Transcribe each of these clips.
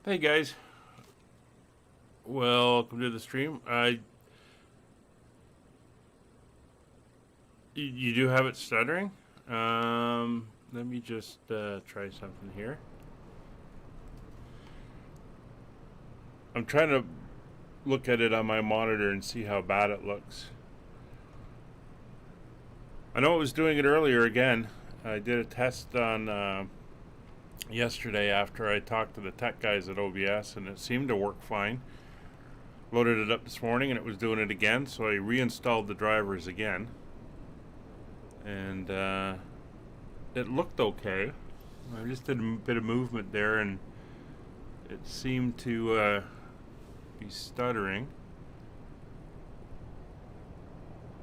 Hey guys, welcome to the stream. You do have it stuttering. Let me just try something here. I'm trying to look at it on my monitor and see how bad it looks. I know it was doing it earlier again. I did a test on yesterday after I talked to the tech guys at OBS, and it seemed to work fine. Loaded it up this morning and it was doing it again, so I reinstalled the drivers again. And it looked okay. I just did a bit of movement there and it seemed to be stuttering.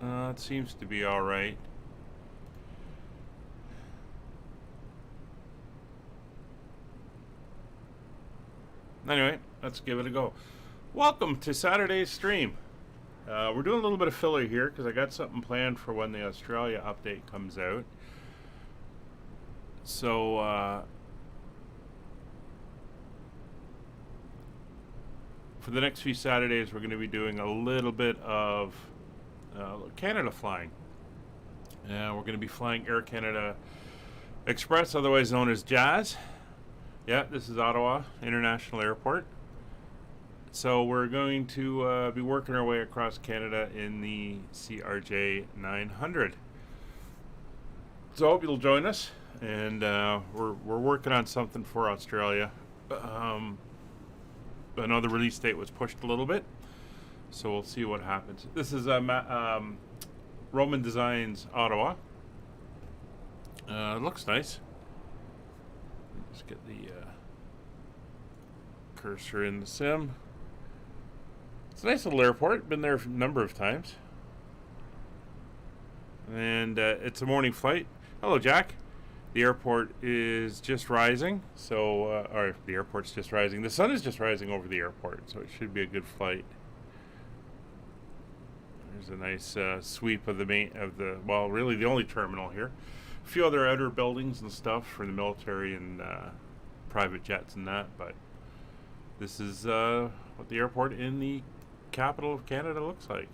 It seems to be alright. Anyway, let's give it a go. Welcome to Saturday's stream. We're doing a little bit of filler here because I got something planned for when the Australia update comes out. So, for the next few Saturdays, we're going to be doing a little bit of Canada flying. We're going to be flying Air Canada Express, otherwise known as Jazz. Yeah, this is Ottawa International Airport. So we're going to be working our way across Canada in the CRJ900. So I hope you'll join us, and we're working on something for Australia. I know the release date was pushed a little bit, so we'll see what happens. This is Roman Designs Ottawa. It looks nice. Let's get the cursor in the sim. It's a nice little airport. Been there a number of times. And it's a morning flight. Hello, Jack. The airport is just rising. So, or the airport's just rising. The sun is just rising over the airport, so it should be a good flight. There's a nice sweep of the well, really the only terminal here. A few other outer buildings and stuff for the military and private jets and that, but this is what the airport in the capital of Canada looks like.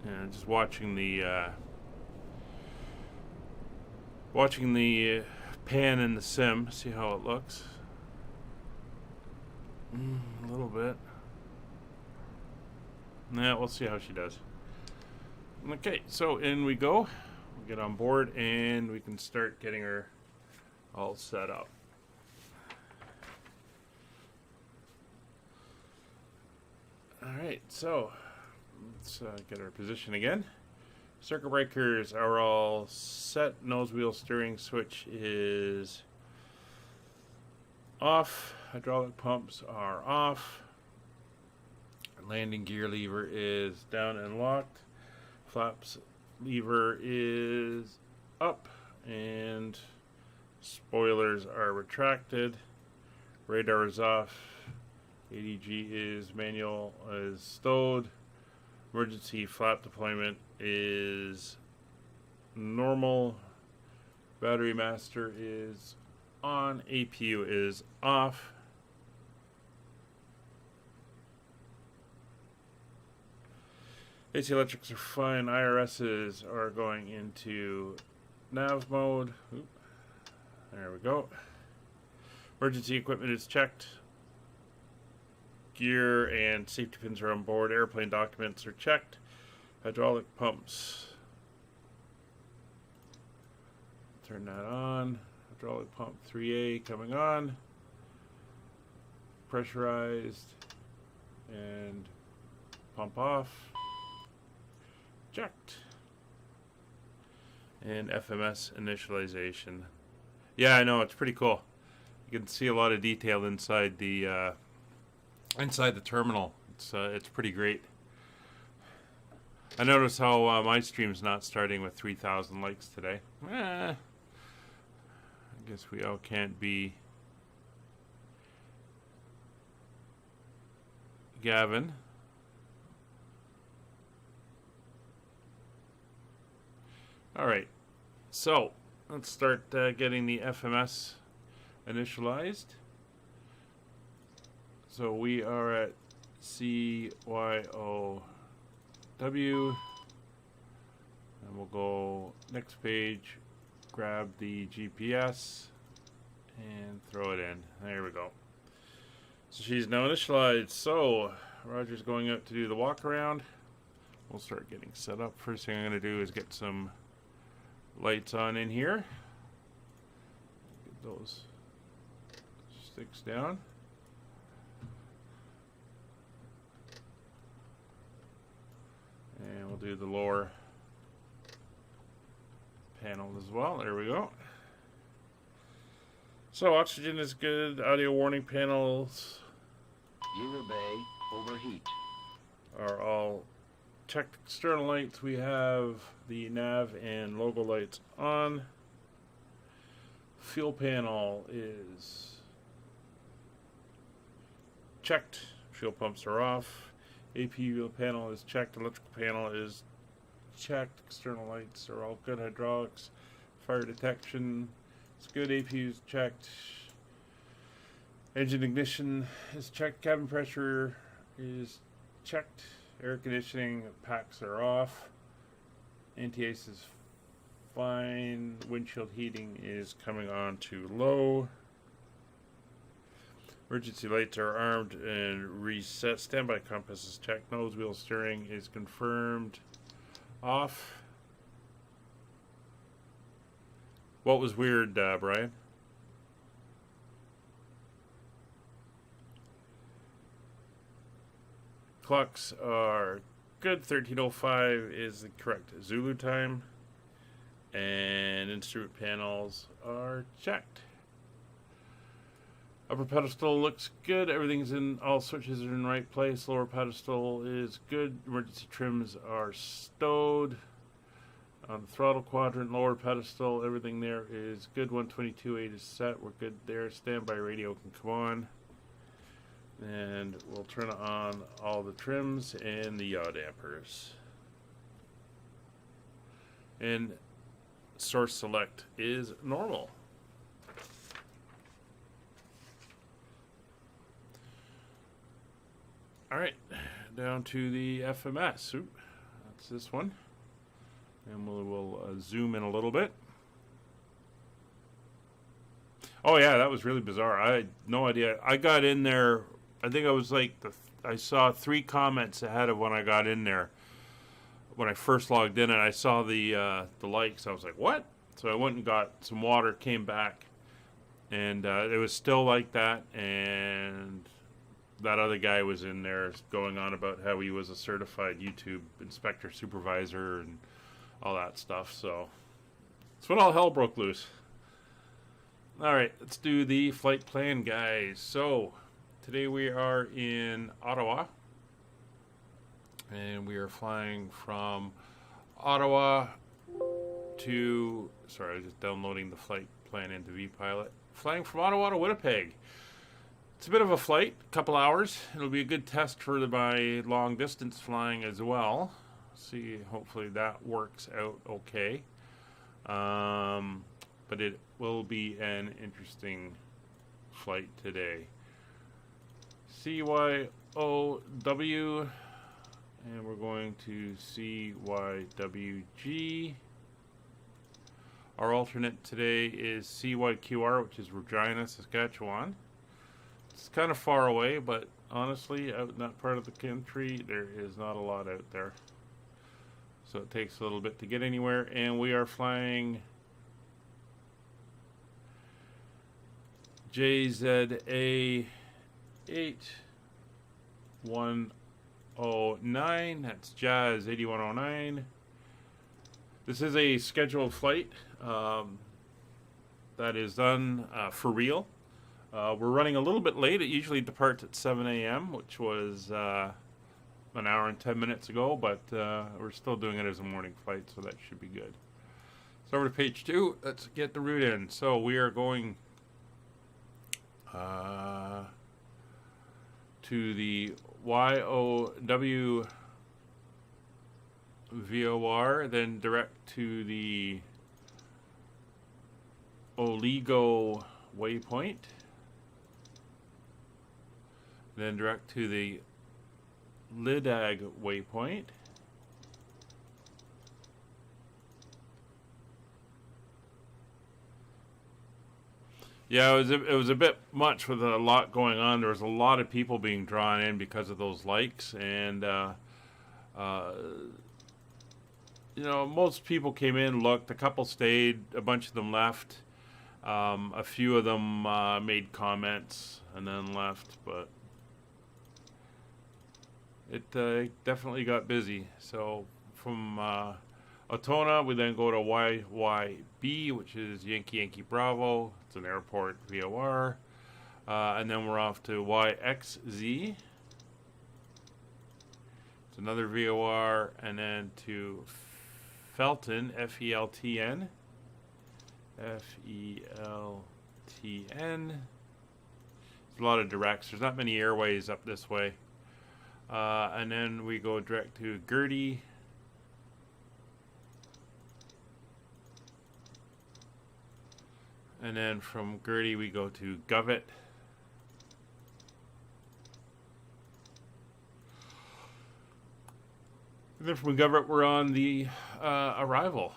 And just watching the pan in the sim, see how it looks. A little bit. Yeah, we'll see how she does. Okay, so in we go. We'll get on board and we can start getting her all set up. Alright, so let's get our position again. Circuit breakers are all set. Nose wheel steering switch is off. Hydraulic pumps are off. Landing gear lever is down and locked. Flaps lever is up. And spoilers are retracted. Radar is off. ADG is manual, is stowed. Emergency flap deployment is normal. Battery master is on. APU is off. AC electrics are fine. IRSs are going into nav mode. Oop. There we go. Emergency equipment is checked. Gear and safety pins are on board. Airplane documents are checked. Hydraulic pumps. Turn that on. Hydraulic pump 3A coming on. Pressurized. And pump off. Checked. And FMS initialization. Yeah, I know, it's pretty cool. You can see a lot of detail inside the terminal. It's pretty great. I notice how my stream's not starting with 3,000 likes today. I guess we all can't be Gavin. All right, so let's start getting the FMS initialized. So we are at CYOW, and we'll go next page, grab the GPS, and throw it in. There we go. So she's now initialized. So Roger's going out to do the walk around. We'll start getting set up. First thing I'm going to do is get some lights on in here. Get those sticks down. And we'll do the lower panel as well. There we go. So oxygen is good. Audio warning panels User bay overheat. are all checked. External lights, we have the nav and logo lights on. Fuel panel is checked. Fuel pumps are off. APU panel is checked. Electrical panel is checked. External lights are all good. Hydraulics, fire detection, it's good. APU is checked. Engine ignition is checked. Cabin pressure is checked. Air conditioning packs are off. Anti-ice is fine. Windshield heating is coming on to low. Emergency lights are armed and reset. Standby compass is checked. Nose wheel steering is confirmed. Off. What was weird, Brian? Clocks are good. 13:05 is the correct Zulu time. And instrument panels are checked. Upper pedestal looks good. Everything's in, all switches are in right place. Lower pedestal is good. Emergency trims are stowed. On the throttle quadrant, lower pedestal, everything there is good. 122.8 is set. We're good there. Standby radio can come on. And we'll turn on all the trims and the yaw dampers. And source select is normal. Alright, down to the FMS. Oop, that's this one. And we'll zoom in a little bit. Oh yeah, that was really bizarre. I had no idea. I got in there, I think I was like, I saw 3 comments ahead of when I got in there. When I first logged in and I saw the likes, I was like, what? So I went and got some water, came back, and it was still like that, and that other guy was in there going on about how he was a certified YouTube inspector supervisor and all that stuff. So that's when all hell broke loose. Alright, let's do the flight plan, guys. So today we are in Ottawa, and we are flying from Ottawa to, sorry, I was just downloading the flight plan into vPilot. Flying from Ottawa to Winnipeg. It's a bit of a flight, a couple hours. It'll be a good test for my long distance flying as well. See, hopefully that works out okay. But it will be an interesting flight today. CYOW, and we're going to CYWG. Our alternate today is CYQR, which is Regina, Saskatchewan. It's kind of far away, but honestly, out in that part of the country, there is not a lot out there. So it takes a little bit to get anywhere, and we are flying JZA 8109. That's Jazz 8109. This is a scheduled flight that is done for real. We're running a little bit late. It usually departs at 7 a.m., which was an hour and 10 minutes ago, but we're still doing it as a morning flight, so that should be good. So over to page 2. Let's get the route in. So we are going to the YOW VOR, then direct to the Oligo waypoint. Then direct to the Lidag waypoint. Yeah, it was a bit much with a lot going on. There was a lot of people being drawn in because of those likes, and you know, most people came in, looked. A couple stayed. A bunch of them left. A few of them made comments and then left, but it definitely got busy. So from Ottawa, we then go to YYB, which is Yankee Yankee Bravo. It's an airport VOR. And then we're off to YXZ. It's another VOR. And then to Felton, Feltn. Feltn. There's a lot of directs. There's not many airways up this way. And then we go direct to Gertie. And then from Gertie we go to Govett. And then from Govett we're on the Arrival.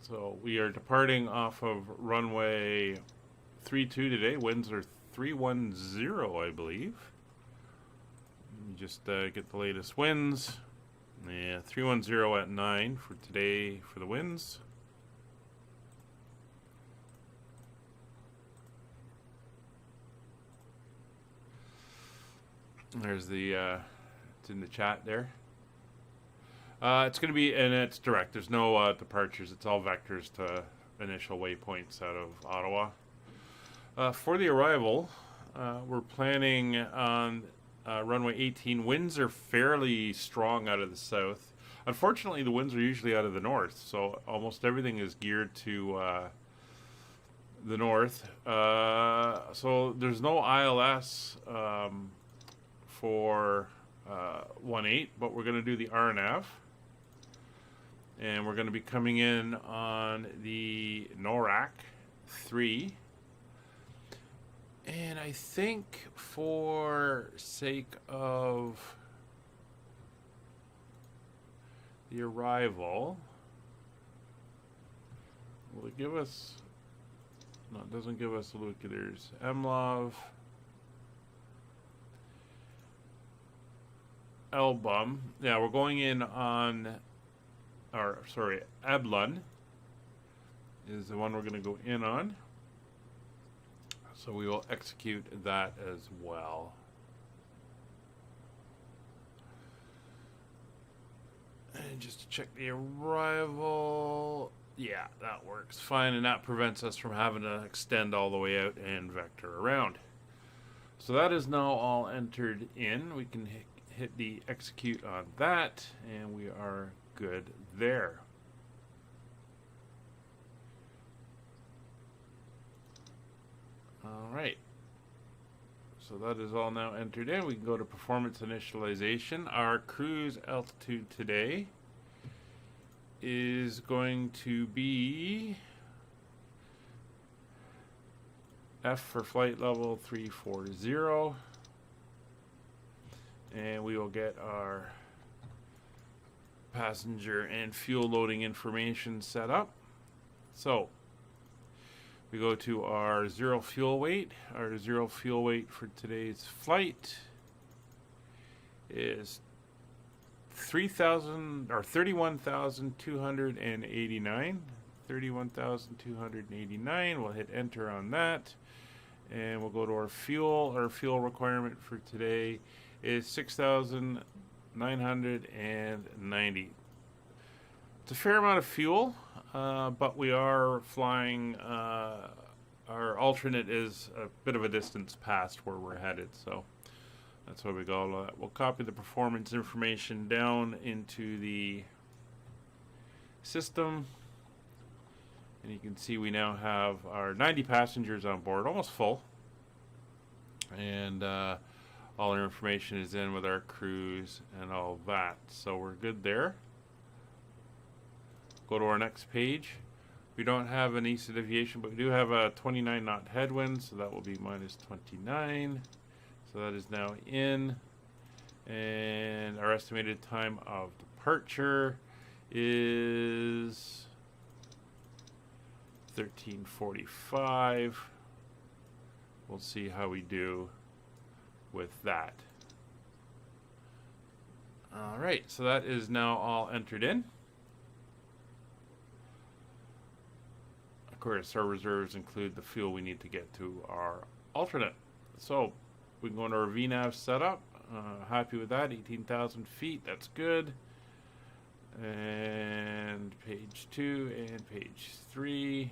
So we are departing off of runway 32 today. Winds are 310, I believe. Let me just get the latest winds. Yeah, 310 at 9 for today for the winds. There's the, it's in the chat there. It's going to be, and it's direct. There's no departures. It's all vectors to initial waypoints out of Ottawa. For the Arrival, we're planning on runway 18. Winds are fairly strong out of the south. Unfortunately, the winds are usually out of the north, so almost everything is geared to the north. So there's no ILS for 1-8, but we're going to do the RNAV. And we're going to be coming in on the NORAC 3. And I think for sake of the Arrival, will it give us, no, it doesn't give us, look, there's MLOV, Elbum. Yeah, we're going in on, or sorry, Ablun is the one we're going to go in on. So we will execute that as well. And just to check the Arrival, yeah, that works fine, and that prevents us from having to extend all the way out and vector around. So that is now all entered in. We can hit the execute on that, and we are good there. All right. So that is all now entered in. We can go to performance initialization. Our cruise altitude today is going to be F for flight level 340. And we will get our passenger and fuel loading information set up. So we go to our zero fuel weight. Our zero fuel weight for today's flight is 31,289. 31,289. We'll hit enter on that, and we'll go to our fuel. Our fuel requirement for today is 6,990. It's a fair amount of fuel, but we are flying. Our alternate is a bit of a distance past where we're headed, so that's why we go. We'll copy the performance information down into the system, and you can see we now have our 90 passengers on board, almost full, and all our information is in with our cruise and all that, so we're good there. Go to our next page. We don't have an east deviation, but we do have a 29 knot headwind, so that will be minus 29. So that is now in. And our estimated time of departure is 13:45. We'll see how we do with that. All right, so that is now all entered in. Of course, our reserves include the fuel we need to get to our alternate. So we can go into our VNAV setup. Happy with that, 18,000 feet, that's good. And page 2 and page 3.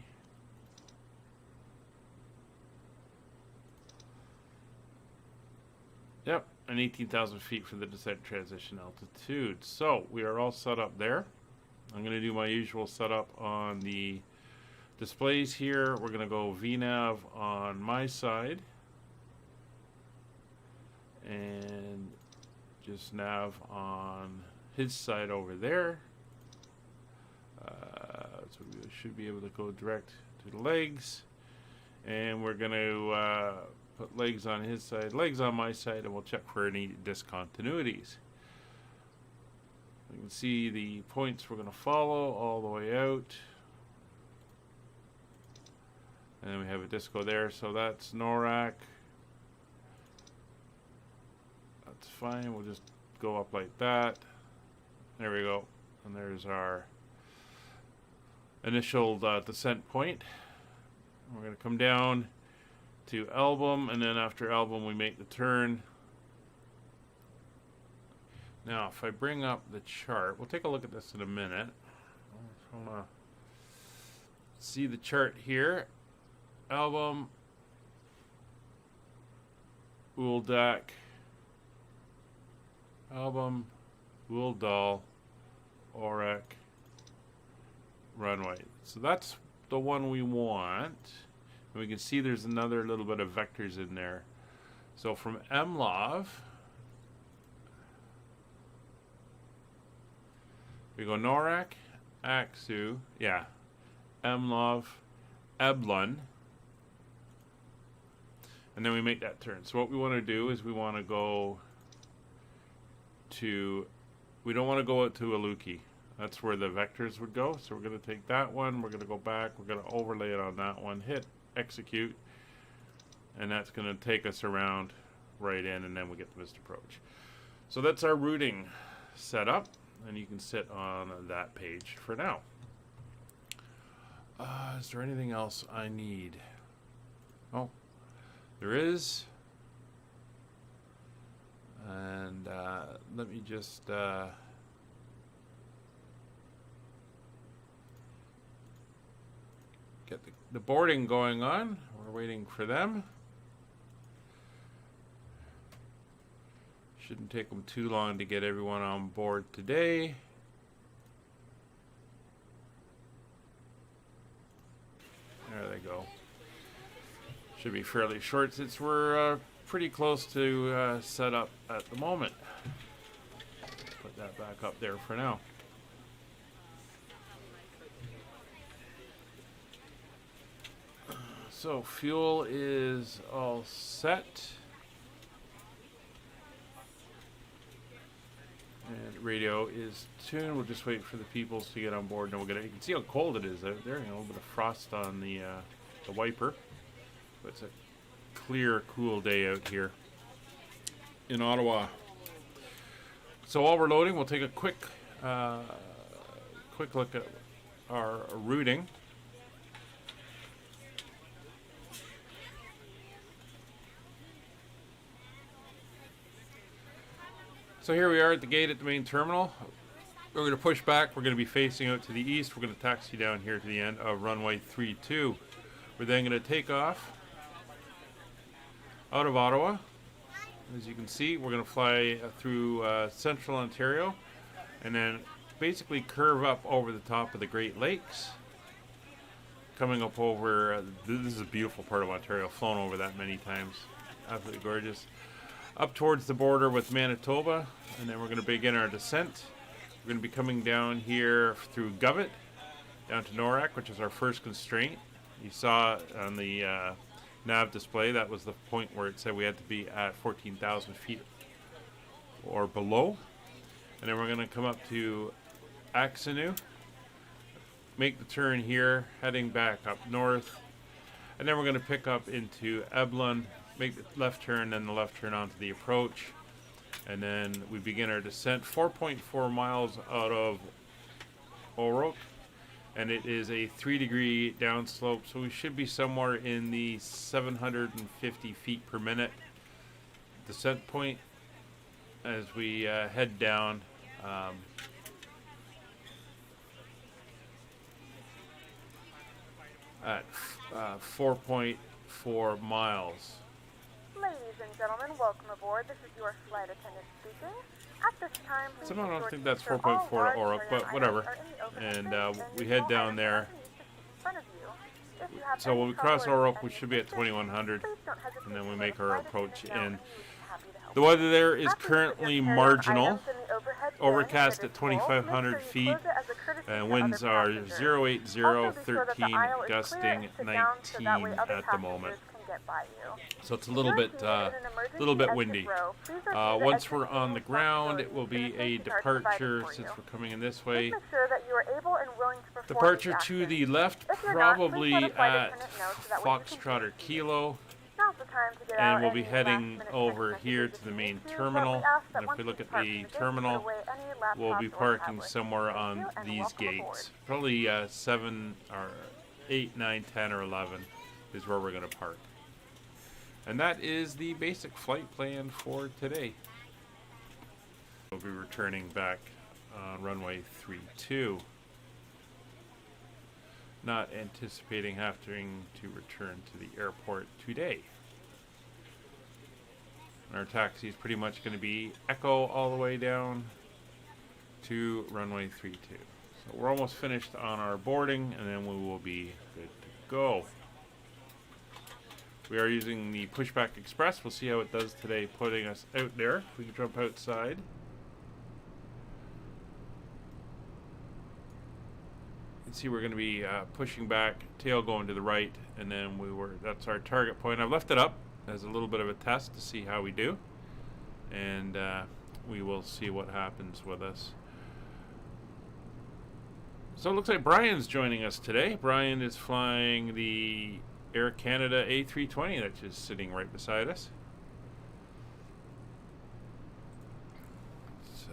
Yep, and 18,000 feet for the descent transition altitude. So we are all set up there. I'm going to do my usual setup on the displays here. We're going to go VNAV on my side. And just nav on his side over there. So we should be able to go direct to the legs. And we're going to put legs on his side, legs on my side, and we'll check for any discontinuities. You can see the points we're going to follow all the way out. And then we have a disco there, so that's NORAC. That's fine, we'll just go up like that. There we go. And there's our initial descent point. We're going to come down to album, and then after album we make the turn. Now if I bring up the chart, we'll take a look at this in a minute. I want to see the chart here. Album, Uldak, album, Uldal, Orek, runway. So that's the one we want. And we can see there's another little bit of vectors in there. So from MLOV, we go NORAC, AXU, yeah, MLOV, Eblon, and then we make that turn. So what we want to do is we want to go to, we don't want to go out to Aluki. That's where the vectors would go. So we're going to take that one, we're going to go back, we're going to overlay it on that one, hit execute, and that's going to take us around right in, and then we get the missed approach. So that's our routing setup, and you can sit on that page for now. Is there anything else I need? Oh, there is. And let me just get the boarding going on. We're waiting for them. Shouldn't take them too long to get everyone on board today. There they go. Should be fairly short since we're pretty close to set up at the moment. Put that back up there for now. So fuel is all set. And radio is tuned. We'll just wait for the peoples to get on board, and we'll get it. You can see how cold it is out there. You know, a little bit of frost on the wiper. But it's a clear, cool day out here in Ottawa. So while we're loading, we'll take a quick look at our routing. So here we are at the gate at the main terminal. We're going to push back. We're going to be facing out to the east. We're going to taxi down here to the end of runway 32. We're then going to take off out of Ottawa. As you can see, we're going to fly through central Ontario and then basically curve up over the top of the Great Lakes. Coming up over, this is a beautiful part of Ontario. I've flown over that many times. Absolutely gorgeous. Up towards the border with Manitoba, and then we're going to begin our descent. We're going to be coming down here through Govett, down to NORAC, which is our first constraint. You saw on the nav display that was the point where it said we had to be at 14,000 feet or below. And then we're going to come up to Axinu, make the turn here, heading back up north, and then we're going to pick up into Eblin, make the left turn, then the left turn onto the approach, and then we begin our descent 4.4 miles out of Orook, and it is a 3-degree downslope, so we should be somewhere in the 750 feet per minute descent point as we head down. At 4.4 miles. Ladies and gentlemen, welcome aboard. This is your flight attendant speaking. At this time, please Somehow I don't think that's sure 4.4 all to large Orook, but carry-on whatever. items are in the overhead And bins, we you head all down items there. are underneath the seats in front of you. If you have So any when we cross trouble Orook, with we any should be at assistance, 2100, please don't hesitate and then we to make let a our flight approach attendant know, in. and he will be happy to help The you. weather there is After you put currently your carry-on marginal, items in the overhead bin overcast and at it is full, make 2,500 sure you feet, close it as a courtesy to winds other are passengers. 080, Also be sure that the 13, aisle is clear gusting and sit down so that way 19 other at the moment. passengers can get by you. So it's a If little you're bit, seated in an emergency exit windy. row, please review the Once exit we're on the seating ground, it responsibilities will for be the a safety card provided departure for since you. we're coming in this Please way. make sure that you are able and willing to perform Departure these to actions. the left, If you're not, please probably let a flight at attendant know so that way you can Foxtrot or proceed. Kilo. Now's the time to get And out we'll be any heading last-minute over text here messages to the if you main need to, terminal. but we ask that And if once we you look at depart the from the gate, terminal, put away any we'll be laptops or parking tablets. somewhere Thank on you, and these welcome aboard. gates. Probably 7 or 8, 9, 10, or 11 is where we're going to park. And that is the basic flight plan for today. We'll be returning back on runway 32. Not anticipating having to return to the airport today. And our taxi is pretty much going to be Echo all the way down to runway 32. So we're almost finished on our boarding, and then we will be good to go. We are using the Pushback Express. We'll see how it does today, putting us out there. If we can jump outside. You can see we're going to be pushing back, tail going to the right, and then that's our target point. I've left it up as a little bit of a test to see how we do, and we will see what happens with us. So it looks like Brian's joining us today. Brian is flying the Air Canada A320 that's just sitting right beside us. It's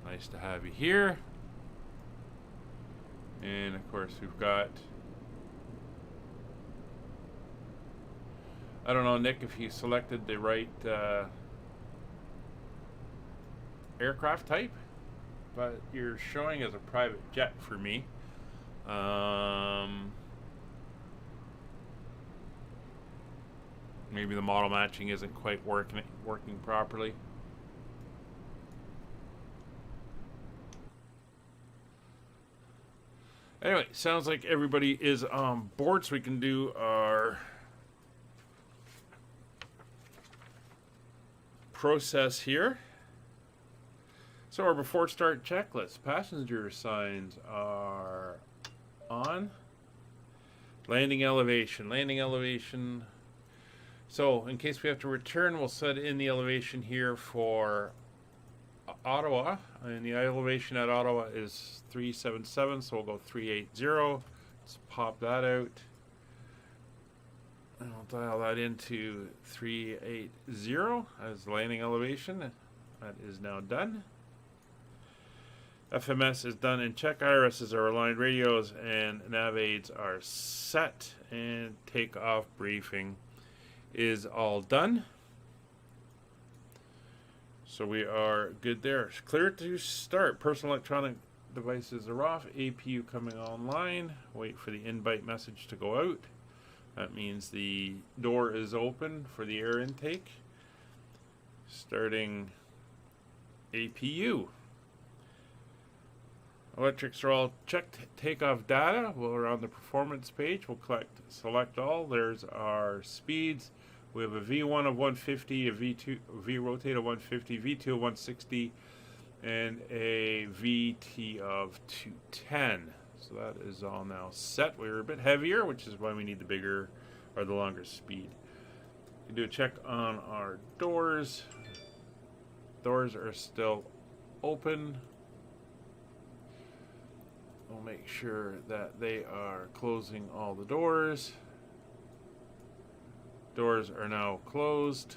nice to have you here. And of course we've got, I don't know, Nick, if you selected the right aircraft type, but you're showing as a private jet for me. Maybe the model matching isn't quite working properly. Anyway, sounds like everybody is on board, so we can do our process here. So our before start checklist. Passenger signs are on. Landing elevation. Landing elevation. So in case we have to return, we'll set in the elevation here for Ottawa. And the elevation at Ottawa is 377, so we'll go 380. Let's pop that out. And we'll dial that into 380 as the landing elevation. That is now done. FMS is done, and check IRSs are aligned, radios and nav aids are set, and takeoff briefing is all done. So we are good there. Clear to start. Personal electronic devices are off. APU coming online. Wait for the invite message to go out. That means the door is open for the air intake. Starting APU. Electrics are all checked. Takeoff data. We're on the performance page. We'll select all. There's our speeds. We have a V1 of 150, a V rotate of 150, V2 of 160, and a VT of 210. So that is all now set. We were a bit heavier, which is why we need the bigger or the longer speed. We can do a check on our doors. Doors are still open. We'll make sure that they are closing all the doors. Doors are now closed.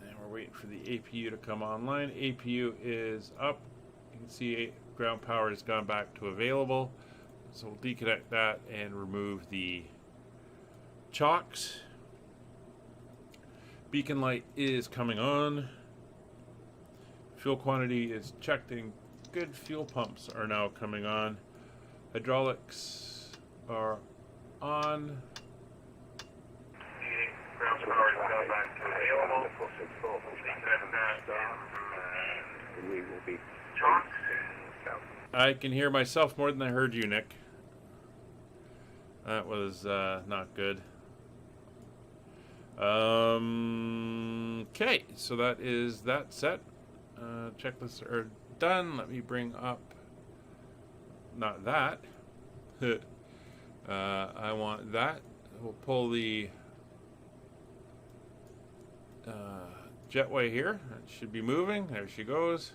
And we're waiting for the APU to come online. APU is up. You can see ground power has gone back to available. So we'll deconnect that and remove the chocks. Beacon light is coming on. Fuel quantity is checked and good. Fuel pumps are now coming on. Hydraulics are on. Ground power has gone back to available. We will be Chocks. I can hear myself more than I heard you, Nick. That was not good. Okay, so that is that set. Checklists are done. Let me bring up, not that. I want that. We'll pull the jetway here. It should be moving. There she goes.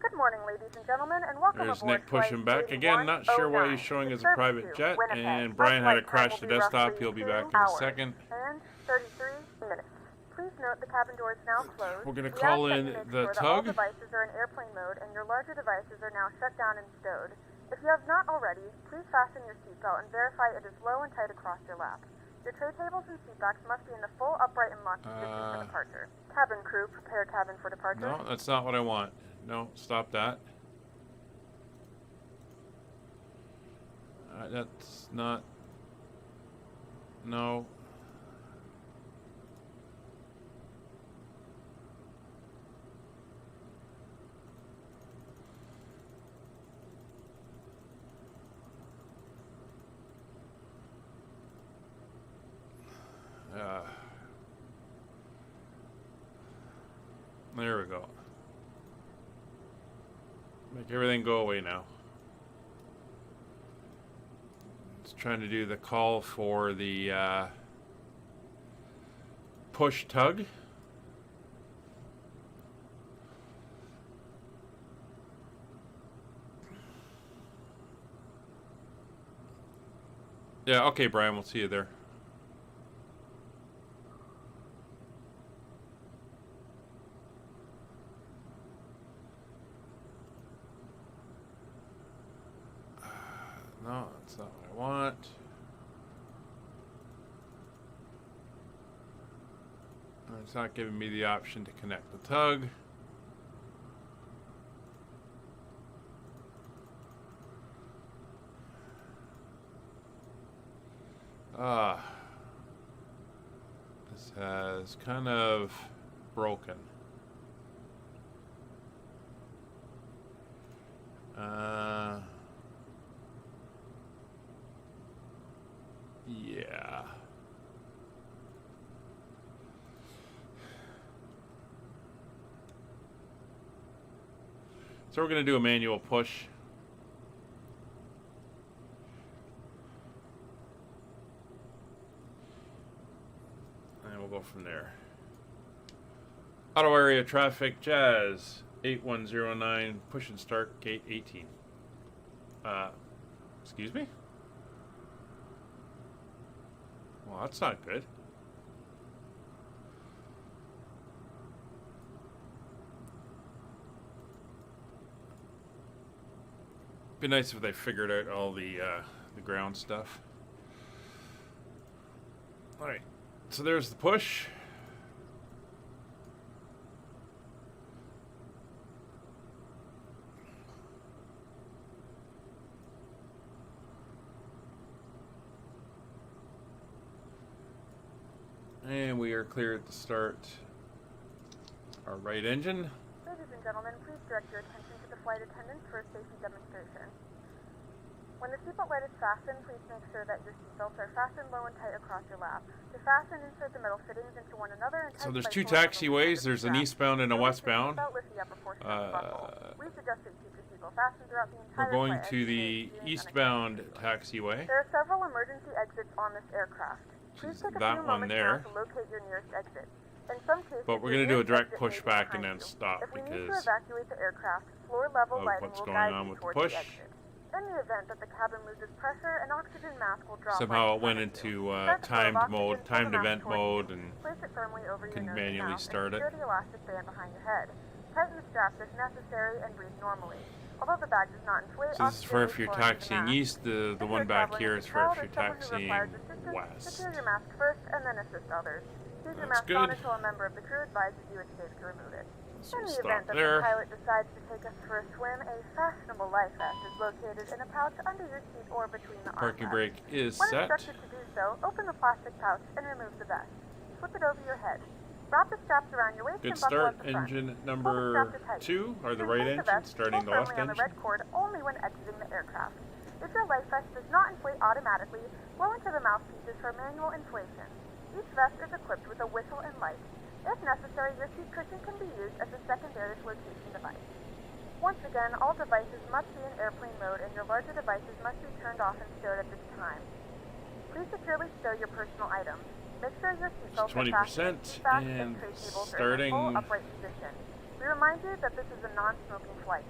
Good morning, ladies and gentlemen, and welcome There's aboard Nick pushing Flight back again. Not sure why 8109. he's showing as a Service private to jet. Winnipeg. And Brian had to Flight time crash will the be desktop. roughly He'll be 2 back in a hours second. And 33 minutes. Please note the cabin door is now closed. We're gonna We call ask that in you make the sure that all tug. devices are in airplane mode and your larger devices are now shut down and stowed. If you have not already, please fasten your seatbelt and verify it is low and tight across your lap. Your tray tables and seatbacks must be in the full upright and locked position for departure. Cabin crew, prepare cabin for departure. No, that's not what I want. No, stop that. That's not. No. There we go. Make everything go away now. Just trying to do the call for the push tug. Yeah, okay, Brian, we'll see you there. No, that's not what I want. It's not giving me the option to connect the tug. This has kind of broken. Yeah. So we're going to do a manual push. And we'll go from there. Ottawa area traffic, Jazz 8109, push and start, gate 18. Excuse me? Well, that's not good. Be nice if they figured out all the ground stuff. All right, so there's the push. And we are cleared to start our right engine. Ladies and gentlemen, please direct your attention to the flight attendants for a safety demonstration. When the seatbelt light is fastened, please make sure that your seatbelts are fastened low and tight across your lap. To fasten, insert the metal fittings into one another and So tighten there's by two pulling on the taxiways. loop There's an strap. eastbound and a Release your westbound. seatbelt with the upper portion of the buckle. We suggest that you keep your seatbelt fastened throughout the entire We're going flight to as the you may experience eastbound unexpected taxiway. There are several emergency exits on this aircraft. Please take a That few one moments there. now to locate your nearest exit. In some cases, But we're your going to do a nearest direct exit may be pushback and behind then you. stop If we need to because evacuate the aircraft, floor level of lighting what's will going guide on you with the towards push. the exit. In the event that the cabin loses pressure, an oxygen mask will drop somehow right it went in front of you. into Start the flow of timed oxygen, mode, pull the timed mask event towards mode, you. and Place it firmly over your can nose and manually mouth, start and it. secure the elastic band behind your head. Tighten the straps if necessary and breathe normally. Although the bag does not inflate, so this is for oxygen if you're flowing through the taxiing mask. east. The If one you're back traveling here with is a for child if or you're someone who taxiing requires assistance, west. secure your mask first and then assist others. Keep your That's mask on good. until a member of the crew advises you it's safe to remove it. So In we'll the event stop that there. the pilot decides to take us for a swim, a fashionable life vest is located in a pouch under your seat or between the Parking armrests. brake is When set. instructed to do so, open the plastic pouch and remove the vest. Slip it over your head. Wrap the straps around your waist Good and buckle start. at the front. Engine Pull the number strap to tight. 2, or the To right inflate engine, vest, starting pull the left firmly on the engine. red cord only when exiting the aircraft. If your life vest does not inflate automatically, blow into the mouthpieces for manual inflation. Each vest is equipped with a whistle and light. If necessary, your seat cushion can be used as a secondary flotation device. Once again, all devices must be in airplane mode and your larger devices must be turned off and stowed at this time. Please securely stow your personal items. Make sure your seatbelts are fastened to 20% seat backs and and tray tables are in starting their full upright position. We remind you that this is a non-smoking flight.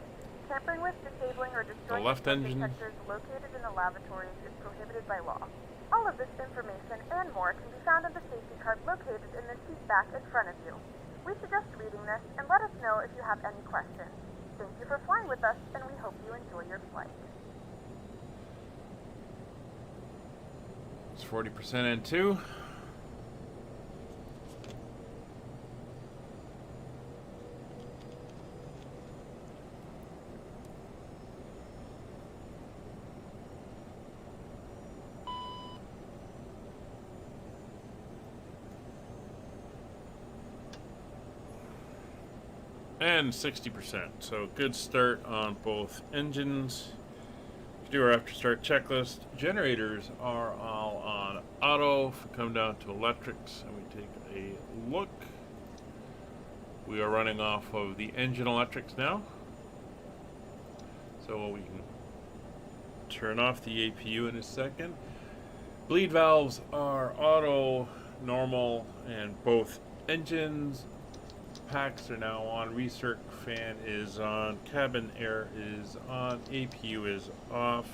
Tampering with, disabling, or destroying left smoke engine. detectors located in the lavatories is prohibited by law. All of this information and more can be found in the safety card located in the seat back in front of you. We suggest reading this and let us know if you have any questions. Thank you for flying with us, and we hope you enjoy your flight. It's 40% N2. And 60%. So good start on both engines. Do our after start checklist. Generators are all on auto. If we come down to electrics and we take a look, we are running off of the engine electrics now. So we can turn off the APU in a second. Bleed valves are auto, normal, and both engines. Packs are now on. Recirc fan is on. Cabin air is on. APU is off.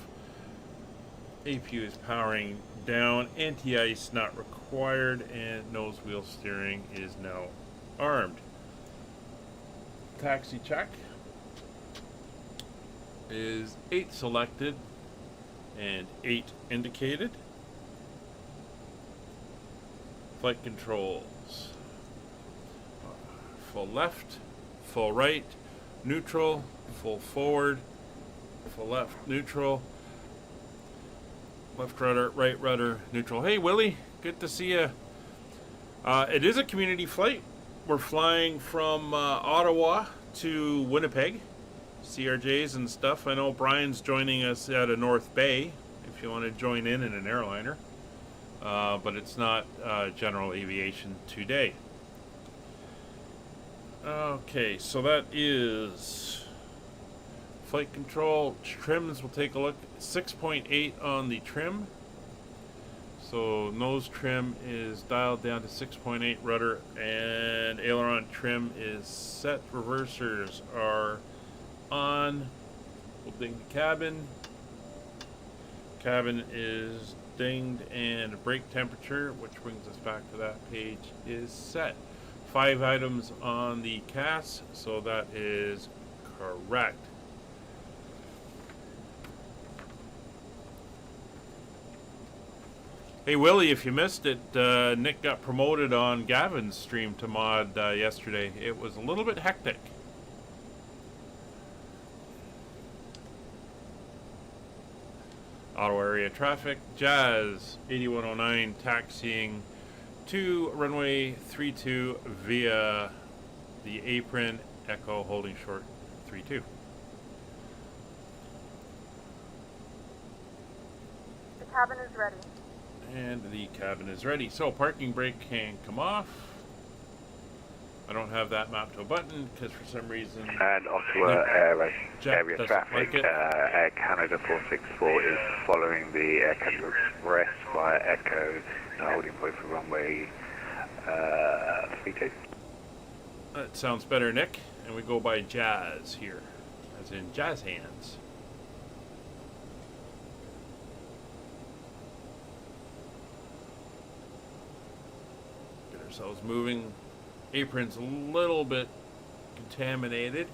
APU is powering down. Anti-ice not required, and nose wheel steering is now armed. Taxi check is 8 selected and 8 indicated. Flight controls. Full left, full right, neutral, full forward, full left, neutral, left rudder, right rudder, neutral. Hey Willie, good to see you. It is a community flight. We're flying from Ottawa to Winnipeg, CRJs and stuff. I know Brian's joining us out of North Bay if you want to join in an airliner, but it's not general aviation today. Okay, so that is flight control. Trims, we'll take a look. 6.8 on the trim. So nose trim is dialed down to 6.8. Rudder and aileron trim is set. Reversers are on. We'll ding the cabin. Cabin is dinged, and brake temperature, which brings us back to that page, is set. 5 items on the CAS, so that is correct. Hey Willie, if you missed it, Nick got promoted on Gavin's stream to mod yesterday. It was a little bit hectic. Auto area traffic, Jazz 8109 taxiing to runway 32 via the apron, Echo holding short 32. cabin is ready. And the cabin is ready. So parking brake can come off. I don't have that mapped to a button because for some reason... And Ottawa area traffic, Air Canada 464 is following the Air Canada Express via Echo, holding point for runway 32. That sounds better, Nick. And we go by Jazz here, as in jazz hands. Get ourselves moving. Apron's a little bit contaminated.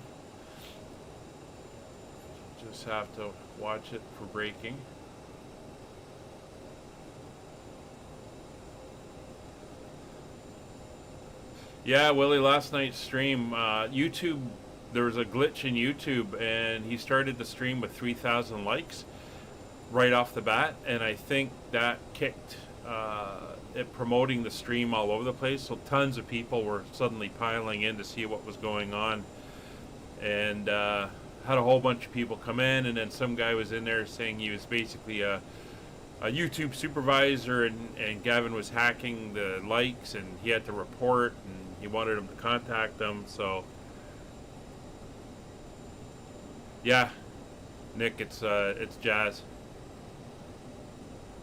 Just have to watch it for braking. Yeah, Willie, last night's stream, YouTube, there was a glitch in YouTube, and he started the stream with 3,000 likes right off the bat, and I think that kicked it promoting the stream all over the place, so tons of people were suddenly piling in to see what was going on, and had a whole bunch of people come in, and then some guy was in there saying he was basically a YouTube supervisor, and Gavin was hacking the likes, and he had to report, and he wanted him to contact them. So yeah, Nick, it's Jazz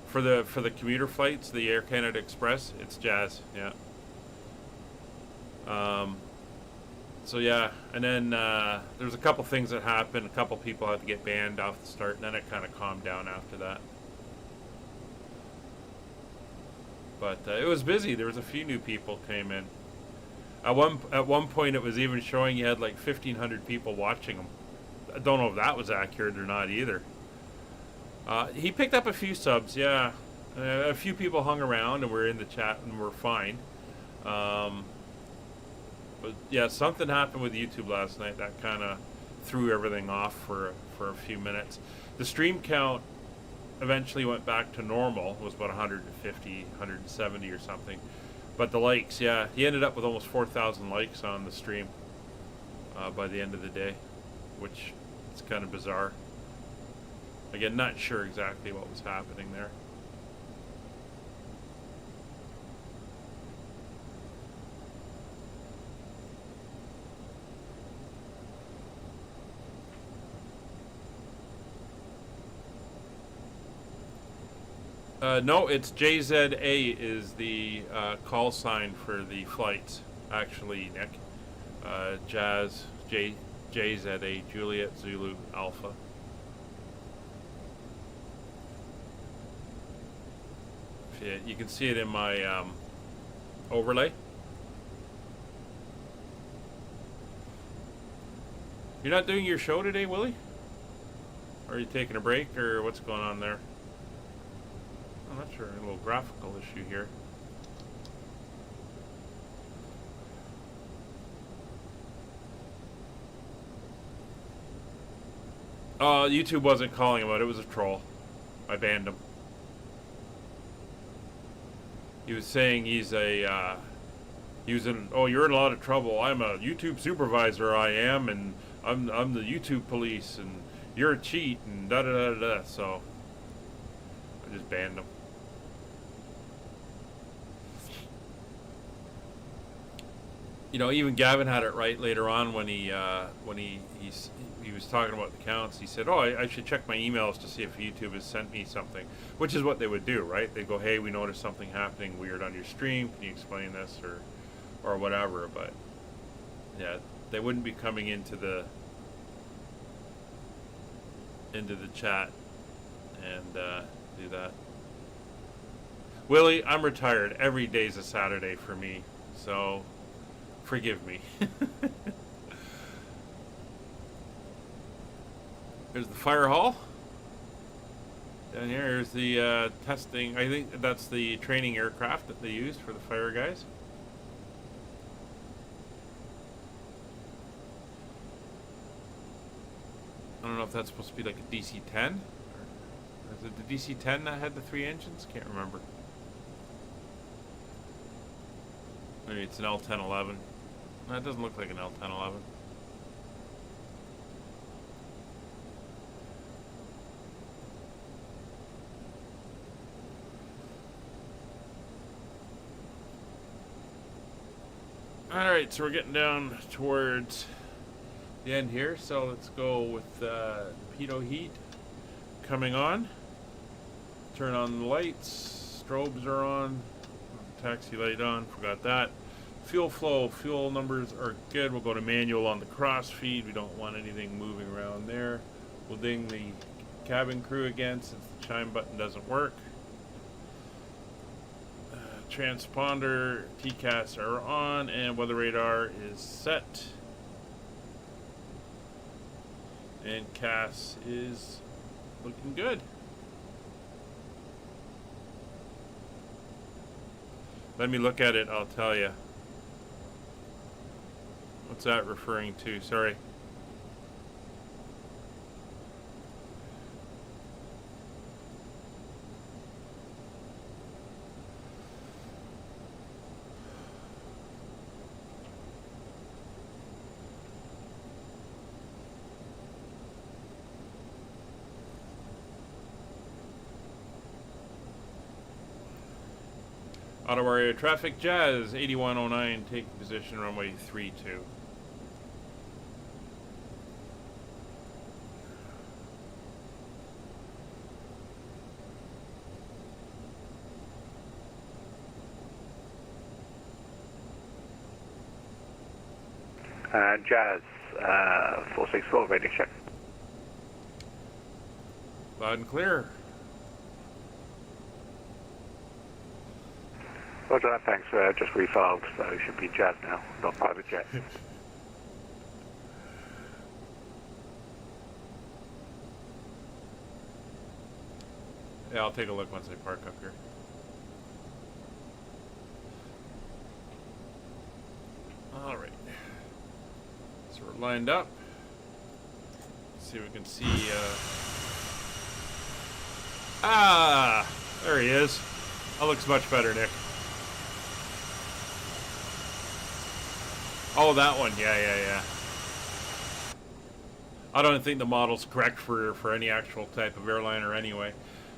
for the commuter flights, the Air Canada Express. It's Jazz, yeah. So yeah, and then there's a couple things that happened. A couple people had to get banned off the start, and then it kind of calmed down after that. But it was busy. There was a few new people came in. At one point, it was even showing you had like 1,500 people watching him. I don't know if that was accurate or not either. He picked up a few subs, yeah. A few people hung around and were in the chat and were fine. But yeah, something happened with YouTube last night that kind of threw everything off for a few minutes. The stream count eventually went back to normal. It was about 150, 170 or something. But the likes, yeah, he ended up with almost 4,000 likes on the stream by the end of the day, which is kind of bizarre. Again, not sure exactly what was happening there. No, it's JZA is the call sign for the flights, actually, Nick. Jazz, JZA, Juliet, Zulu, Alpha. You can see it in my overlay. You're not doing your show today, Willie? Or are you taking a break, or what's going on there? I'm not sure. A little graphical issue here. YouTube wasn't calling him out. It was a troll. I banned him. He was saying he's a, oh, you're in a lot of trouble. I'm a YouTube supervisor, I am, and I'm the YouTube police, and you're a cheat, and da-da-da-da-da, so I just banned him. You know, even Gavin had it right later on when he was talking about the counts. He said, "Oh, I should check my emails to see if YouTube has sent me something," which is what they would do, right? They'd go, "Hey, we noticed something happening weird on your stream. Can you explain this or whatever?" But yeah, they wouldn't be coming into the chat and do that. Willie, I'm retired. Every day's a Saturday for me, so forgive me. There's the fire hall. Down here's the testing. I think that's the training aircraft that they used for the fire guys. I don't know if that's supposed to be like a DC-10. Or is it the DC-10 that had the 3 engines? Can't remember. Maybe it's an L-1011. No, it doesn't look like an L-1011. Alright, so we're getting down towards the end here, so let's go with pitot heat coming on. Turn on the lights, strobes are on, taxi light on, forgot that. Fuel flow, fuel numbers are good. We'll go to manual on the cross feed. We don't want anything moving around there. We'll ding the cabin crew again since the chime button doesn't work. Transponder, TCAS are on, and weather radar is set. And CAS is looking good. Let me look at it, I'll tell you. What's that referring to? Sorry. Ottawa area traffic, Jazz 8109, take position runway 32. Jazz 464, ready to check. Loud and clear. Roger that, thanks. Just refiled, so it should be Jazz now, not private jet. Yeah, I'll take a look once I park up here. Alright. So we're lined up. Let's see if we can see, there he is. That looks much better, Nick. Oh, that one. Yeah. I don't think the model's correct for any actual type of airliner anyway.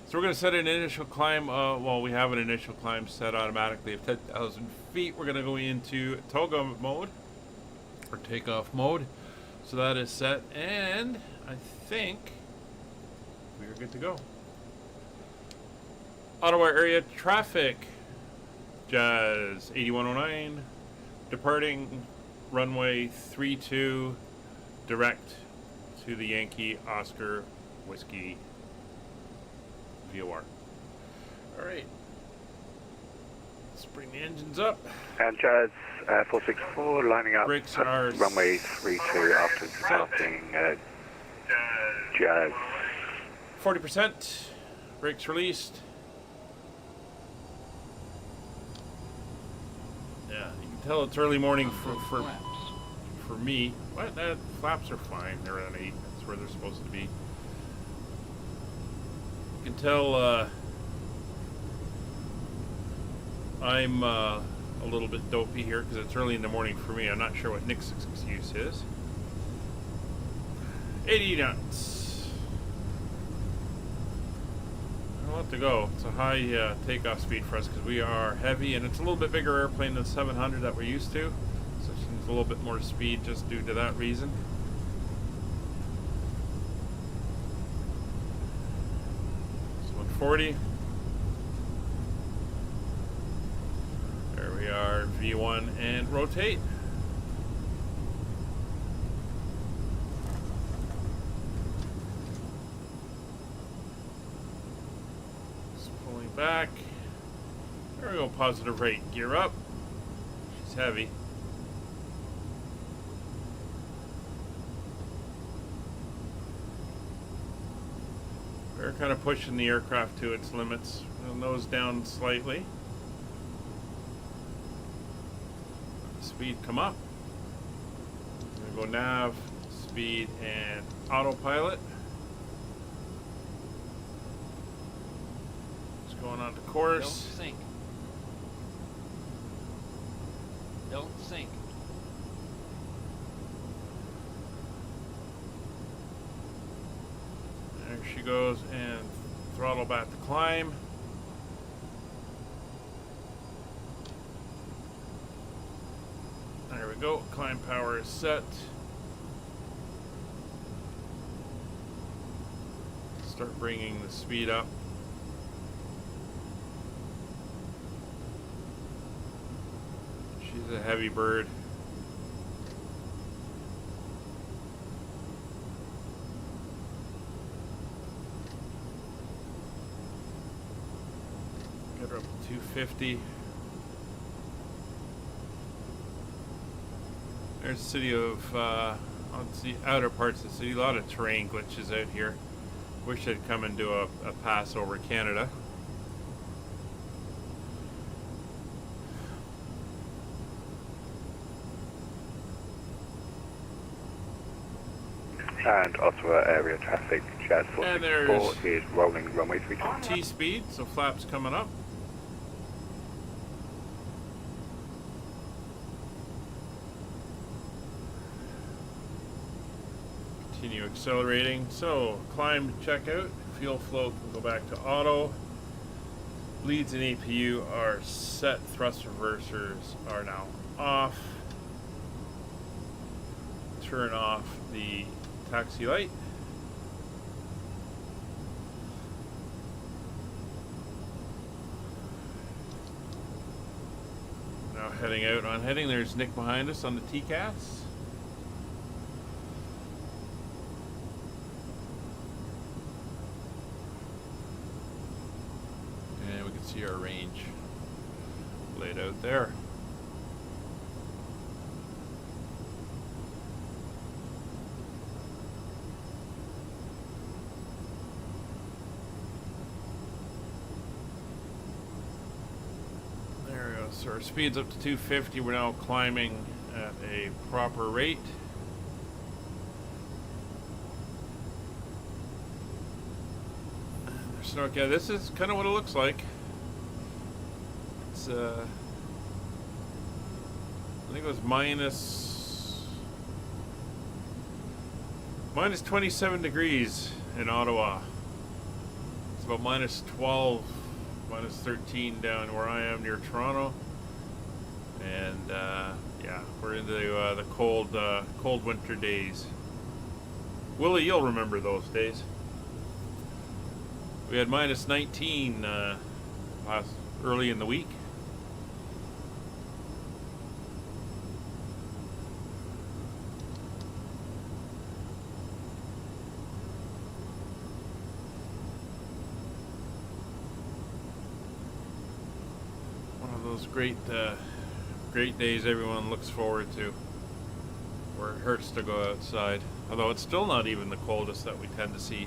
So we're going to set an initial climb. Well, we have an initial climb set automatically of 10,000 feet. We're going to go into toga mode, or takeoff mode. So that is set, and I think we are good to go. Ottawa area traffic, Jazz 8109, departing runway 32, direct to the Yankee Oscar Whiskey VOR. Alright, let's bring the engines up. And Jazz 464, lining up Brakes are runway 32 after departing Jazz. 40%, brakes released. Yeah, you can tell it's early morning for me. What? That flaps are fine. They're at 8. That's where they're supposed to be. You can tell I'm a little bit dopey here because it's early in the morning for me. I'm not sure what Nick's excuse is. 80 knots. A lot to go. It's a high takeoff speed for us because we are heavy, and it's a little bit bigger airplane than 700 that we're used to, so it needs a little bit more speed just due to that reason. So 140. There we are, V1, and rotate. Back. There we go, positive rate. Gear up. She's heavy. We're kind of pushing the aircraft to its limits. We'll nose down slightly. Speed come up. I'm going to go nav, speed, and autopilot. Going on to course. Don't sink. Don't sink. There she goes, and throttle back to climb. we go. Climb power is set. Start bringing the speed up. She's a heavy bird. Get her up to 250. There's the city of, on the outer parts of the city. A lot of terrain glitches out here. Wish I'd come and do a pass over Canada. And Ottawa area traffic, Jazz And 464 is rolling runway 32. T-speed, so flaps coming up. Continue accelerating. So, climb checkout. Fuel flow can go back to auto. Leads and APU are set. Thrust reversers are now off. Turn off the taxi light. Now heading out on heading. There's Nick behind us on the TCAS. And we can see our range laid out there. So our speed's up to 250. We're now climbing at a proper rate. There's snow. Yeah, this is kind of what it looks like. It's I think it was minus 27 degrees in Ottawa. It's about minus 12, minus 13 down where I am near Toronto. And yeah, we're into the cold winter days. Willie, you'll remember those days. We had minus 19 early in the week. One of those great days everyone looks forward to, where it hurts to go outside. Although it's still not even the coldest that we tend to see.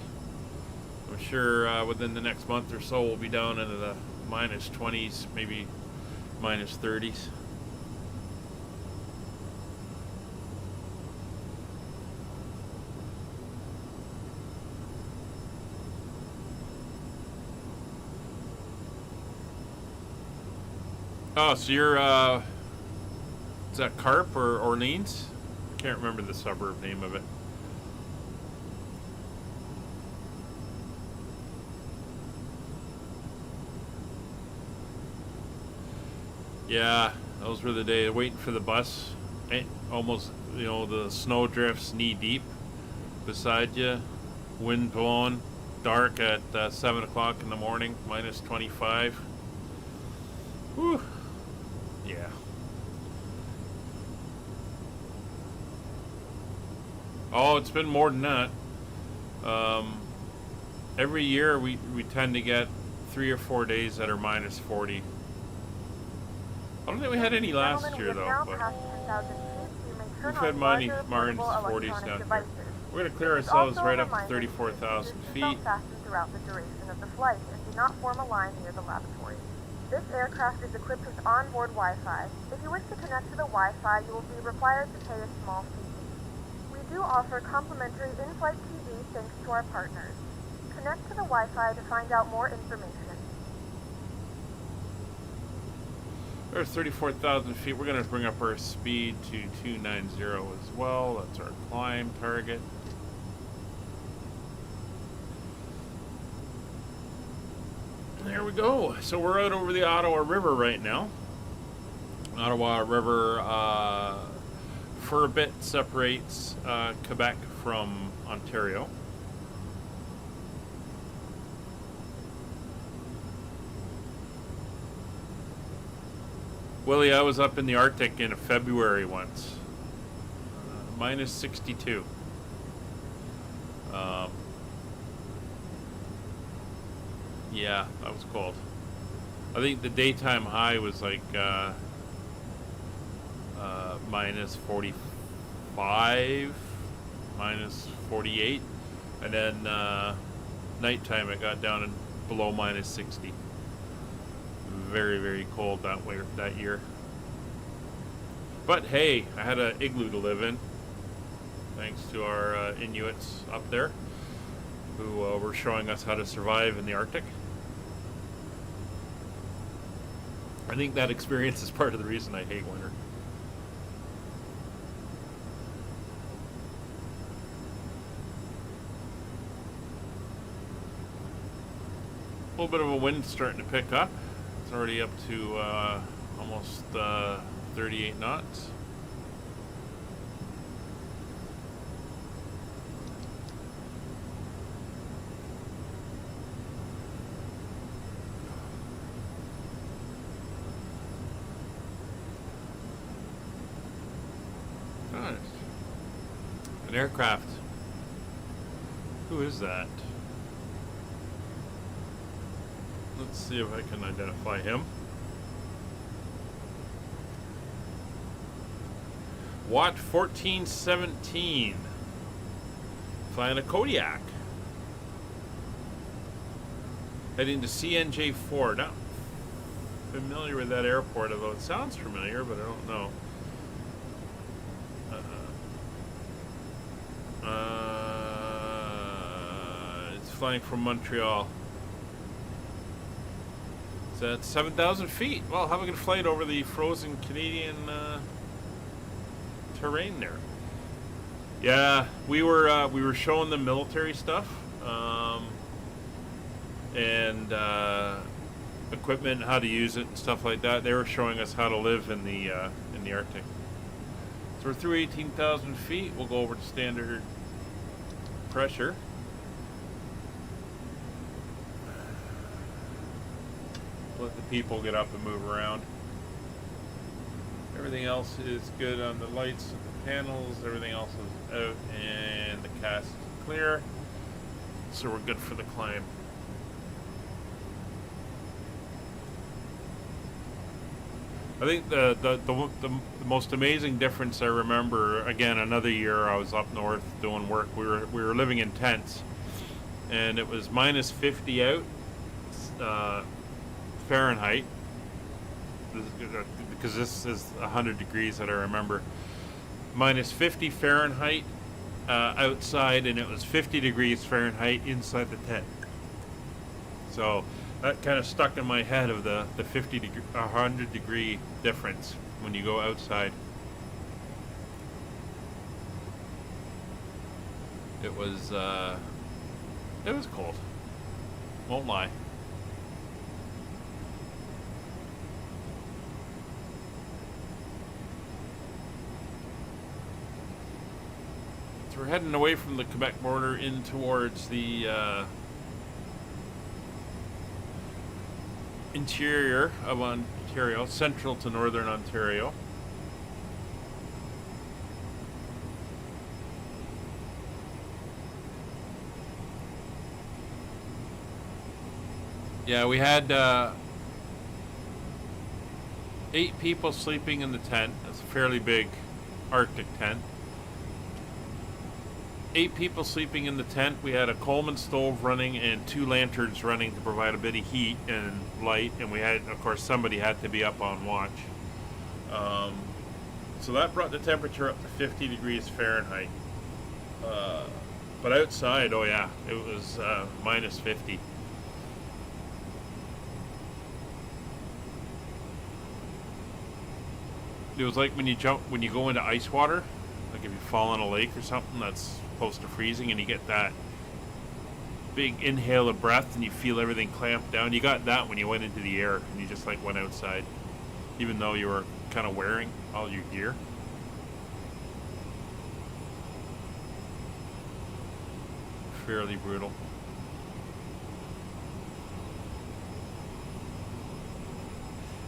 I'm sure within the next month or so we'll be down into the minus 20s, maybe minus 30s. Oh, so you're is that Carp or Orleans? I can't remember the suburb name of it. Yeah, those were the days waiting for the bus. Almost, you know, the snow drifts knee deep beside you, wind blowing, dark at 7 o'clock in the morning, minus 25. Whew. Yeah. Oh, it's been more than that. Every year we tend to get 3 or 4 days that are minus 40. I don't think we had any last year though, but we've had minus 40s down here. We're going to clear ourselves right up to 34,000 feet. Throughout the duration of the flight and do not form a line near the lavatory. This aircraft is equipped with onboard Wi-Fi. If you wish to connect to the Wi-Fi, you will be required to pay a small fee. We do offer complimentary in-flight TV thanks to our partners. Connect to the Wi-Fi to find out more information. There's 34,000 feet. We're going to bring up our speed to 290 as well. That's our climb target. There we go. So we're out over the Ottawa River right now. Ottawa River for a bit separates Quebec from Ontario. Willie, I was up in the Arctic in February once. Minus 62. Yeah, that was cold. I think the daytime high was like minus 45, minus 48, and then nighttime it got down and below minus 60. Very, very cold that year. But hey, I had an igloo to live in, thanks to our Inuits up there, who were showing us how to survive in the Arctic. I think that experience is part of the reason I hate winter. A little bit of a wind starting to pick up. It's already up to almost 38 knots. Nice. An aircraft. Who is that? Let's see if I can identify him. Watt 1417. Flying a Kodiak. Heading to CNJ4. Not familiar with that airport, although it sounds familiar, but I don't know. It's flying from Montreal. It's at 7,000 feet. Well, having a flight over the frozen Canadian terrain there. Yeah, we were showing them military stuff and equipment, how to use it and stuff like that. They were showing us how to live in the Arctic. So we're through 18,000 feet. We'll go over to standard pressure. Let the people get up and move around. Everything else is good on the lights and the panels. Everything else is out, and the cast is clear. So we're good for the climb. I think the most amazing difference I remember, again, another year I was up north doing work. We were living in tents, and it was minus 50 out. Fahrenheit, because this is 100 degrees that I remember. Minus 50 Fahrenheit outside, and it was 50 degrees Fahrenheit inside the tent. So that kind of stuck in my head of the 100 degree difference when you go outside. It was cold. Won't lie. So we're heading away from the Quebec border in towards the interior of Ontario, central to northern Ontario. Yeah, we had 8 people sleeping in the tent. It's a fairly big Arctic tent. 8 people sleeping in the tent. We had a Coleman stove running and 2 lanterns running to provide a bit of heat and light, and we had, of course, somebody had to be up on watch. So that brought the temperature up to 50 degrees Fahrenheit. But outside, oh yeah, it was minus 50. It was like when you go into ice water, like if you fall in a lake or something that's close to freezing, and you get that big inhale of breath and you feel everything clamped down. You got that when you went into the air and you just like went outside, even though you were kind of wearing all your gear. fairly brutal.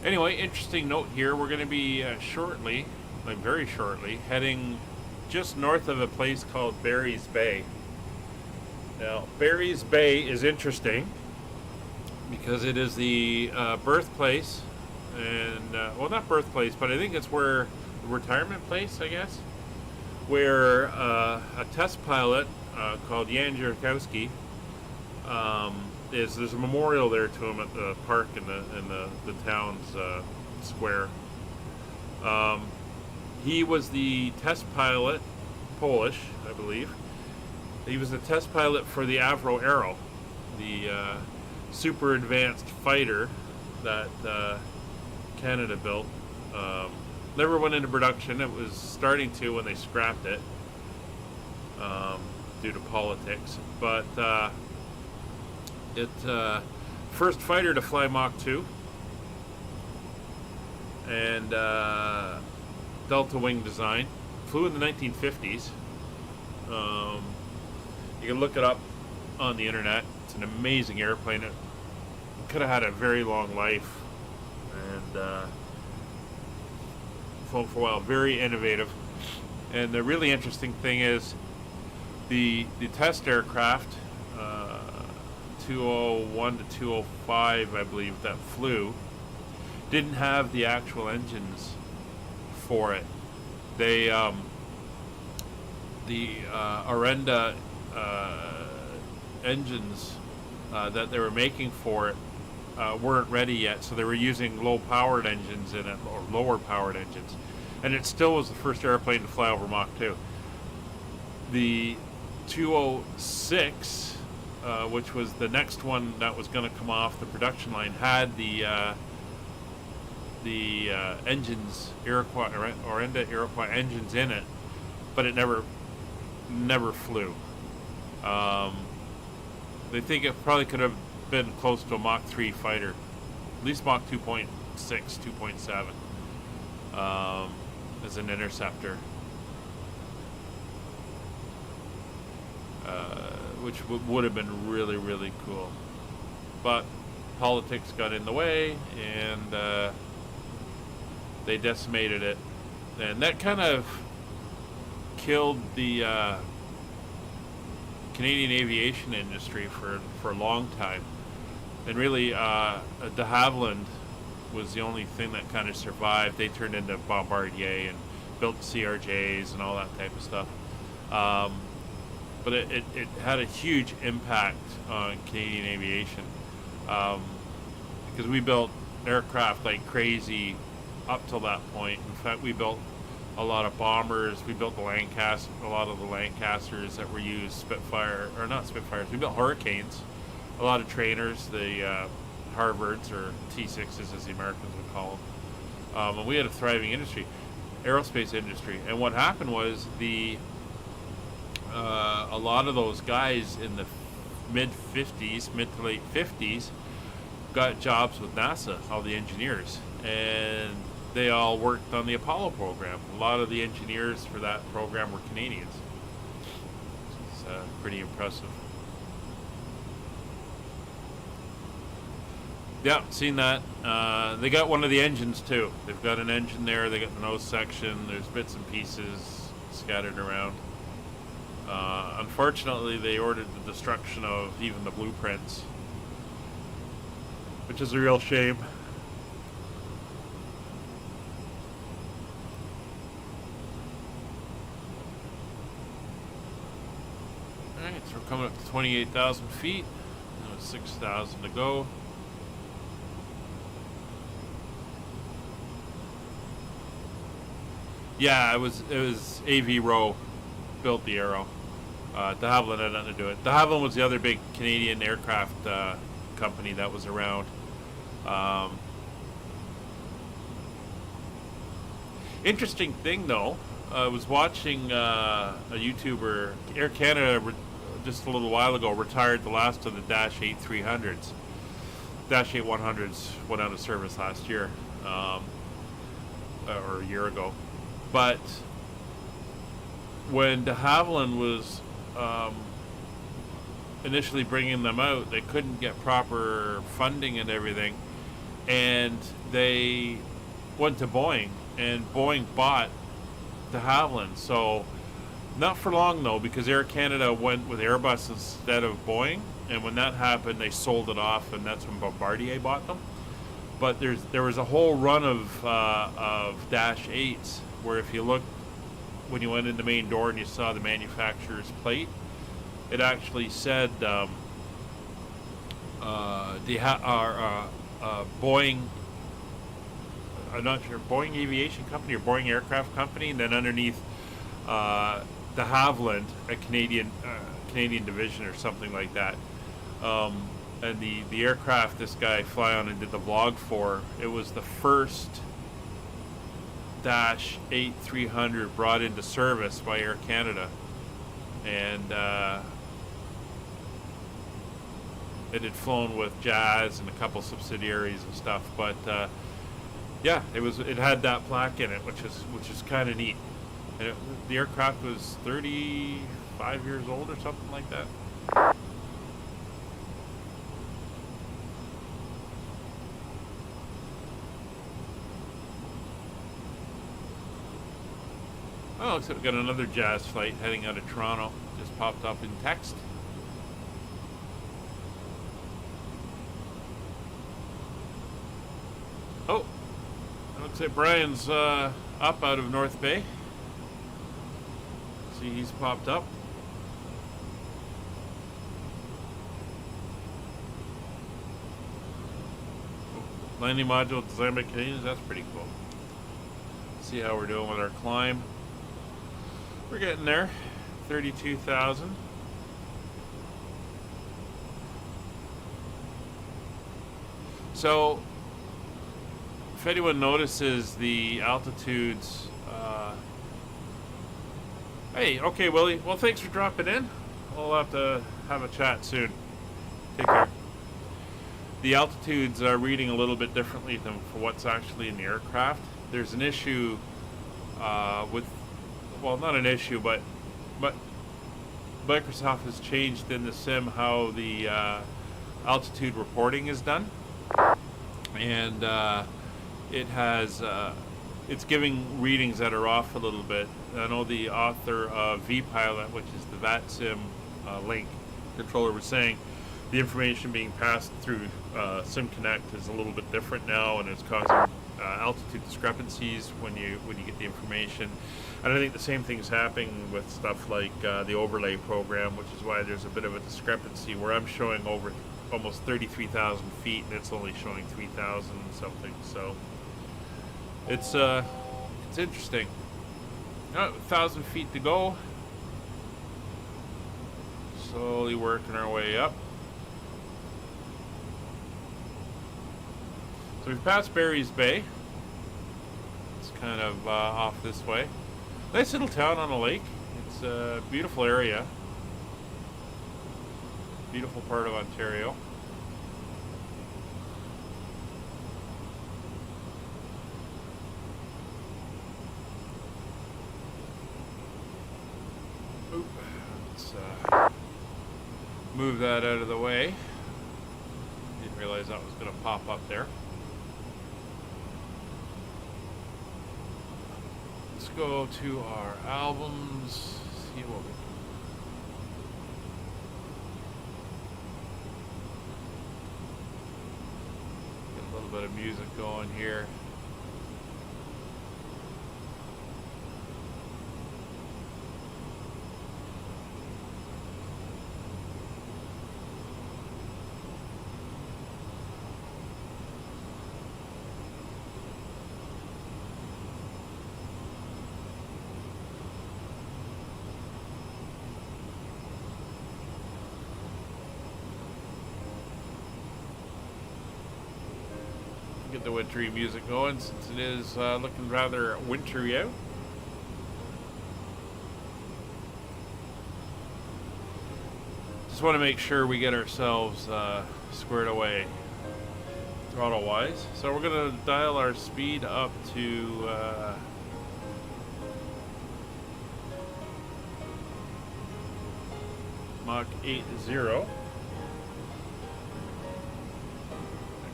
Anyway, interesting note here. We're going to be shortly, like very shortly, heading just north of a place called Barry's Bay. Now, Barry's Bay is interesting because it is the birthplace, and well, not birthplace, but I think it's where the retirement place, I guess, where a test pilot called Jan Jurkowski there's a memorial there to him at the park in the town's square. He was the test pilot, Polish, I believe. He was the test pilot for the Avro Arrow, the super advanced fighter that Canada built. Never went into production. It was starting to when they scrapped it due to politics. But it first fighter to fly Mach 2 and delta wing design. Flew in the 1950s. You can look it up on the internet. It's an amazing airplane. It could have had a very long life and flown for a while. Very innovative. And the really interesting thing is the test aircraft, 201 to 205, I believe, that flew, didn't have the actual engines for it. They the Arenda engines that they were making for it weren't ready yet, so they were using low-powered engines in it, or lower-powered engines, and it still was the first airplane to fly over Mach 2. The 206, which was the next one that was going to come off the production line, had the engines, Iroquois, Orenda Iroquois engines in it, but it never flew. They think it probably could have been close to a Mach 3 fighter, at least Mach 2.6, 2.7, as an interceptor, which would have been really, really cool. But politics got in the way, and they decimated it, and that kind of killed the Canadian aviation industry for a long time. And really, de Havilland was the only thing that kind of survived. They turned into Bombardier and built CRJs and all that type of stuff. But it had a huge impact on Canadian aviation, because we built aircraft like crazy up till that point. In fact, we built a lot of bombers. We built a lot of the Lancasters that were used, Spitfire, or not Spitfires. We built Hurricanes, a lot of trainers, the Harvards, or T6s as the Americans would call them. And we had a thriving industry, aerospace industry. And what happened was a lot of those guys in the mid to late 50s got jobs with NASA, all the engineers, and they all worked on the Apollo program. A lot of the engineers for that program were Canadians. It's pretty impressive. Yeah, seen that. They got one of the engines too. They've got an engine there. They got the nose section. There's bits and pieces scattered around. Unfortunately, they ordered the destruction of even the blueprints, which is a real shame. Alright, so we're coming up to 28,000 feet. 6,000 to go. Yeah, it was AV Row built the Arrow. De Havilland had nothing to do with it. De Havilland was the other big Canadian aircraft company that was around. Interesting thing though, I was watching a YouTuber, Air Canada, just a little while ago, retired the last of the Dash 8 300s. Dash 8 100s went out of service last year, or a year ago. But when de Havilland was initially bringing them out, they couldn't get proper funding and everything, and they went to Boeing, and Boeing bought de Havilland. So not for long though, because Air Canada went with Airbus instead of Boeing, and when that happened, they sold it off, and that's when Bombardier bought them. But there was a whole run of Dash 8s where if you looked when you went in the main door and you saw the manufacturer's plate, it actually said Boeing. I'm not sure, Boeing Aviation Company or Boeing Aircraft Company, and then underneath de Havilland, a Canadian division or something like that. And the aircraft this guy fly on and did the vlog for, it was the first Dash 8-300 brought into service by Air Canada, and it had flown with Jazz and a couple subsidiaries and stuff. But yeah, it had that plaque in it, which is kind of neat. And the aircraft was 35 years old or something like that. Oh, looks like we've got another Jazz flight heading out of Toronto. Just popped up in text. Oh, looks like Brian's up out of North Bay. See, he's popped up. Landing module designed by Canadians. That's pretty cool. See how we're doing with our climb. We're getting there. 32,000. So, if anyone notices the altitudes, hey, okay, Willie. Well, thanks for dropping in. We'll have to have a chat soon. Take care. The altitudes are reading a little bit differently than for what's actually in the aircraft. There's an issue with, well, not an issue, but Microsoft has changed in the sim how the altitude reporting is done, and it has it's giving readings that are off a little bit. I know the author of VPilot, which is the VATSim link controller, was saying the information being passed through SimConnect is a little bit different now, and it's causing altitude discrepancies when you get the information. And I think the same thing's happening with stuff like the overlay program, which is why there's a bit of a discrepancy where I'm showing over almost 33,000 feet and it's only showing 3,000 something. So it's interesting. 1,000 feet to go. Slowly working our way up. So we've passed Barry's Bay. It's kind of off this way. Nice little town on a lake. It's a beautiful area. Beautiful part of Ontario. Oop. Let's move that out of the way. Didn't realize that was going to pop up there. Let's go to our albums, see what we can get a little bit of music going here. Get the wintry music going since it is looking rather wintry out. Just want to make sure we get ourselves squared away throttle wise. So we're going to dial our speed up to Mach 80.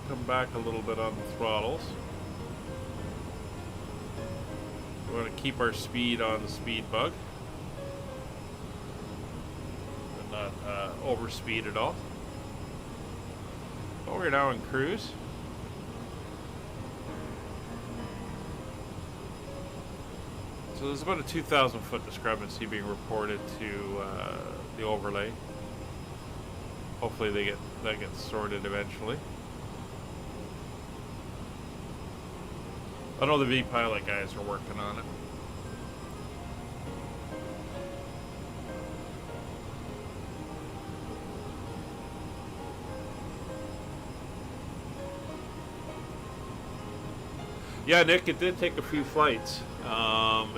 Come back a little bit on the throttles. We want to keep our speed on the speed bug and not overspeed at all. But we're now in cruise. So there's about a 2,000 foot discrepancy being reported to the overlay. Hopefully that gets sorted eventually. I know the V-Pilot guys are working on it. Yeah, Nick, it did take a few flights,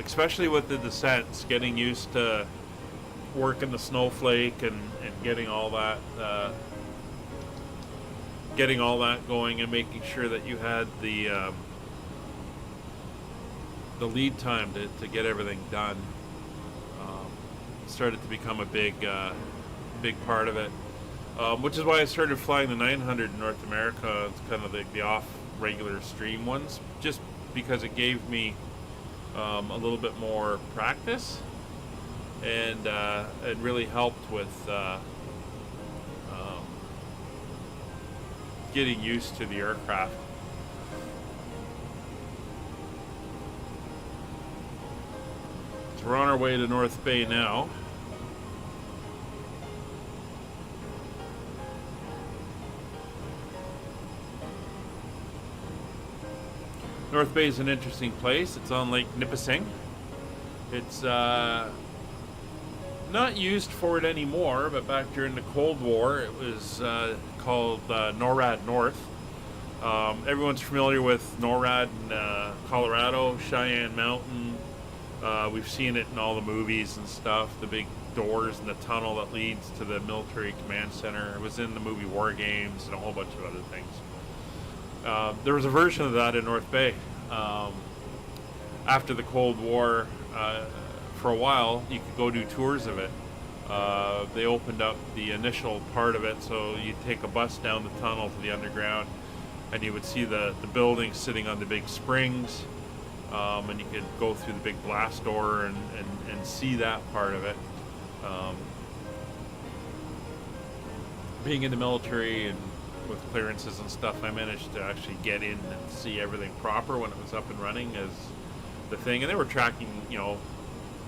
especially with the descents, getting used to working the snowflake and getting all that going, and making sure that you had the lead time to get everything done. Started to become a big part of it, which is why I started flying the 900 in North America. It's kind of the off regular stream ones, just because it gave me a little bit more practice, and it really helped with getting used to the aircraft. So we're on our way to North Bay now. North Bay is an interesting place. It's on Lake Nipissing. It's not used for it anymore, but back during the Cold War, it was called NORAD North. Everyone's familiar with NORAD in Colorado, Cheyenne Mountain. We've seen it in all the movies and stuff, the big doors and the tunnel that leads to the military command center. It was in the movie War Games and a whole bunch of other things. There was a version of that in North Bay. After the Cold War, for a while, you could go do tours of it. They opened up the initial part of it, so you'd take a bus down the tunnel to the underground, and you would see the buildings sitting on the big springs, and you could go through the big blast door and see that part of it. Being in the military and with clearances and stuff, I managed to actually get in and see everything proper when it was up and running as the thing. And they were tracking,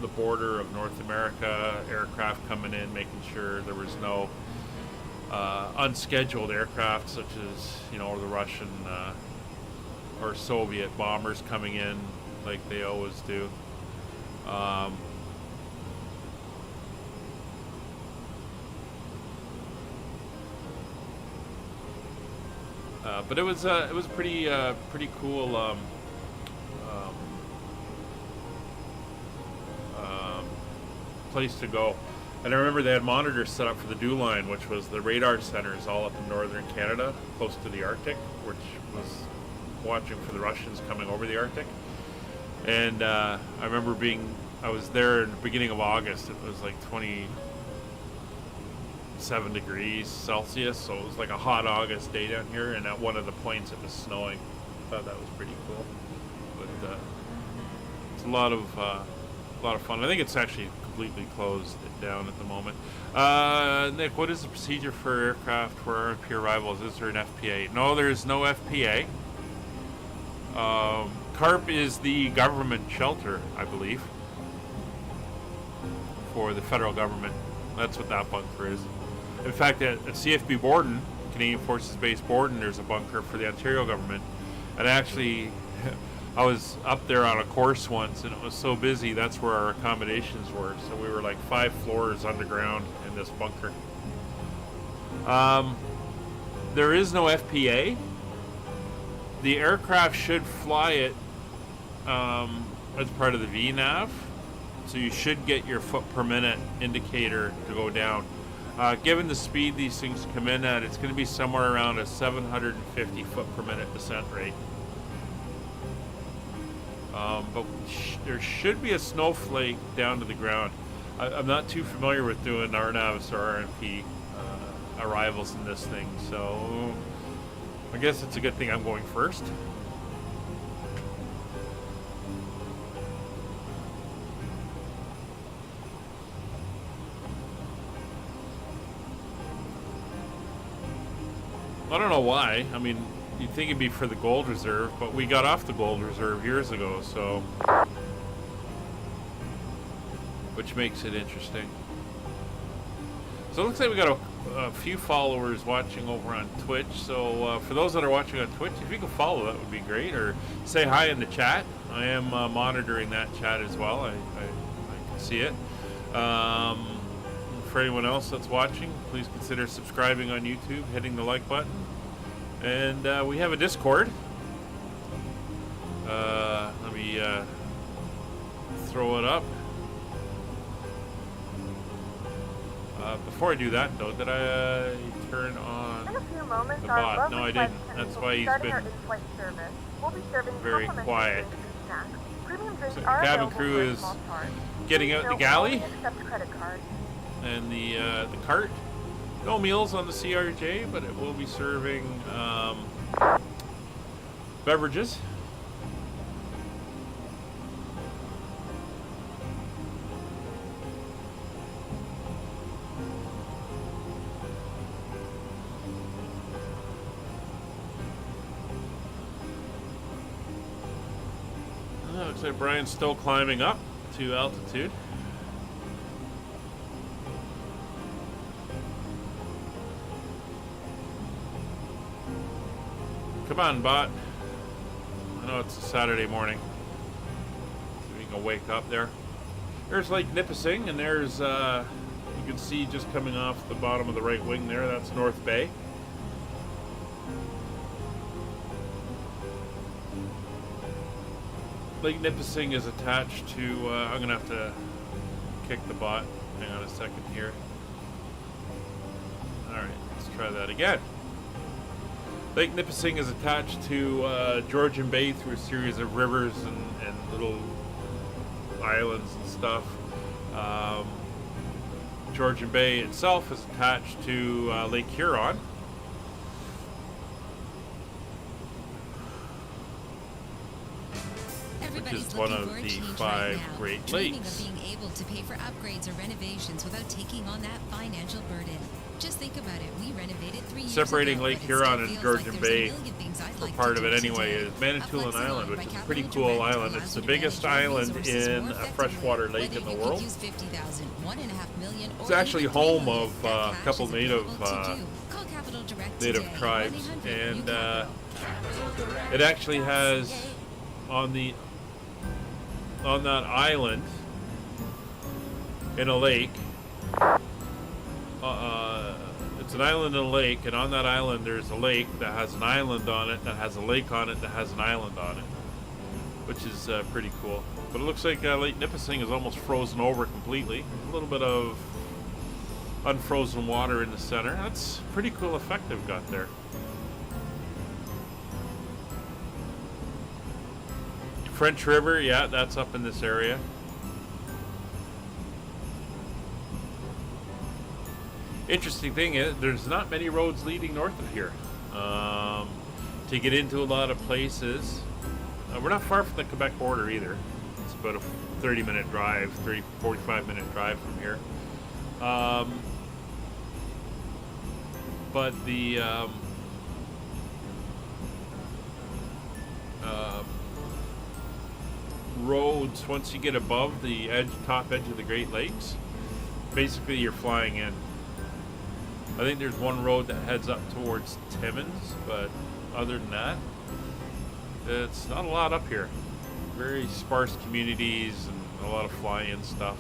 the border of North America, aircraft coming in, making sure there was no unscheduled aircraft such as, the Russian or Soviet bombers coming in like they always do. But it was pretty cool place to go. And I remember they had monitors set up for the DEW line, which was the radar centers all up in northern Canada, close to the Arctic, which was watching for the Russians coming over the Arctic. And I remember I was there in the beginning of August. It was like 27 degrees Celsius, so it was like a hot August day down here, and at one of the points it was snowing. I thought that was pretty cool. But it's a lot of fun. I think it's actually completely closed down at the moment. Nick, what is the procedure for aircraft for RFP arrivals? Is there an FPA? No, there's no FPA. CARP is the government shelter, I believe, for the federal government. That's what that bunker is. In fact, at CFB Borden, Canadian Forces Base Borden, there's a bunker for the Ontario government. And actually, I was up there on a course once, and it was so busy, that's where our accommodations were. So we were like 5 floors underground in this bunker. There is no FPA. The aircraft should fly it as part of the VNAV. So you should get your foot per minute indicator to go down. Given the speed these things come in at, it's going to be somewhere around a 750 foot per minute descent rate. But there should be a snowflake down to the ground. I'm not too familiar with doing RNAVs or RNP arrivals in this thing, so I guess it's a good thing I'm going first. I don't know why. I mean, you'd think it'd be for the gold reserve, but we got off the gold reserve years ago, so... which makes it interesting. So it looks like we got a few followers watching over on Twitch, so for those that are watching on Twitch, if you could follow, that would be great, or say hi in the chat. I am monitoring that chat as well. I can see it. For anyone else that's watching, please consider subscribing on YouTube, hitting the like button. And we have a Discord. Let me throw it up. Before I do that, though, did I turn on the bot? No, I didn't. That's why he's been very quiet. So the cabin crew is getting out the galley and the cart. No meals on the CRJ, but it will be serving beverages. Looks like Brian's still climbing up to altitude. Come on, bot. I know it's a Saturday morning. So we can wake up there. There's Lake Nipissing, and there's, you can see just coming off the bottom of the right wing there, that's North Bay. Lake Nipissing is attached to, I'm going to have to kick the bot. Hang on a second here. Alright, let's try that again. Lake Nipissing is attached to Georgian Bay through a series of rivers and little islands and stuff. Georgian Bay itself is attached to Lake Huron. Which is one of the 5 Great Lakes. Of being able to pay for upgrades or renovations without taking on that financial burden. Just think about it. We renovated 3 years Separating ago, Lake Huron and Georgian Bay, or part of it anyway, is Manitoulin Island, which is a pretty cool island. It's the biggest island in a freshwater lake in the world. It's actually home of a couple native tribes, and it actually has on that island in a lake. It's an island in a lake, and on that island there's a lake that has an island on it, that has a lake on it, that has an island on it, which is pretty cool. But it looks like Lake Nipissing is almost frozen over completely. A little bit of unfrozen water in the center. That's a pretty cool effect they've got there. French River, yeah, that's up in this area. Interesting thing is, there's not many roads leading north of here to get into a lot of places. We're not far from the Quebec border either. It's about a 30-minute drive, 45-minute drive from here. But the roads, once you get above the top edge of the Great Lakes, basically you're flying in. I think there's one road that heads up towards Timmins, but other than that, it's not a lot up here. Very sparse communities and a lot of fly-in stuff.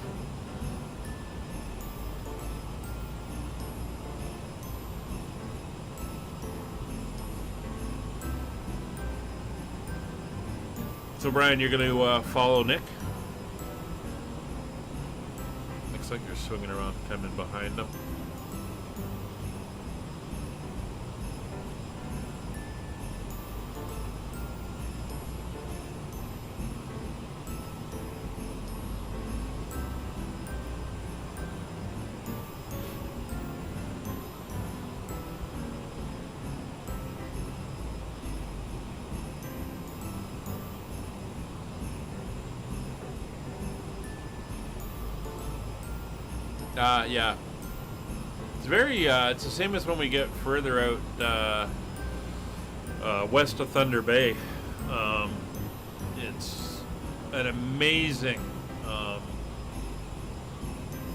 So Brian, you're going to follow Nick? Looks like you're swinging around, coming behind him. Yeah. It's very, it's the same as when we get further out west of Thunder Bay. It's an amazing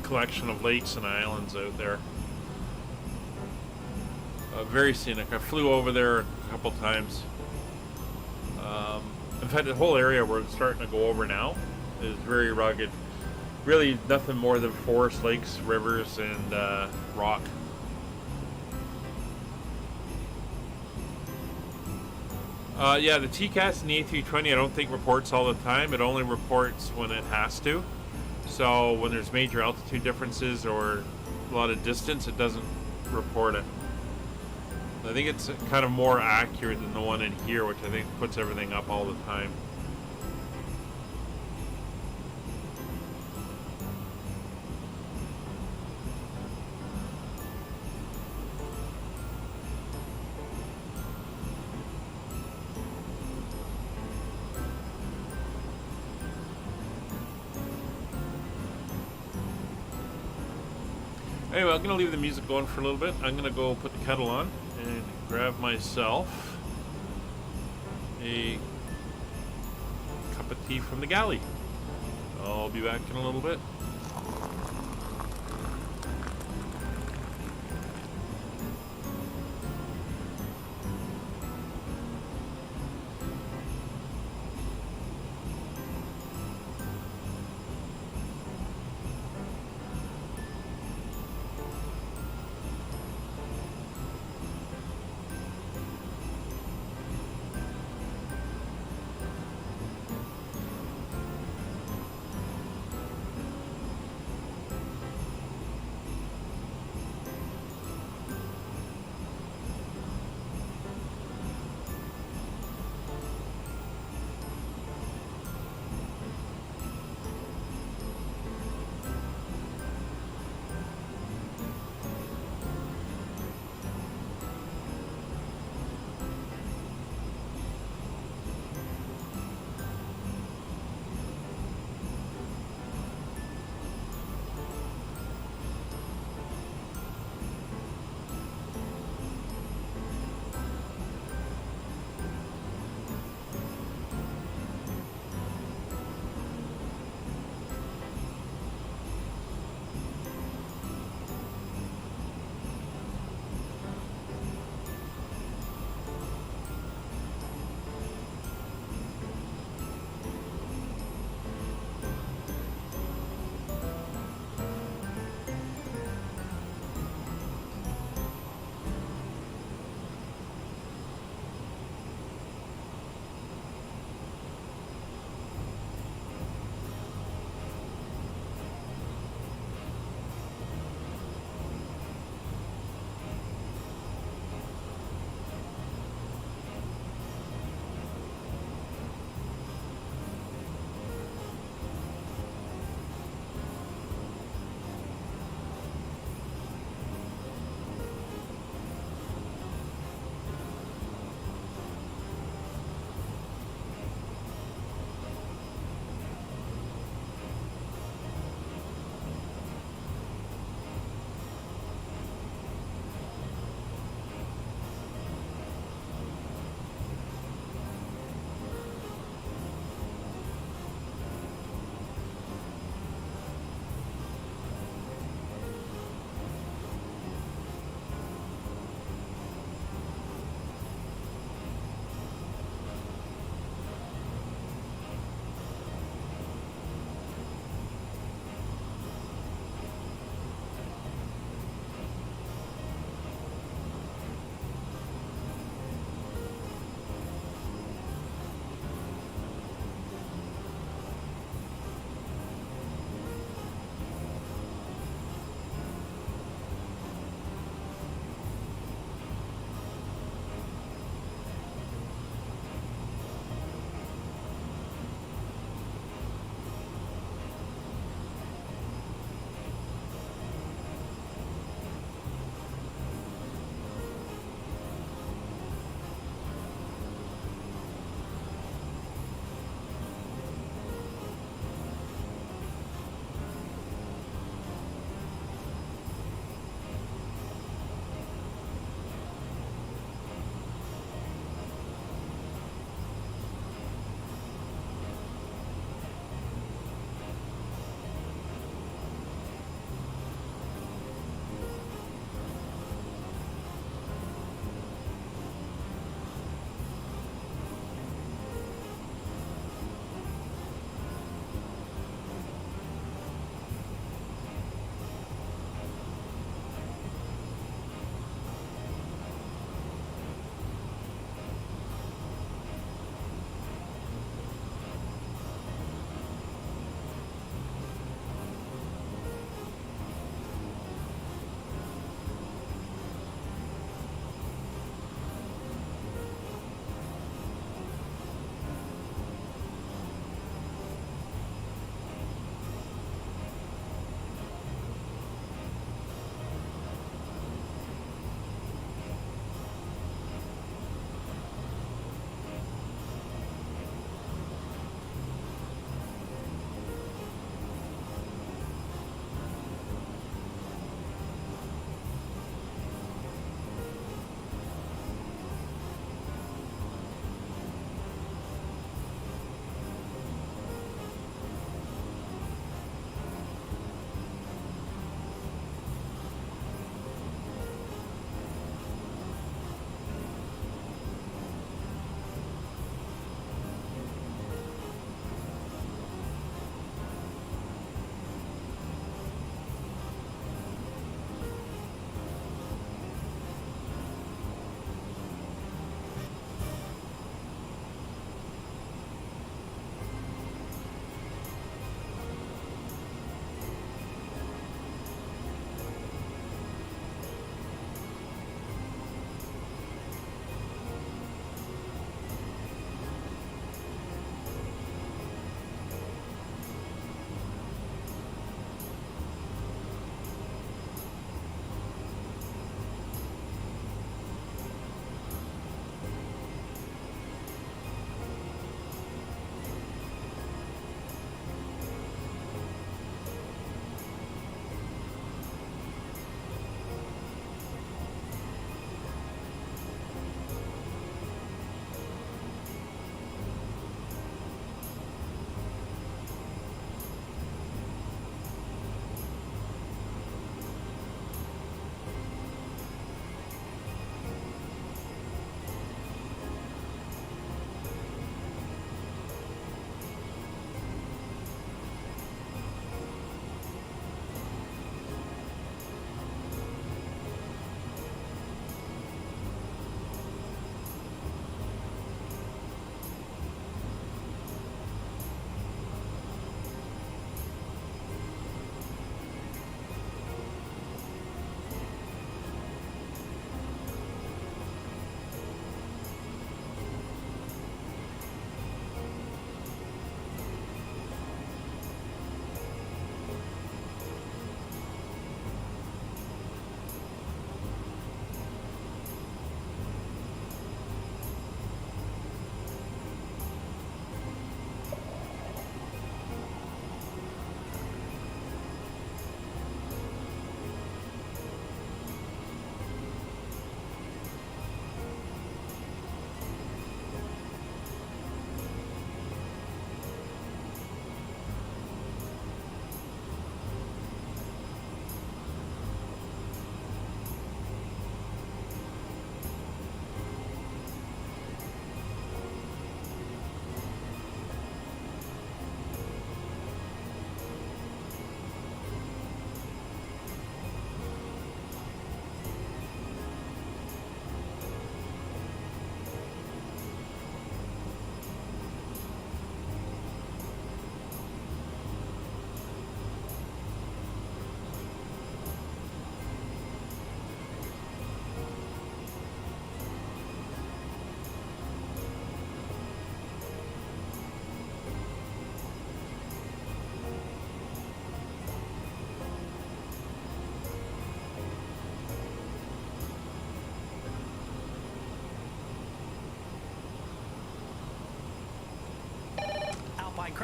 collection of lakes and islands out there. Very scenic. I flew over there a couple times. In fact, the whole area we're starting to go over now is very rugged. Really nothing more than forest, lakes, rivers, and rock. Yeah, the TCAS and the A320 I don't think reports all the time. It only reports when it has to. So when there's major altitude differences or a lot of distance, it doesn't report it. I think it's kind of more accurate than the one in here, which I think puts everything up all the time. Anyway, I'm going to leave the music going for a little bit. I'm going to go put the kettle on and grab myself a cup of tea from the galley. I'll be back in a little bit.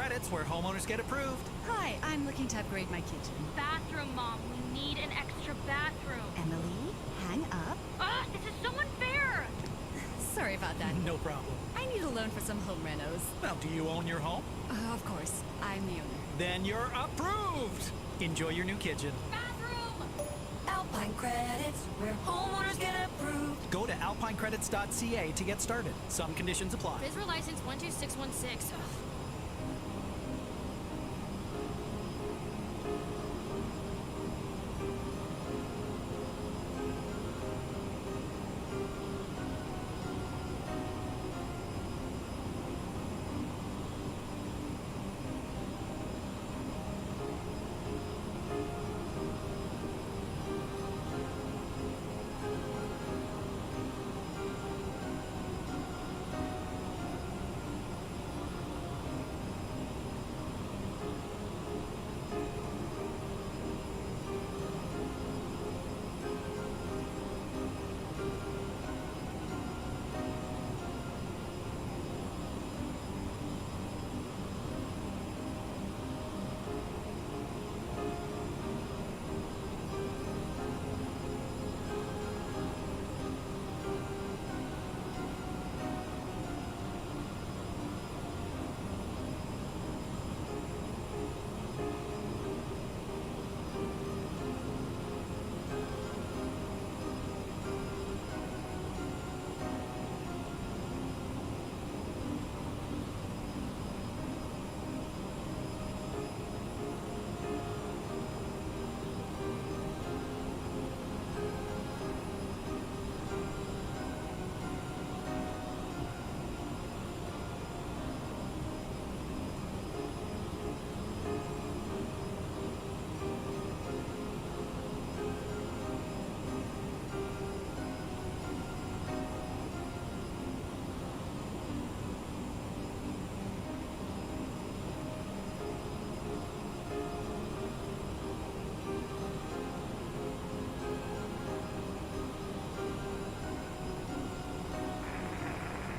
Credits, where homeowners get approved. Hi, I'm looking to upgrade my kitchen. Bathroom, Mom. We need an extra bathroom. Emily, hang up. Ugh, this is so unfair. Sorry about that. No problem. I need a loan for some home renos. Well, do you own your home? Of course, I'm the owner. Then you're approved. Enjoy your new kitchen. Bathroom! Alpine Credits, where homeowners get approved. Go to alpinecredits.ca to get started. Some conditions apply. Visitor license 12616. Ugh.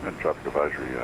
And traffic advisory,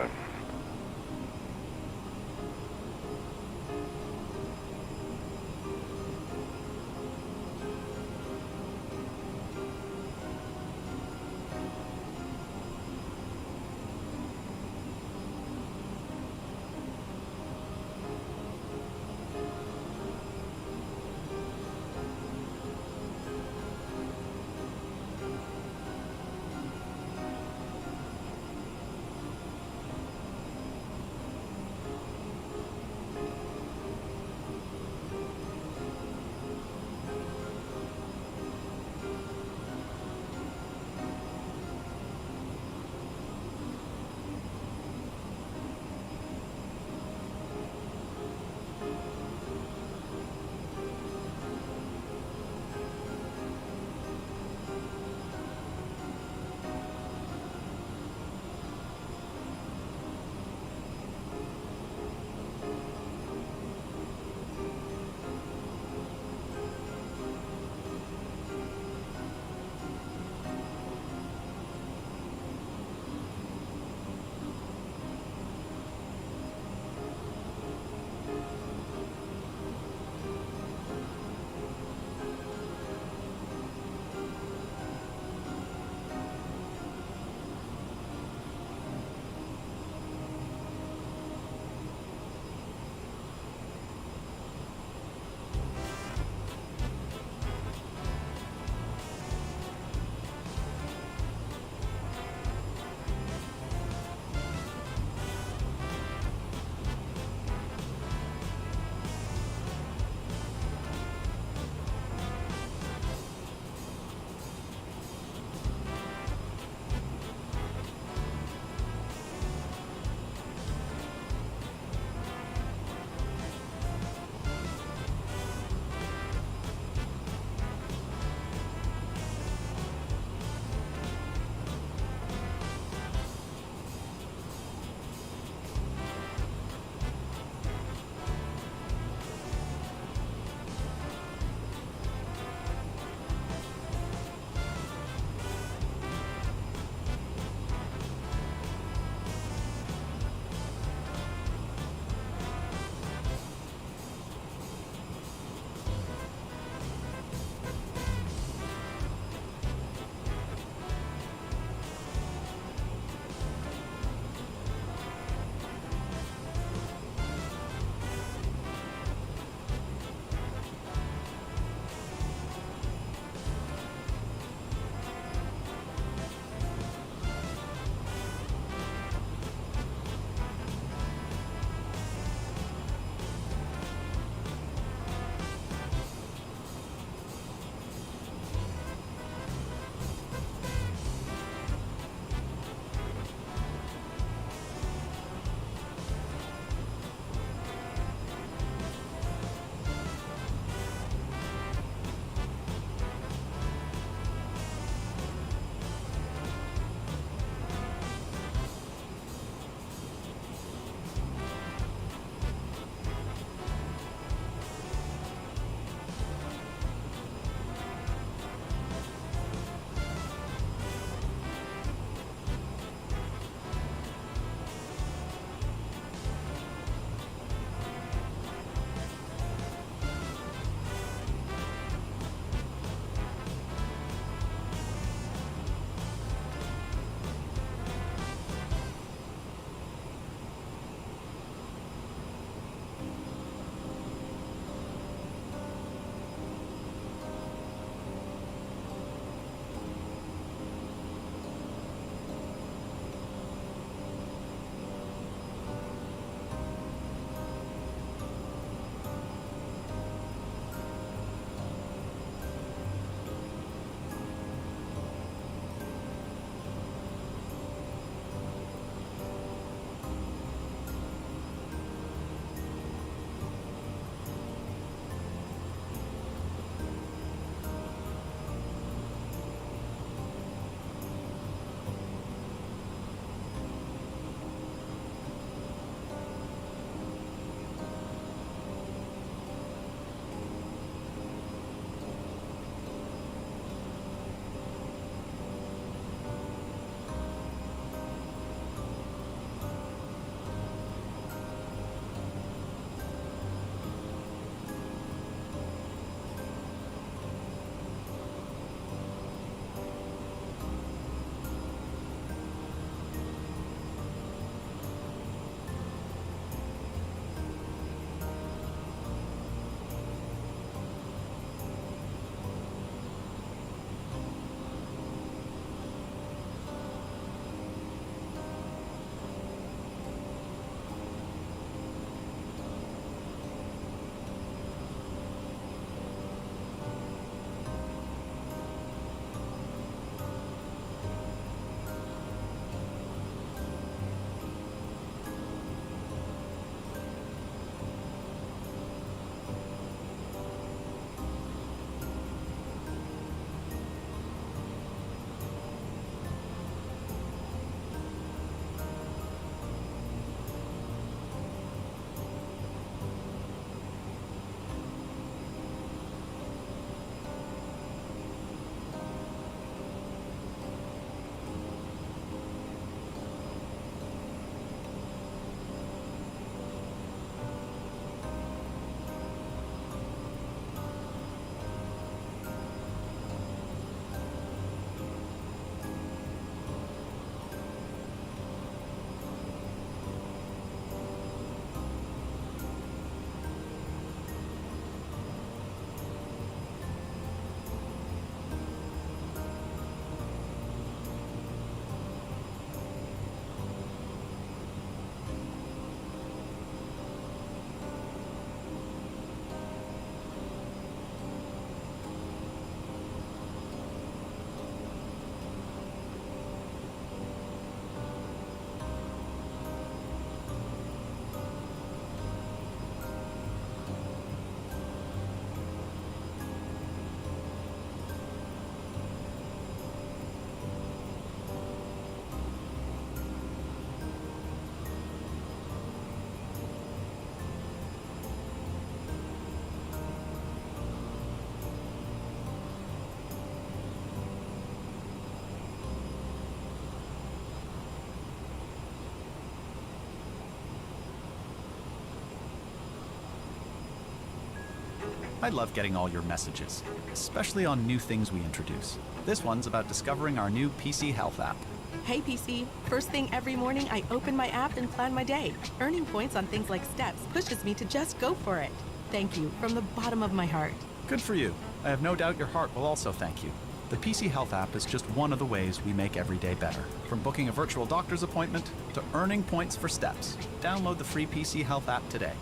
I love getting all your messages, especially on new things we introduce. This one's about discovering our new PC Health app. Hey PC, first thing every morning I open my app and plan my day. Earning points on things like steps pushes me to just go for it. Thank you from the bottom of my heart. Good for you. I have no doubt your heart will also thank you. The PC Health app is just one of the ways we make every day better. From booking a virtual doctor's appointment to earning points for steps. Download the free PC Health app today.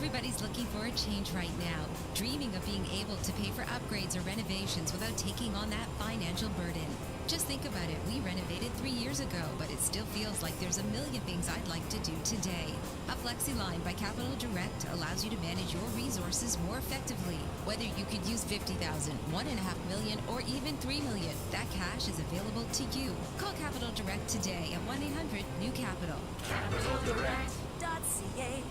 Everybody's looking for a change right now, dreaming of being able to pay for upgrades or renovations without taking on that financial burden. Just think about it. We renovated 3 years ago, but it still feels like there's a million things I'd like to do today. A Flexi Line by Capital Direct allows you to manage your resources more effectively. Whether you could use $50,000, $1.5 million, or even $3 million, that cash is available to you. Call Capital Direct today at 1-800-NEW-CAPITAL. CapitalDirect.ca.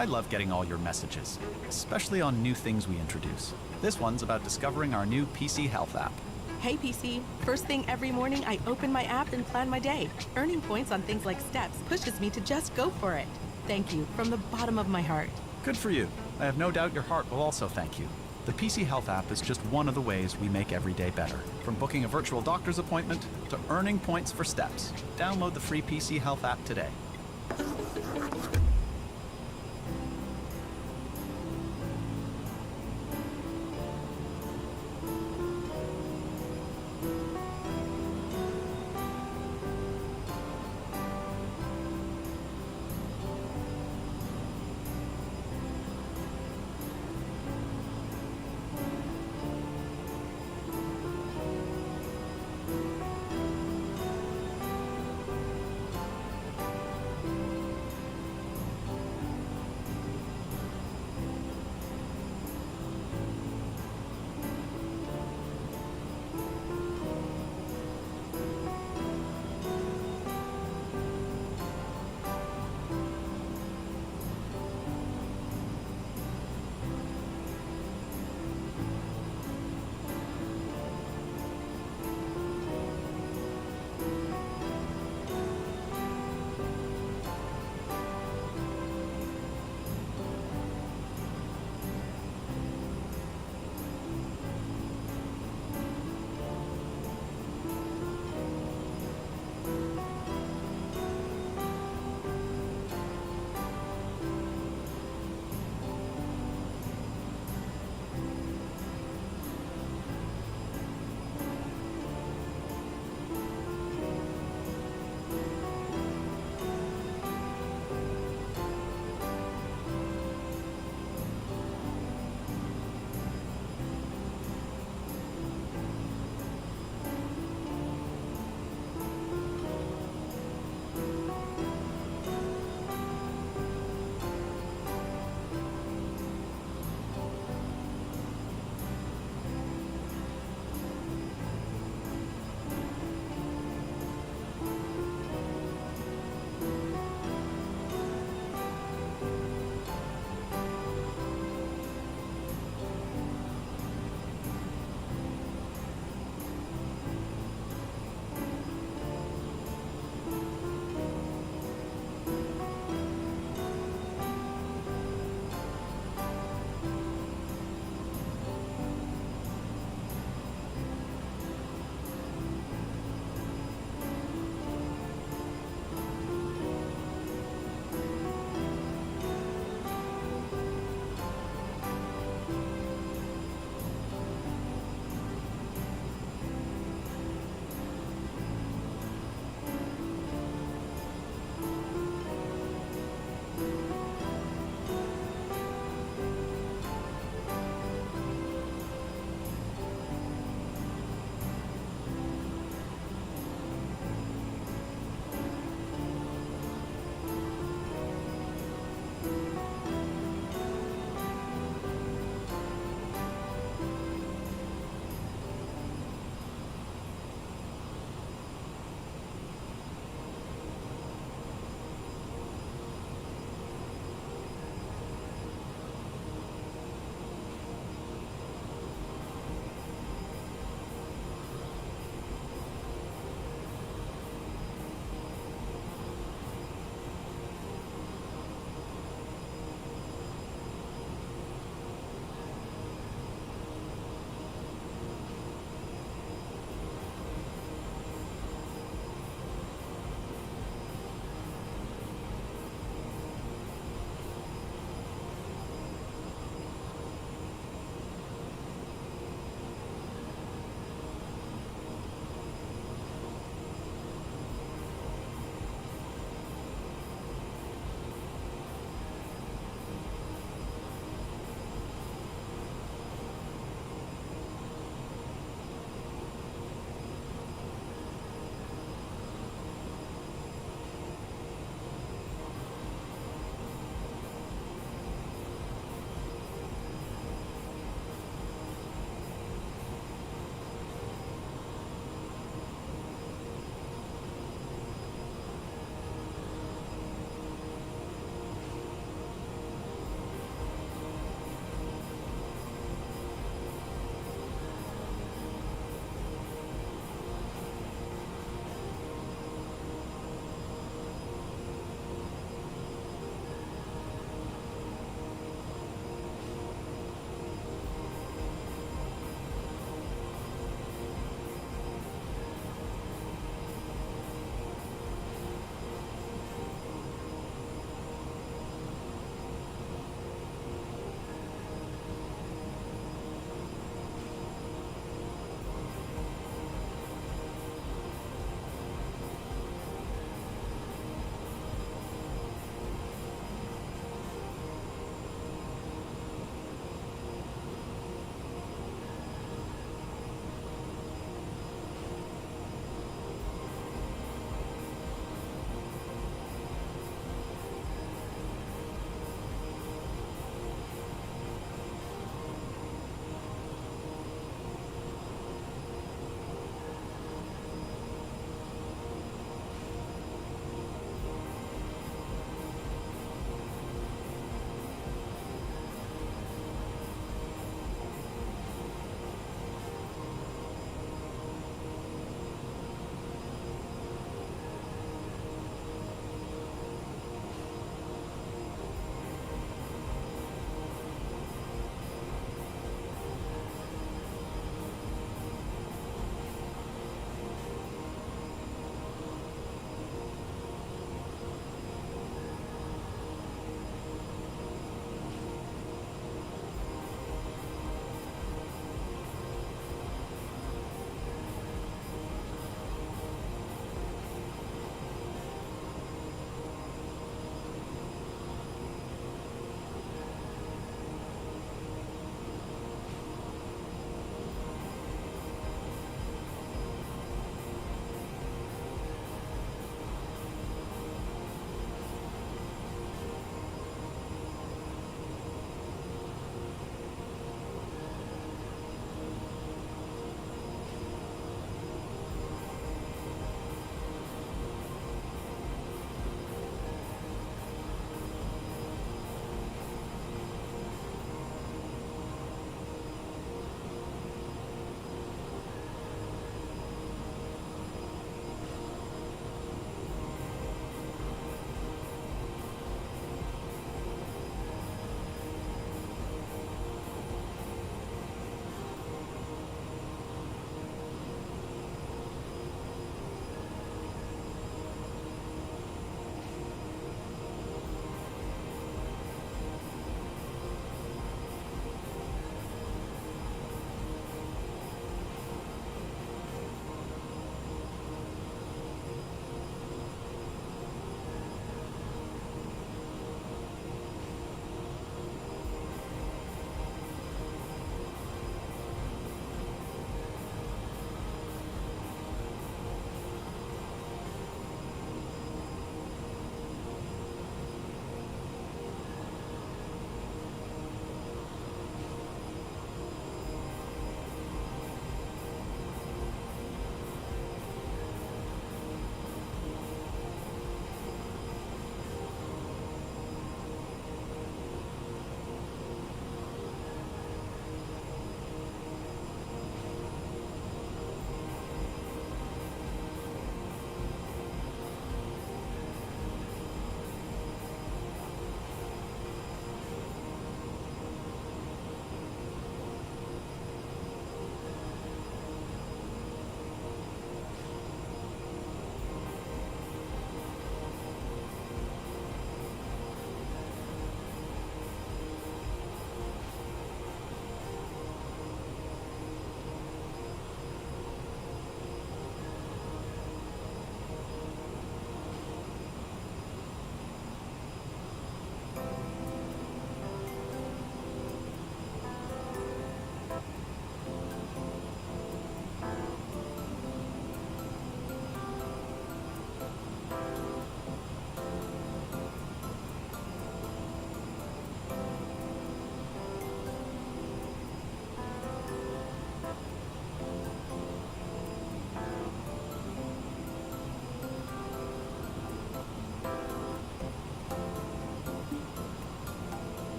I love getting all your messages, especially on new things we introduce. This one's about discovering our new PC Health app. Hey PC, first thing every morning I open my app and plan my day. Earning points on things like steps pushes me to just go for it. Thank you from the bottom of my heart. Good for you. I have no doubt your heart will also thank you. The PC Health app is just one of the ways we make every day better. From booking a virtual doctor's appointment to earning points for steps. Download the free PC Health app today.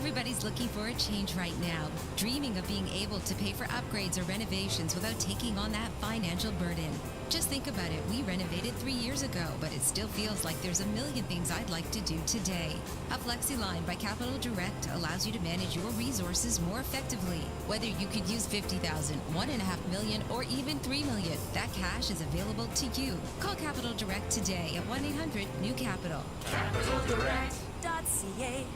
Everybody's looking for a change right now, dreaming of being able to pay for upgrades or renovations without taking on that financial burden. Just think about it. We renovated 3 years ago, but it still feels like there's a million things I'd like to do today. A FlexiLine by Capital Direct allows you to manage your resources more effectively. Whether you could use $50,000, $1.5 million, or even $3 million, that cash is available to you. Call Capital Direct today at 1-800-NEW-CAPITAL. CapitalDirect.ca.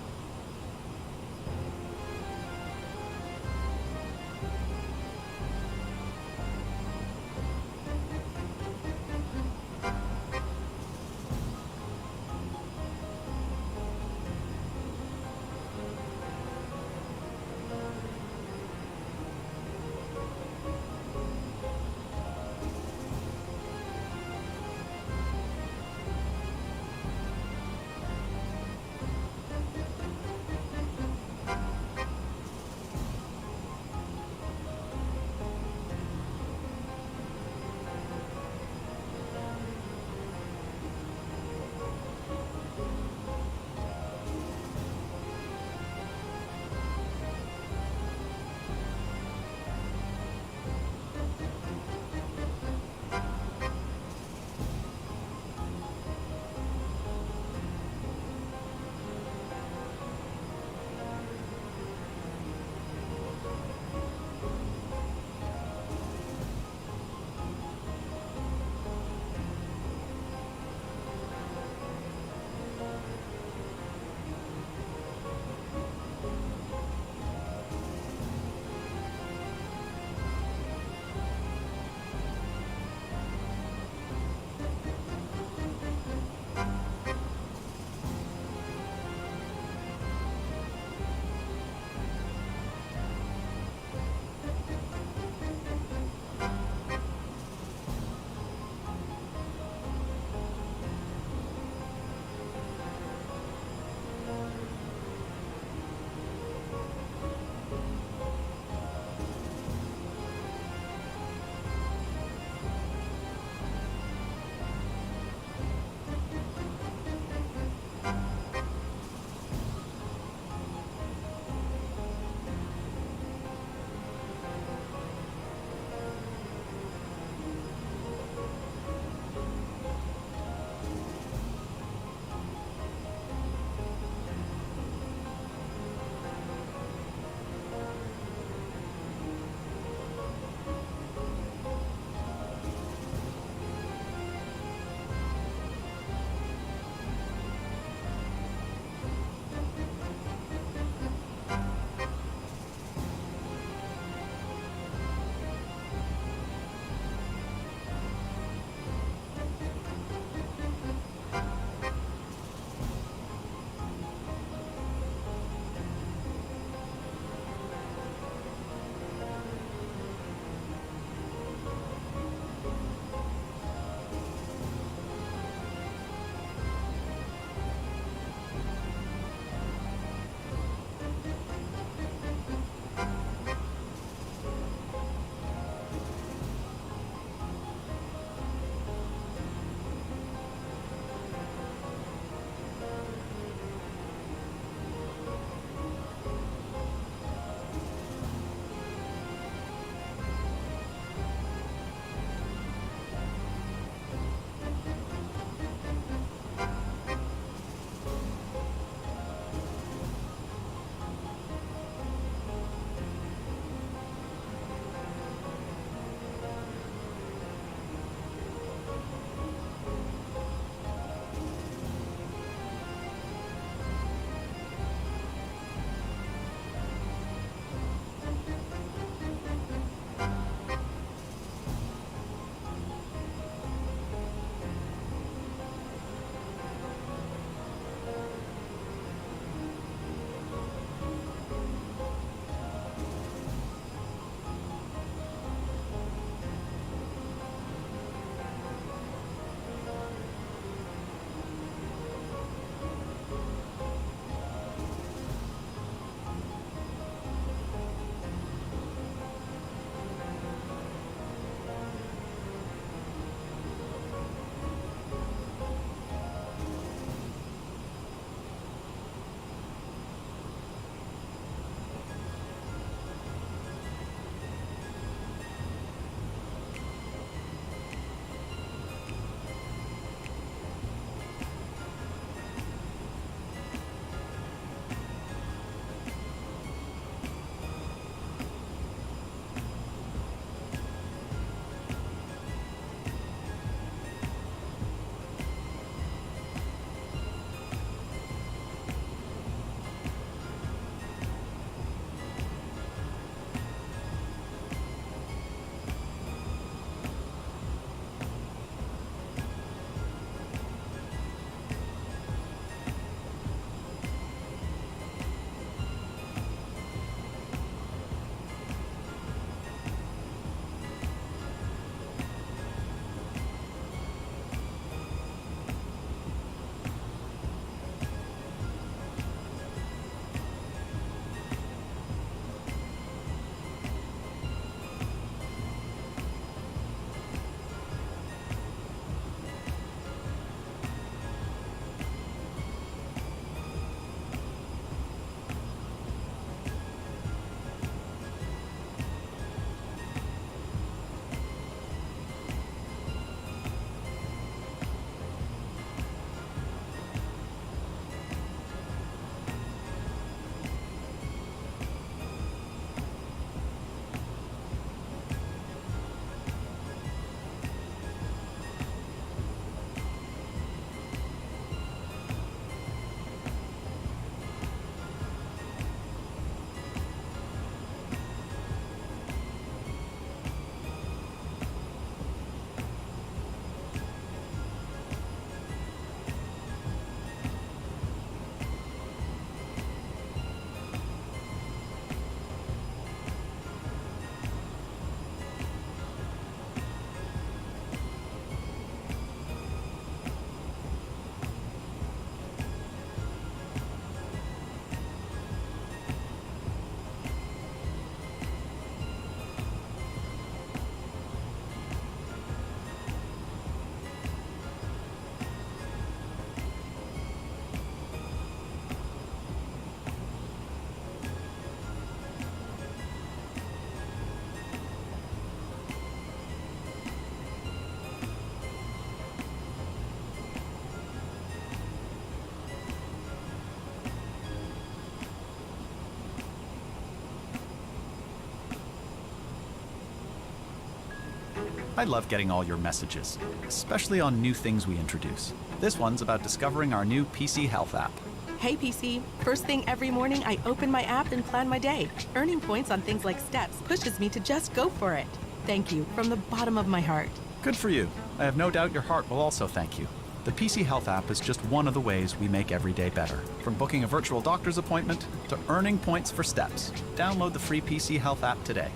I love getting all your messages, especially on new things we introduce. This one's about discovering our new PC Health app. Hey PC, first thing every morning I open my app and plan my day. Earning points on things like steps pushes me to just go for it. Thank you from the bottom of my heart. Good for you. I have no doubt your heart will also thank you. The PC Health app is just one of the ways we make every day better. From booking a virtual doctor's appointment to earning points for steps. Download the free PC Health app today.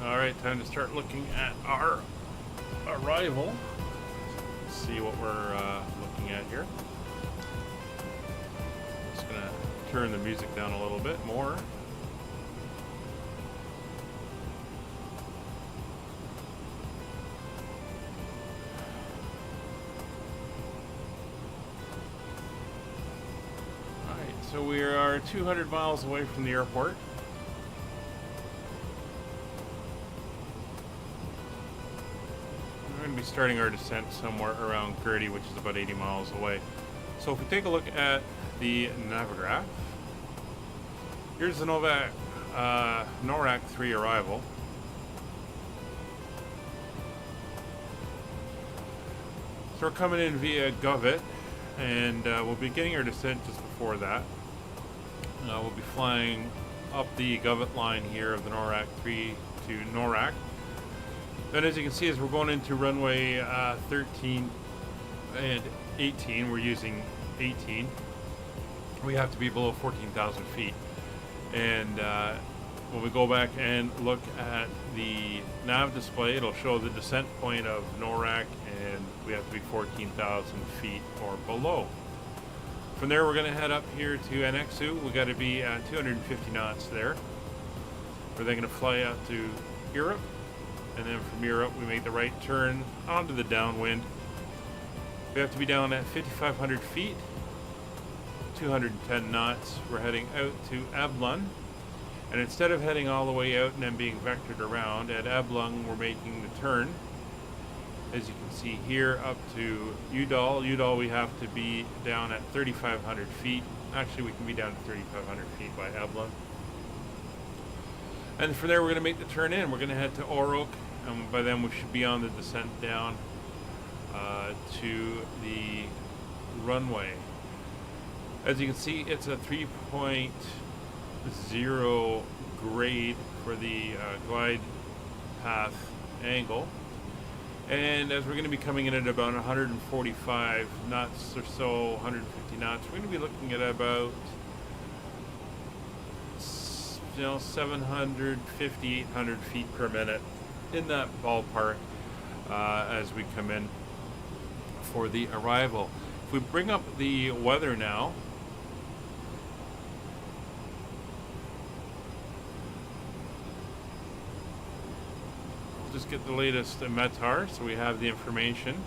Alright, time to start looking at our arrival. Let's see what we're looking at here. Just gonna turn the music down a little bit more. Alright, so we are 200 miles away from the airport. Be starting our descent somewhere around Gertie, which is about 80 miles away. So if we take a look at the Navigraph, here's the NORAC 3 arrival. So we're coming in via Govit, and we'll be getting our descent just before that. We'll be flying up the Govit line here of the NORAC 3 to NORAC. And as you can see, as we're going into runway 13 and 18, we're using 18. We have to be below 14,000 feet. And when we go back and look at the nav display, it'll show the descent point of NORAC, and we have to be 14,000 feet or below. From there, we're going to head up here to Anexu. We got to be at 250 knots there. We're then going to fly out to Europe. And then from Europe, we make the right turn onto the downwind. We have to be down at 5,500 feet, 210 knots. We're heading out to Ablung. And instead of heading all the way out and then being vectored around, at Ablung, we're making the turn. As you can see here, up to Udall. Udall, we have to be down at 3,500 feet. Actually, we can be down at 3,500 feet by Ablung. And from there, we're going to make the turn in. We're going to head to Oroke, and by then we should be on the descent down to the runway. As you can see, it's a 3.0 grade for the glide path angle. And as we're going to be coming in at about 145 knots or so, 150 knots, we're going to be looking at about 750, 800 feet per minute, in that ballpark, as we come in for the arrival. If we bring up the weather now, we'll just get the latest METAR so we have the information.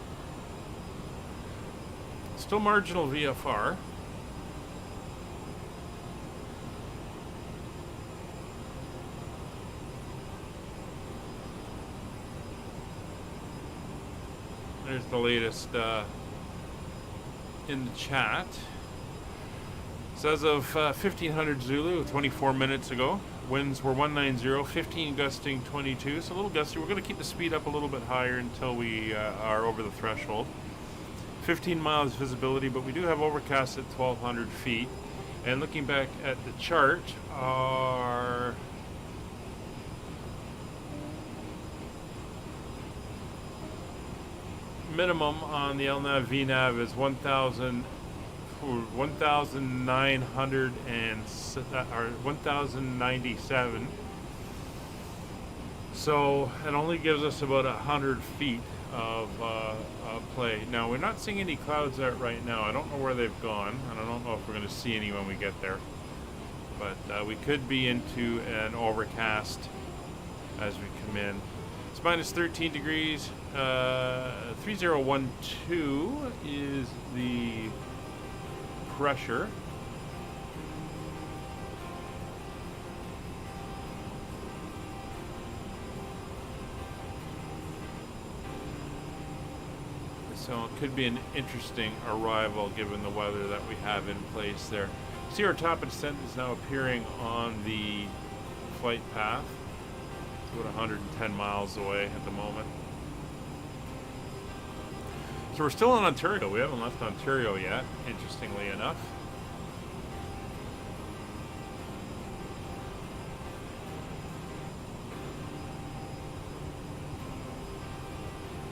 Still marginal VFR. There's the latest in the chat. So as of 1500 Zulu, 24 minutes ago, winds were 190, 15 gusting 22, so a little gusty. We're going to keep the speed up a little bit higher until we are over the threshold. 15 miles visibility, but we do have overcast at 1200 feet. And looking back at the chart, our minimum on the LNAV VNAV is 1,997. So it only gives us about 100 feet of play. Now we're not seeing any clouds out right now. I don't know where they've gone, and I don't know if we're going to see any when we get there. But we could be into an overcast as we come in. It's minus 13 degrees. 3012 is the pressure. So it could be an interesting arrival given the weather that we have in place there. See, our top of descent is now appearing on the flight path. It's about 110 miles away at the moment. So we're still in Ontario. We haven't left Ontario yet, interestingly enough.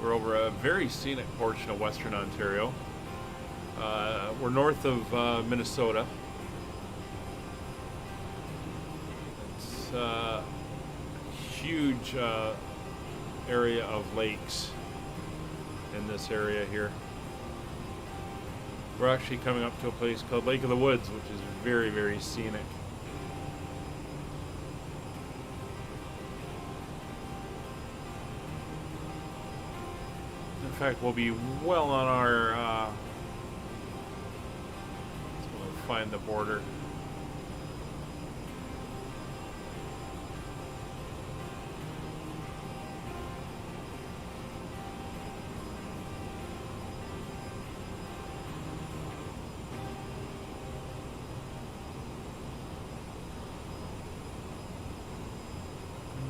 We're over a very scenic portion of Western Ontario. We're north of Minnesota. It's a huge area of lakes in this area here. We're actually coming up to a place called Lake of the Woods, which is very, very scenic. In fact, we'll be well on our let's find the border.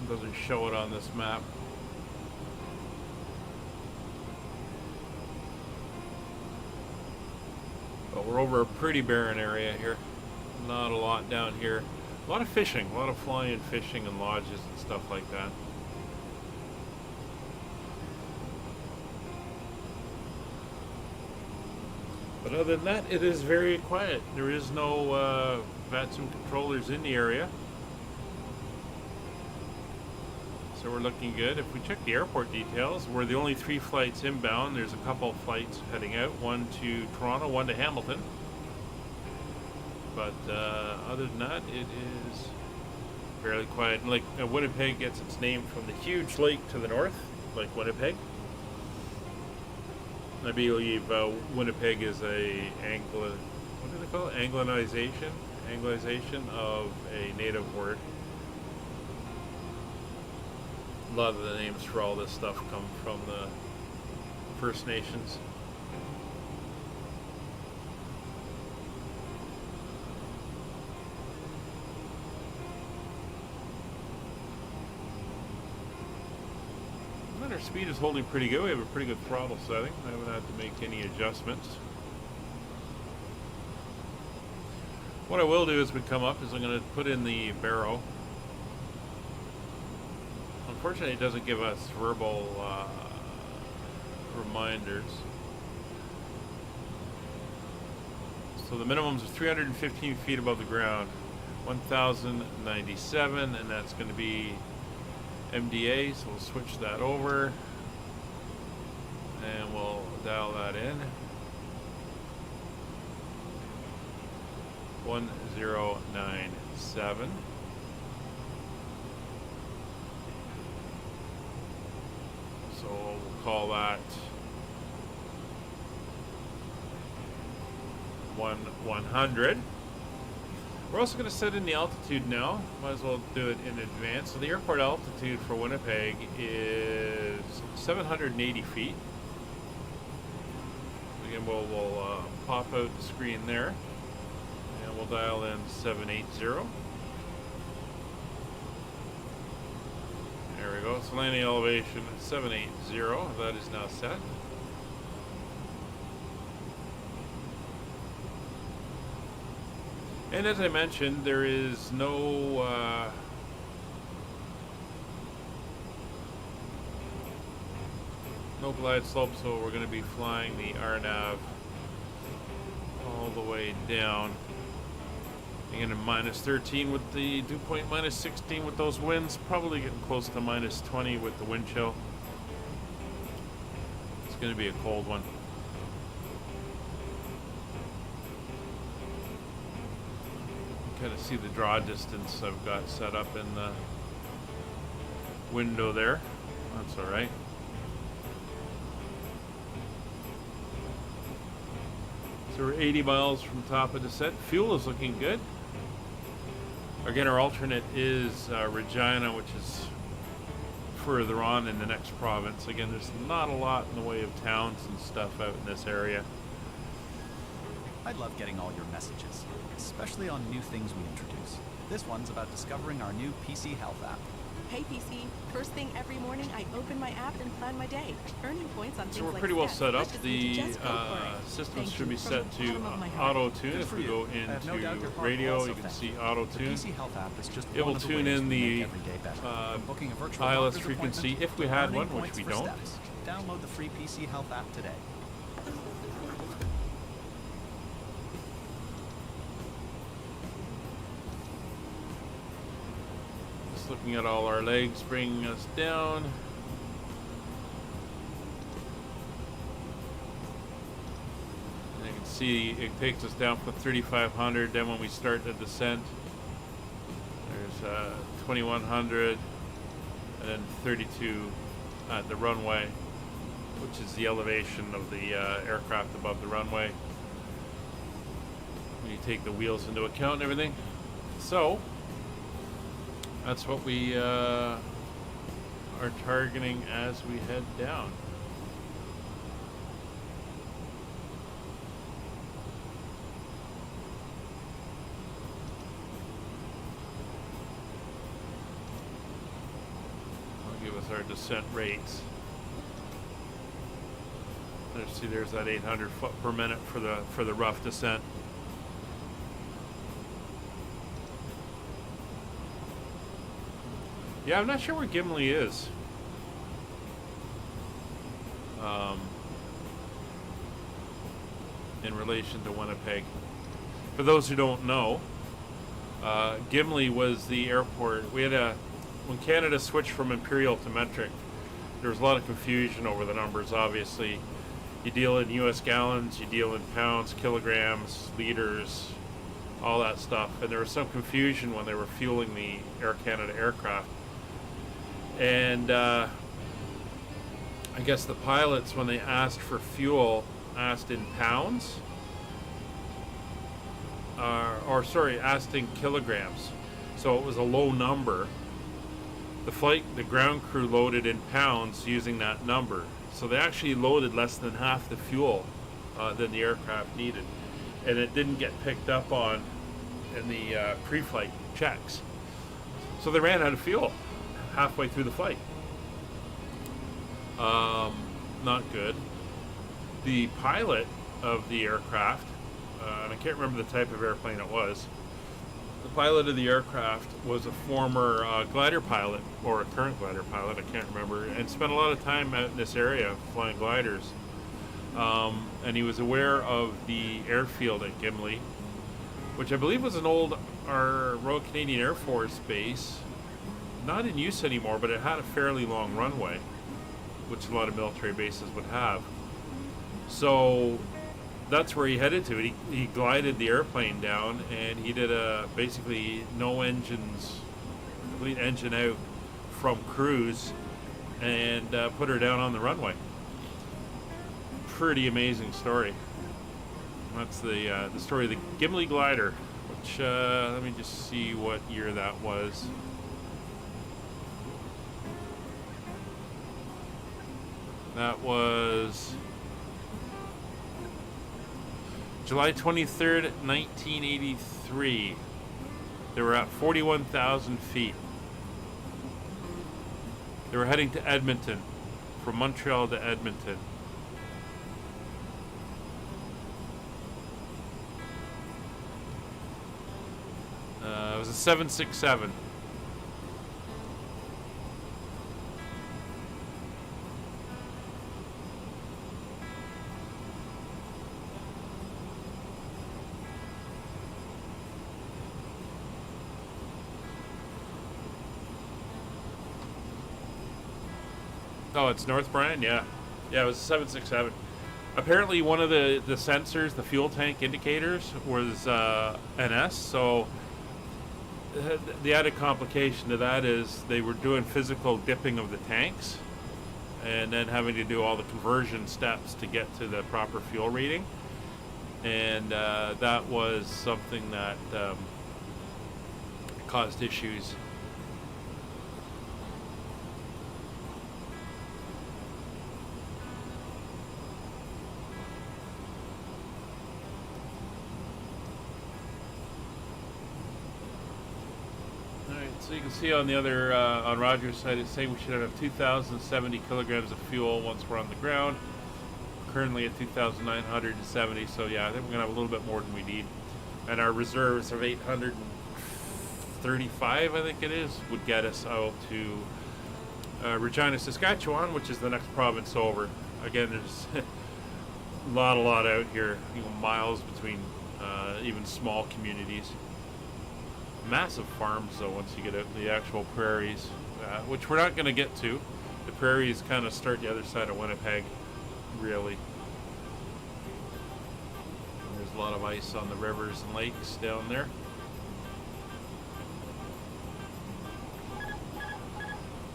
Doesn't show it on this map. But we're over a pretty barren area here. Not a lot down here. A lot of fishing, a lot of flying fishing and lodges and stuff like that. But other than that, it is very quiet. There is no VATSim controllers in the area. So we're looking good. If we check the airport details, we're the only 3 flights inbound. There's a couple of flights heading out, one to Toronto, one to Hamilton. But other than that, it is fairly quiet. And like Winnipeg gets its name from the huge lake to the north, Lake Winnipeg. I believe Winnipeg is a what do they call it? Anglicization of a native word. A lot of the names for all this stuff come from the First Nations. our speed is holding pretty good. We have a pretty good throttle setting. I haven't had to make any adjustments. What I will do as we come up is I'm going to put in the barrow. Unfortunately, it doesn't give us verbal reminders. So the minimums are 315 feet above the ground, 1,097, and that's going to be MDA, so we'll switch that over and we'll dial that in. 1097. So we'll call that 100. We're also going to set in the altitude now. Might as well do it in advance. So the airport altitude for Winnipeg is 780 feet. Again, we'll pop out the screen there. And we'll dial in 780. There we go. So landing elevation 780. That is now set. And as I mentioned, there is no glide slope, so we're going to be flying the RNAV all the way down. Again, at -13 with the dew point, -16 with those winds, probably getting close to -20 with the wind chill. It's going to be a cold one. Kind of see the draw distance I've got set up in the window there. That's all right. So we're 80 miles from top of descent. Fuel is looking good. Again, our alternate is Regina, which is further on in the next province. Again, there's not a lot in the way of towns and stuff out in this area. I love getting all your messages, especially on new things we introduce. This one's about discovering our new PC Health app. Hey PC, first thing every morning I open my app and plan my day, earning points on things So we're like pretty well steps set up. pushes me to The just go for it. system Thank should be you from set the to bottom of my heart. auto tune. Good If for we you. go I have no doubt into your heart will radio, also you can thank see you. auto The tune. PC Health app is just It will one of the tune ways in we make the every day better. From booking a virtual ILS doctor's frequency appointment if we to had earning one, which points we for don't. steps. Download the free PC Health app today. Just looking at all our legs bringing us down. And you can see it takes us down from 3,500. Then when we start the descent, there's 2,100 and then 32 at the runway, which is the elevation of the aircraft above the runway when you take the wheels into account and everything. So that's what we are targeting as we head down. I'll give us our descent rates. Let's see, there's that 800 foot per minute for the rough descent. Yeah, I'm not sure where Gimli is. In relation to Winnipeg. For those who don't know, Gimli was the airport. When Canada switched from imperial to metric, there was a lot of confusion over the numbers, obviously. You deal in US gallons, you deal in pounds, kilograms, liters, all that stuff. And there was some confusion when they were fueling the Air Canada aircraft. And I guess the pilots, when they asked for fuel, asked in pounds. Asked in kilograms. So it was a low number. The ground crew loaded in pounds using that number. So they actually loaded less than half the fuel than the aircraft needed. And it didn't get picked up on in the pre-flight checks. So they ran out of fuel halfway through the flight. Not good. The pilot of the aircraft, and I can't remember the type of airplane it was, the pilot of the aircraft was a former glider pilot, or a current glider pilot, I can't remember, and spent a lot of time out in this area flying gliders. And he was aware of the airfield at Gimli, which I believe was an old Royal Canadian Air Force base, not in use anymore, but it had a fairly long runway, which a lot of military bases would have. So that's where he headed to. He glided the airplane down, and he did a basically no engines, complete engine out from cruise, and put her down on the runway. Pretty amazing story. That's the story of the Gimli glider, which let me just see what year that was. That was July 23rd, 1983. They were at 41,000 feet. They were heading to Edmonton, from Montreal to Edmonton. It was a 767. Oh, it's North Bryan? Yeah. Yeah, it was a 767. Apparently one of the sensors, the fuel tank indicators, was NS, so the added complication to that is they were doing physical dipping of the tanks and then having to do all the conversion steps to get to the proper fuel reading. And that was something that caused issues. So you can see on the other, on Roger's side, it's saying we should have 2,070 kilograms of fuel once we're on the ground. Currently at 2,970, so yeah, I think we're going to have a little bit more than we need. And our reserves of 835, I think it is, would get us out to Regina, Saskatchewan, which is the next province over. Again, there's a lot out here, miles between even small communities. Massive farms, though, once you get out in the actual prairies, which we're not going to get to. The prairies kind of start the other side of Winnipeg, really. And there's a lot of ice on the rivers and lakes down there.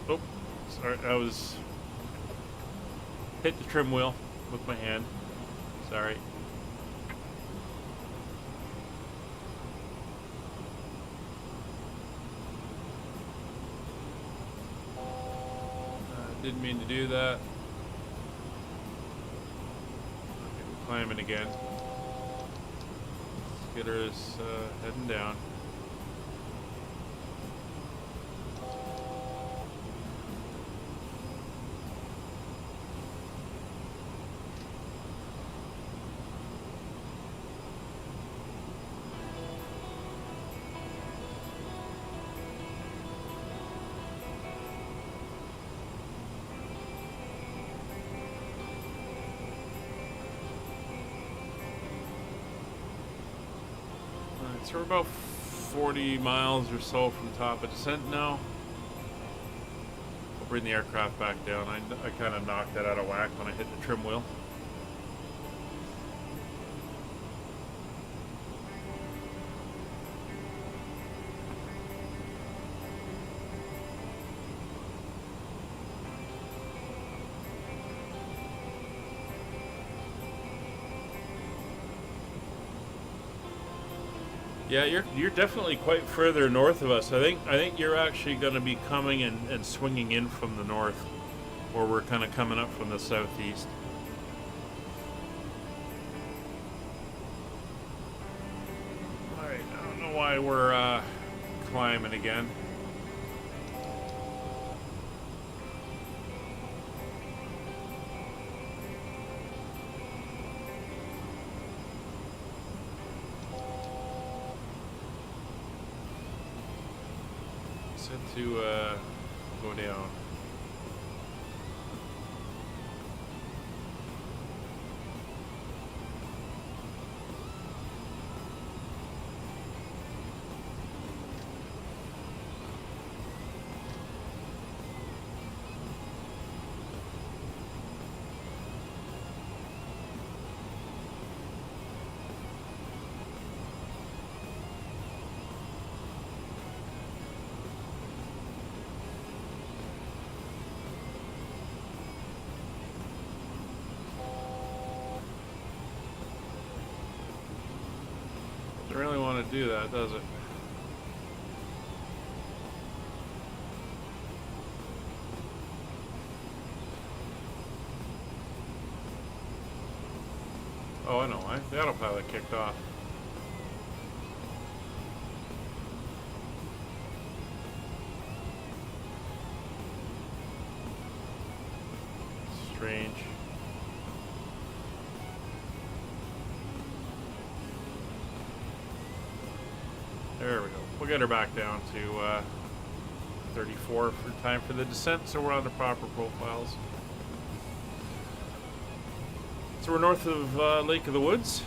Oh, sorry, I was hit the trim wheel with my hand. Sorry. Didn't mean to do that. Okay, we're climbing again. Skidder is heading down. So we're about 40 miles or so from the top of descent now. I'll bring the aircraft back down. I kind of knocked that out of whack when I hit the trim wheel. Yeah, you're definitely quite further north of us. I think you're actually going to be coming and swinging in from the north, or we're kind of coming up from the southeast. All right, I don't know why we're climbing again. Set to go down. Doesn't really want to do that, does it? Oh, I know why. The autopilot kicked off. Strange. There we go. We'll get her back down to 34 for time for the descent, so we're on the proper profiles. So we're north of Lake of the Woods.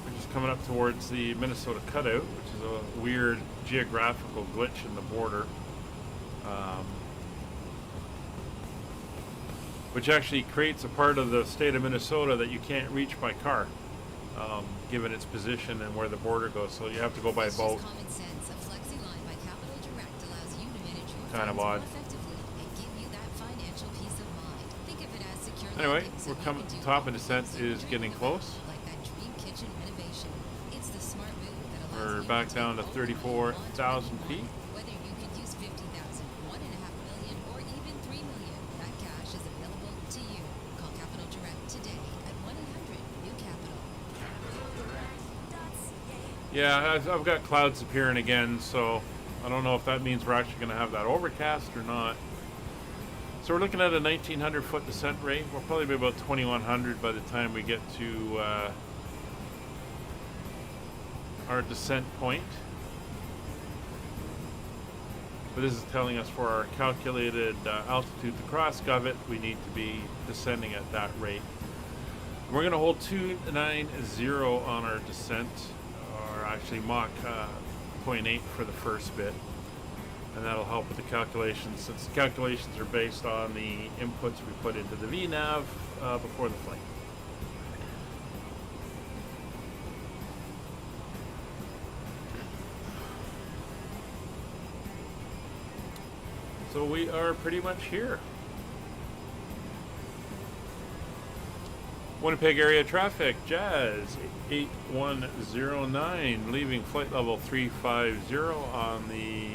We're just coming up towards the Minnesota cutout, which is a weird geographical glitch in the border. Which actually creates a part of the state of Minnesota that you can't reach by car, given its position and where the border goes. So you have to go by boat. Kind of odd. Anyway, we're coming. Top of descent is getting close. We're back down to 34,000 feet. Yeah, I've got clouds appearing again, so I don't know if that means we're actually going to have that overcast or not. So we're looking at a 1,900 foot descent rate. We'll probably be about 2,100 by the time we get to our descent point. But this is telling us for our calculated altitude to cross Govett, we need to be descending at that rate. We're going to hold 290 on our descent, or actually Mach 0.8 for the first bit. And that'll help with the calculations, since the calculations are based on the inputs we put into the VNav before the flight. So we are pretty much here. Winnipeg area traffic, Jazz 8109, leaving flight level 350 on the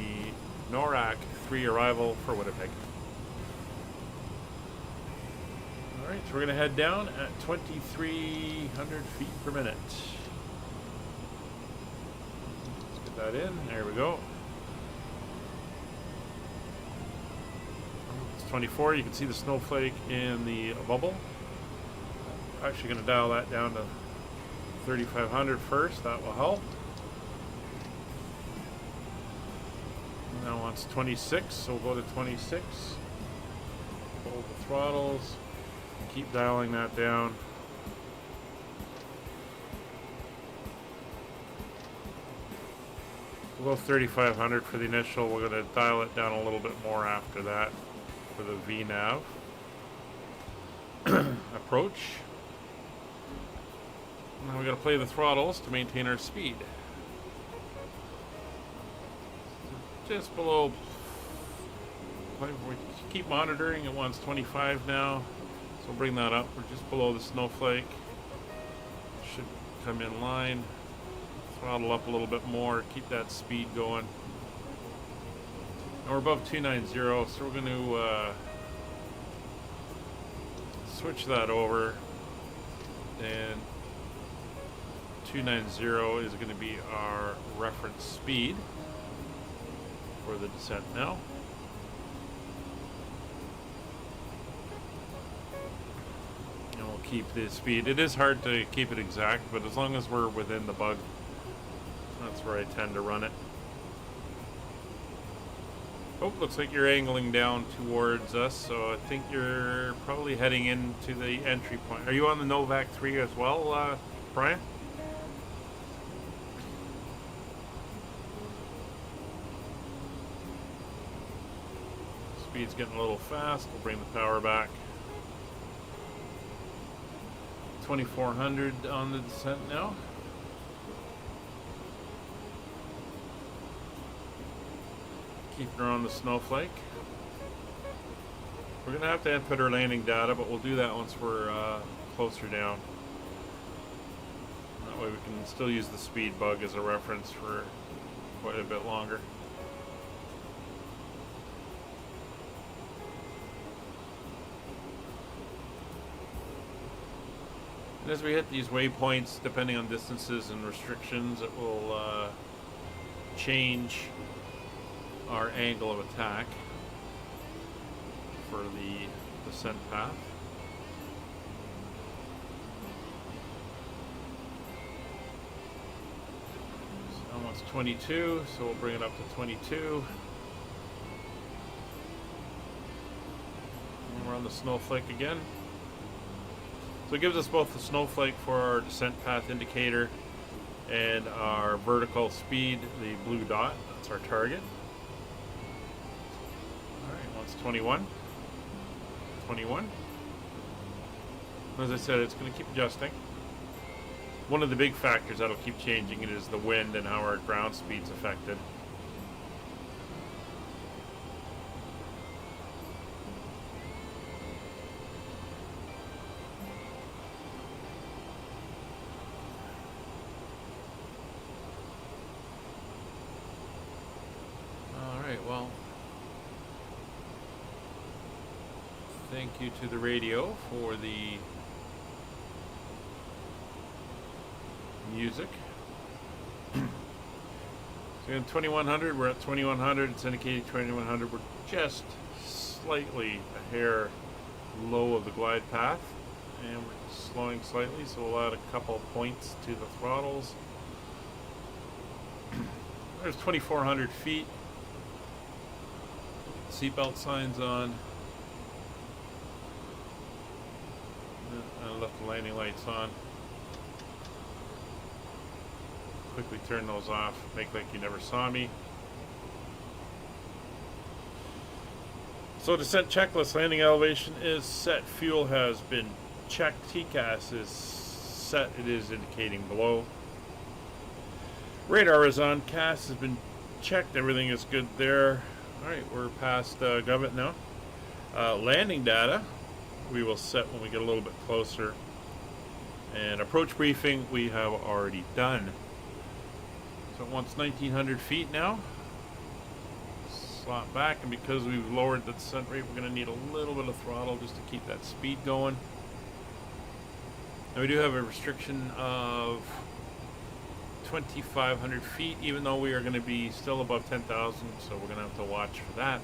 NORAC 3 arrival for Winnipeg. Alright, so we're going to head down at 2,300 feet per minute. Let's get that in. There we go. It's 24. You can see the snowflake in the bubble. I'm actually going to dial that down to 3,500 first. That will help. Now wants 26, so we'll go to 26. Hold the throttles. Keep dialing that down. We'll go 3,500 for the initial. We're going to dial it down a little bit more after that for the VNav. Approach. Now we're going to play the throttles to maintain our speed. Just below. We keep monitoring. It wants 25 now, so we'll bring that up. We're just below the snowflake. Should come in line. Throttle up a little bit more. Keep that speed going. And we're above 290, so we're going to switch that over. And 290 is going to be our reference speed for the descent now. And we'll keep the speed. It is hard to keep it exact, but as long as we're within the bug, that's where I tend to run it. Oh, looks like you're angling down towards us, so I think you're probably heading into the entry point. Are you on the Novak 3 as well, Brian? Speed's getting a little fast. We'll bring the power back. 2400 on the descent now. Keeping her on the snowflake. We're gonna have to input our landing data, but we'll do that once we're closer down. That way we can still use the speed bug as a reference for quite a bit longer. And as we hit these waypoints, depending on distances and restrictions, it will change our angle of attack for the descent path. So almost 22, so we'll bring it up to 22. And we're on the snowflake again. So it gives us both the snowflake for our descent path indicator and our vertical speed, the blue dot. That's our target. Alright, well, it's 21. 21. As I said, it's going to keep adjusting. One of the big factors that'll keep changing it is the wind and how our ground speed's affected. Well, thank you to the radio for the music. So in 2100, we're at 2100. It's indicating 2100. We're just slightly a hair low of the glide path, and we're slowing slightly, so we'll add a couple points to the throttles. There's 2,400 feet. Seatbelt signs on. I left the landing lights on. Quickly turn those off. Make like you never saw me. So descent checklist. Landing elevation is set. Fuel has been checked. TCAS is set. It is indicating below. Radar is on. CAS has been checked. Everything is good there. Alright, we're past Govett now. Landing data we will set when we get a little bit closer. And approach briefing we have already done. So it wants 1,900 feet now. Slot back, and because we've lowered the descent rate, we're going to need a little bit of throttle just to keep that speed going. And we do have a restriction of 2,500 feet, even though we are going to be still above 10,000, so we're going to have to watch for that.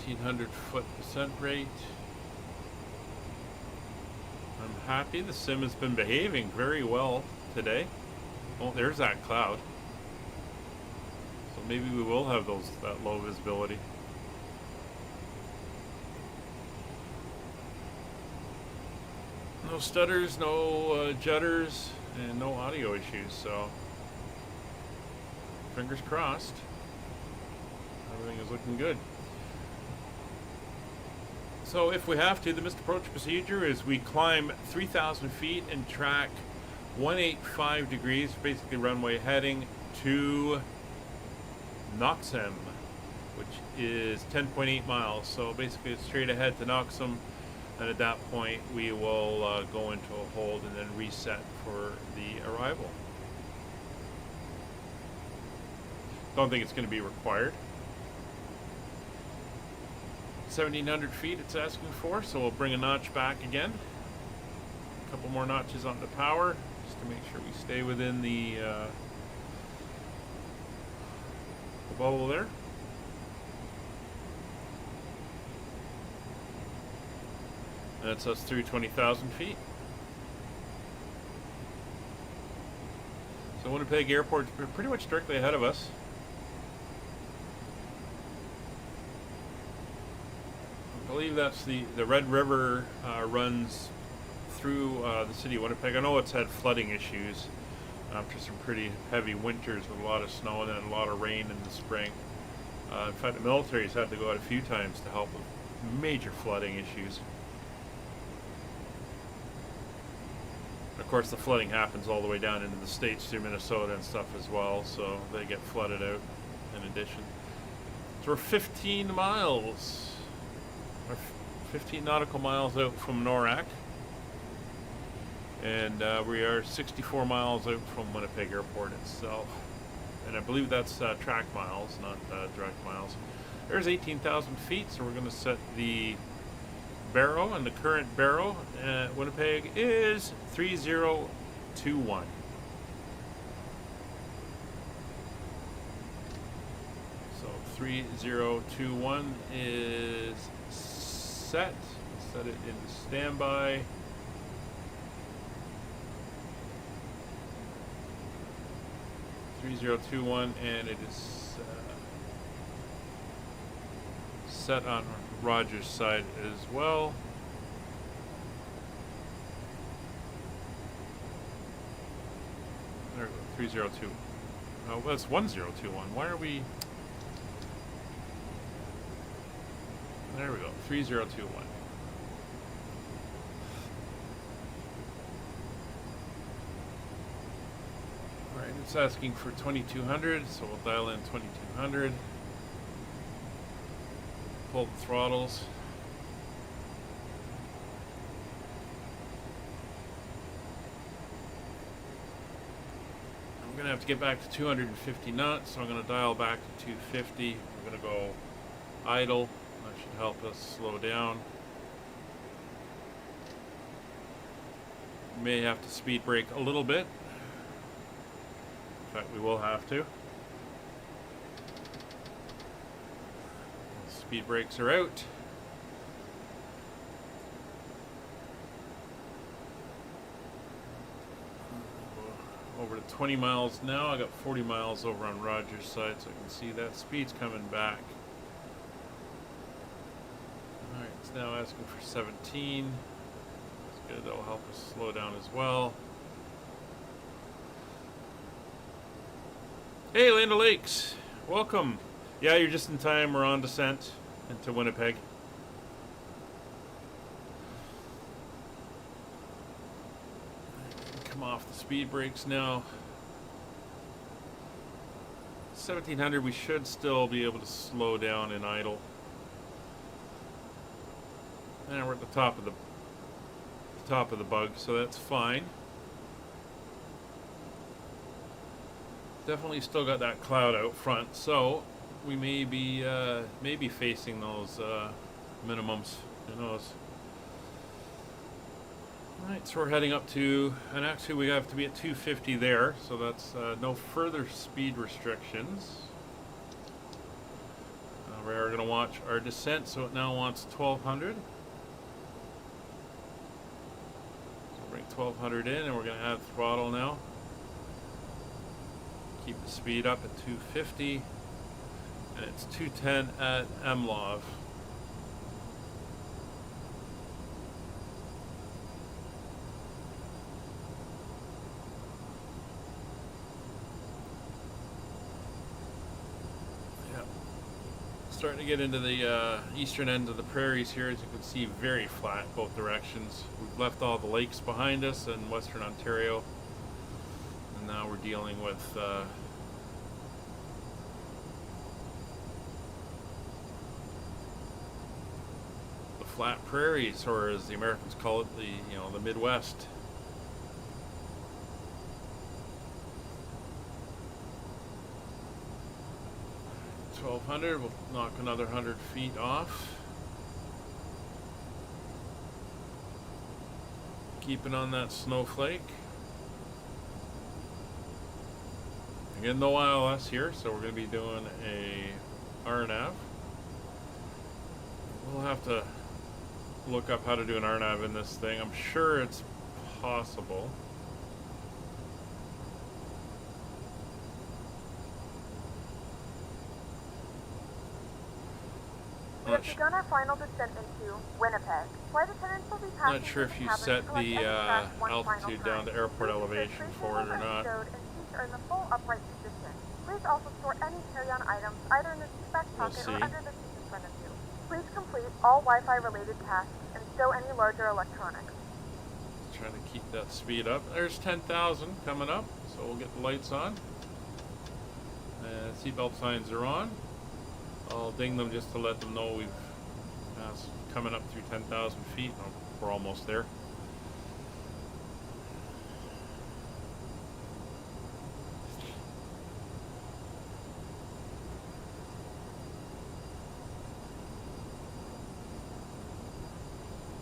$1,800 descent rate. I'm happy the sim has been behaving very well today. Oh, there's that cloud. So maybe we will have that low visibility. No stutters, no jutters, and no audio issues, so fingers crossed. Everything is looking good. So if we have to, the missed approach procedure is we climb 3,000 feet and track 185 degrees, basically runway heading, to Noxem, which is 10.8 miles. So basically it's straight ahead to Noxem. And at that point, we will go into a hold and then reset for the arrival. Don't think it's going to be required. 1,700 feet it's asking for, so we'll bring a notch back again. A couple more notches on the power, just to make sure we stay within the bubble there. That's us through 20,000 feet. So Winnipeg Airport's pretty much directly ahead of us. I believe that's the Red River runs through the city of Winnipeg. I know it's had flooding issues after some pretty heavy winters with a lot of snow and then a lot of rain in the spring. In fact, the military's had to go out a few times to help with major flooding issues. Of course, the flooding happens all the way down into the States through Minnesota and stuff as well, so they get flooded out in addition. So we're 15 miles, or 15 nautical miles out from NORAC, and we are 64 miles out from Winnipeg Airport itself. And I believe that's track miles, not direct miles. There's 18,000 feet, so we're going to set the baro, and the current baro at Winnipeg is 3021. So 3021 is set. Set it into standby. And it is set on Roger's side as well. There we go, 302. Oh, well, it's 1021. Why are we? There we go, 3021. Alright, it's asking for 2200, so we'll dial in 2200. Pull the throttles. I'm going to have to get back to 250 knots, so I'm going to dial back to 250. We're going to go idle. That should help us slow down. We may have to speed brake a little bit. In fact, we will have to. Speed brakes are out. Over to 20 miles now. I got 40 miles over on Roger's side, so I can see that speed's coming back. Alright, it's now asking for 17. That's good, that'll help us slow down as well. Hey, Land O'Lakes, welcome. Yeah, you're just in time. We're on descent into Winnipeg. Come off the speed brakes now. 1700, we should still be able to slow down in idle. And we're at the top of the bug, so that's fine. Definitely still got that cloud out front, so we may be facing those minimums. Who knows? Alright, so we're heading up to, and actually we have to be at 250 there, so that's no further speed restrictions. We are going to watch our descent, so it now wants 1200. So bring 1200 in, and we're going to add throttle now. Keep the speed up at 250. And it's 210 at MLOV. Yep. Starting to get into the eastern end of the prairies here. As you can see, very flat both directions. We've left all the lakes behind us in Western Ontario. And now we're dealing with the flat prairies, or as the Americans call it, the Midwest. $1,200. We'll knock another 100 feet off. Keeping on that snowflake. Again, no ILS here, so we're going to be doing a RNAV. We'll have to look up how to do an RNAV in this thing. I'm sure it's possible. have begun our final descent into Winnipeg. Flight attendants will be passing Not sure if you cabin set to collect the any trash one final altitude down time. to airport Please ensure elevation tray for it or tables are not. stowed and seats are in the full upright position. Please also store any carry-on items either in the seat back pocket or see. under the seat in front of you. Please complete all Wi-Fi related tasks and stow any larger electronics. Trying to keep that speed up. There's 10,000 coming up, so we'll get the lights on. Seatbelt signs are on. I'll ding them just to let them know we've coming up through 10,000 feet. Oh, we're almost there.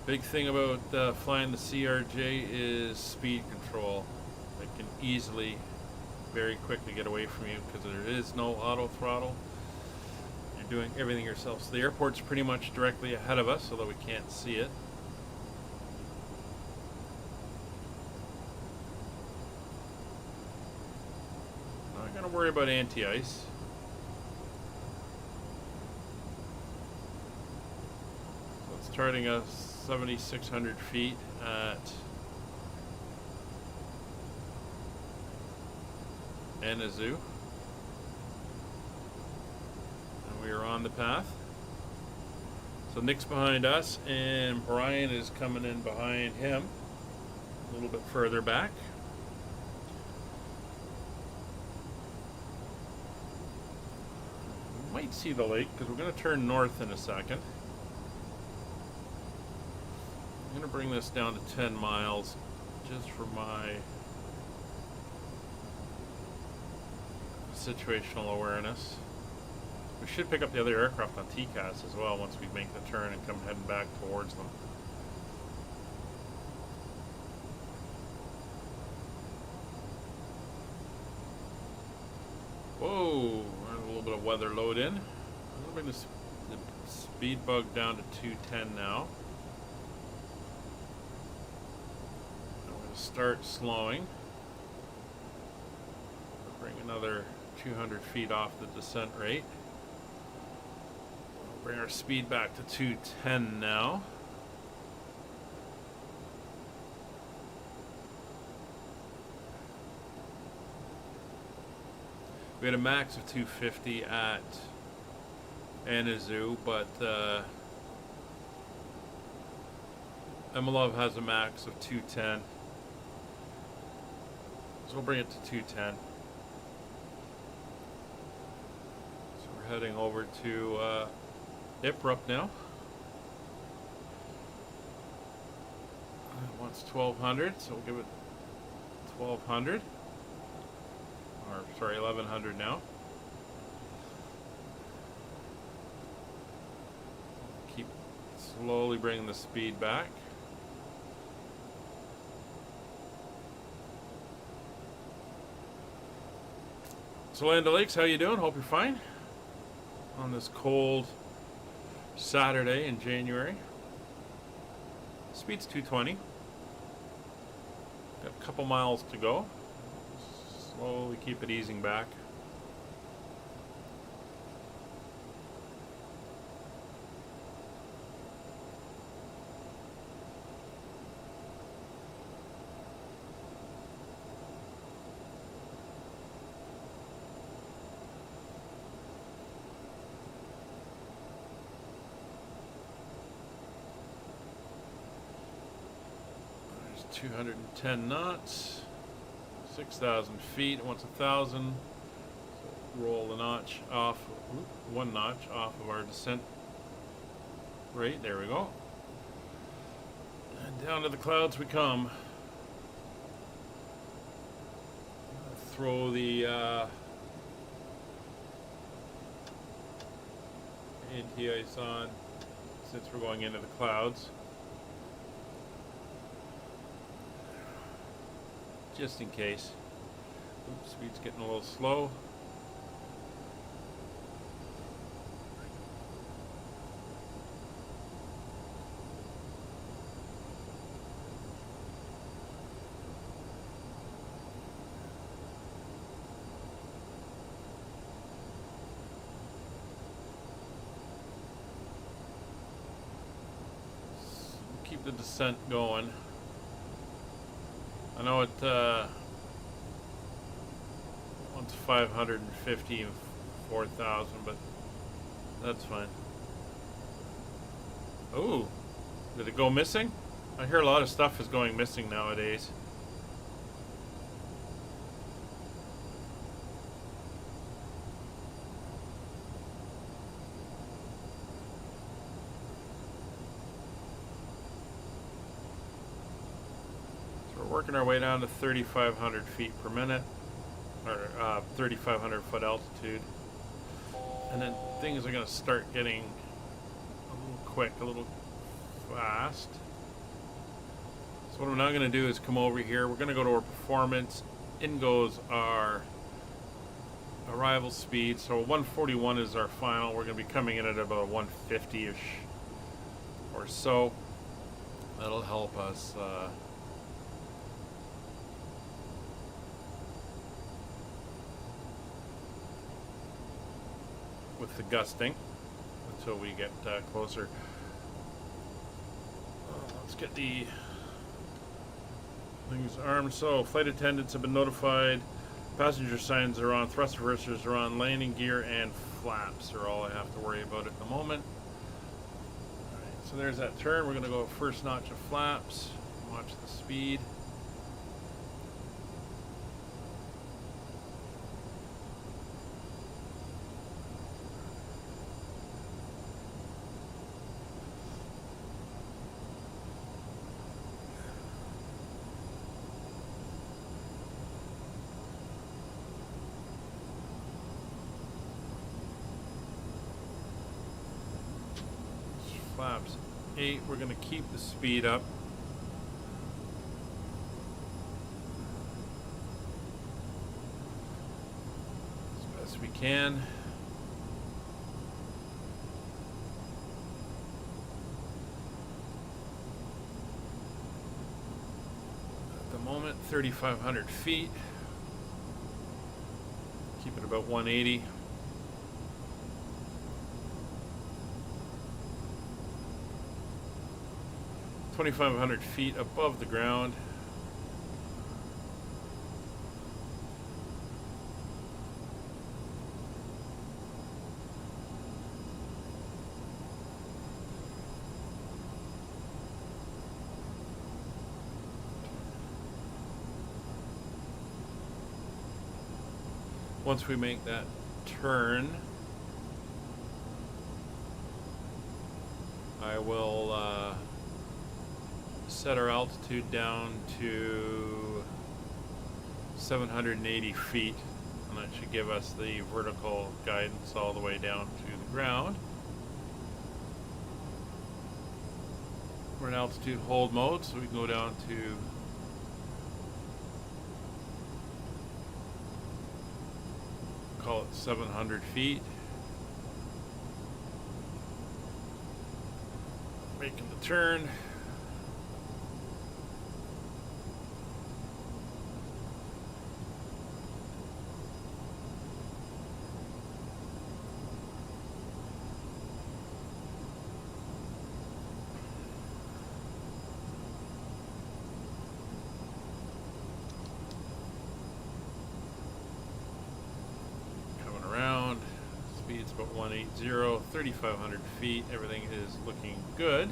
Big thing about flying the CRJ is speed control. It can easily, very quickly get away from you because there is no auto throttle. You're doing everything yourself. So the airport's pretty much directly ahead of us, although we can't see it. Not gonna worry about anti-ice. So it's starting us 7,600 feet at Anazoo. And we are on the path. So Nick's behind us and Brian is coming in behind him a little bit further back. We might see the lake because we're going to turn north in a second. I'm going to bring this down to 10 miles just for my situational awareness. We should pick up the other aircraft on TCAS as well once we make the turn and come heading back towards them. Whoa, we're a little bit of weather load in. I'm going to bring the speed bug down to 210 now. I'm going to start slowing. Bring another 200 feet off the descent rate. We'll bring our speed back to 210 now. We had a max of 250 at Anazoo, but Emilov has a max of 210. So we'll bring it to 210. So we're heading over to Iprup now. It wants 1200, so we'll give it 1200. Or sorry, 1100 now. Keep slowly bringing the speed back. So Land O'Lakes, how you doing? Hope you're fine on this cold Saturday in January. Speed's 220. Got a couple miles to go. Slowly keep it easing back. There's 210 knots. 6,000 feet. It wants 1,000. So roll the notch off, one notch off of our descent rate. There we go. And down to the clouds we come. Throw the anti-ice on since we're going into the clouds. Just in case. Oops, speed's getting a little slow. get the descent going. I know it wants 550 and 4,000, but that's fine. Oh, did it go missing? I hear a lot of stuff is going missing nowadays. Working our way down to 3,500 feet per minute, or 3,500 foot altitude, and then things are going to start getting a little quick, a little fast. So what I'm now going to do is come over here. We're going to go to our performance. In goes our arrival speed. So 141 is our final. We're going to be coming in at about 150-ish or so. That'll help us. With the gusting until we get closer. Let's get the things armed. So flight attendants have been notified, passenger signs are on, thrust reversers are on, landing gear and flaps are all I have to worry about at the moment. Alright, so there's that turn. We're going to go first notch of flaps, watch the speed. Flaps 8, we're going to keep the speed up. As best we can. At the moment, 3,500 feet. Keep it about 180. 2,500 feet above the ground. Once we make that turn, I will set our altitude down to 780 feet, and that should give us the vertical guidance all the way down to the ground. We're in altitude hold mode, so we can go down to call it 700 feet. Making the turn. Speed's about 180, 3,500 feet. Everything is looking good.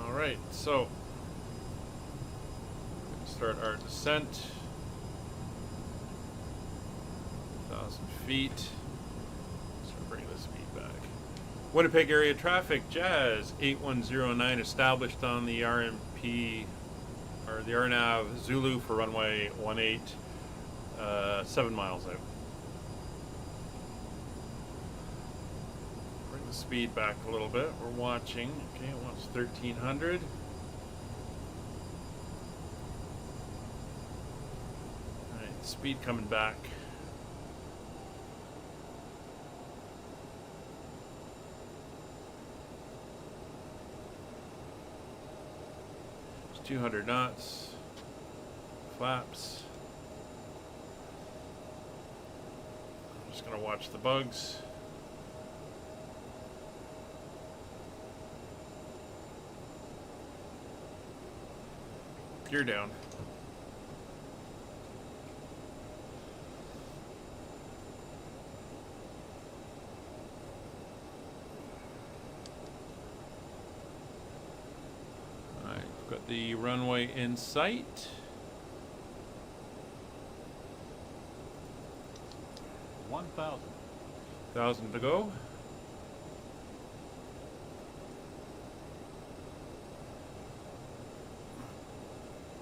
All right, so start our descent. 1,000 feet. Start bringing the speed back. Winnipeg area traffic, Jazz 8109 established on the RMP, or the RNAV Zulu for runway 18, 7 miles out. Bring the speed back a little bit. We're watching. Okay, it wants 1,300. Speed coming back. 200 knots. Flaps. I'm just gonna watch the bugs. Gear down. Alright, we've got the runway in sight. 1,000 to go.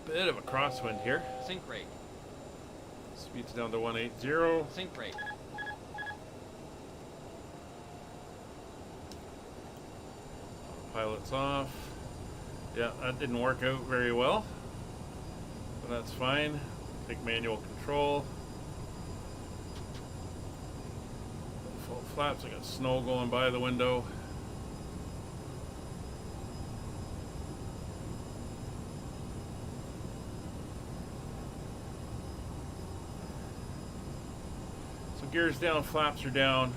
Bit of a crosswind here. Sync rate. Speed's down to 180. Sync rate. Pilot's off. Yeah, that didn't work out very well. But that's fine. Take manual control. Full flaps. I got snow going by the window. So gears down, flaps are down.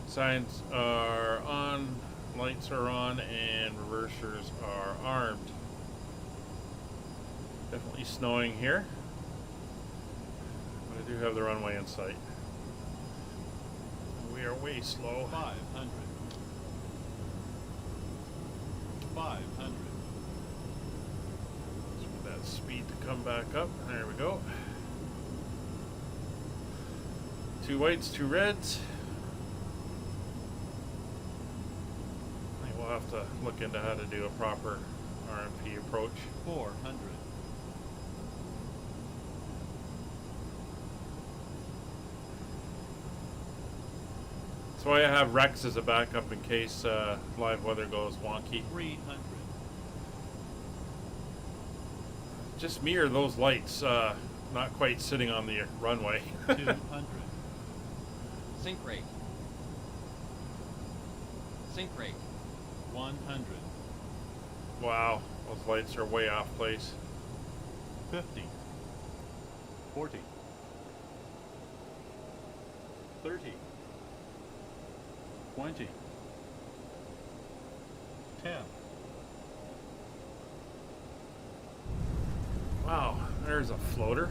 Signs are on. Lights are on and reversers are armed. Definitely snowing here. But I do have the runway in sight. We are way slow. 500. 500. Just want that speed to come back up. There we go. 2 whites, 2 reds. We'll have to look into how to do a proper RMP approach. 400. That's why I have Rex as a backup in case live weather goes wonky. 300. Just me or those lights not quite sitting on the runway. 200. Sync rate. Sync rate. 100. Wow, those lights are way off place. 50. 40. 30. 20. 10. Wow, there's a floater.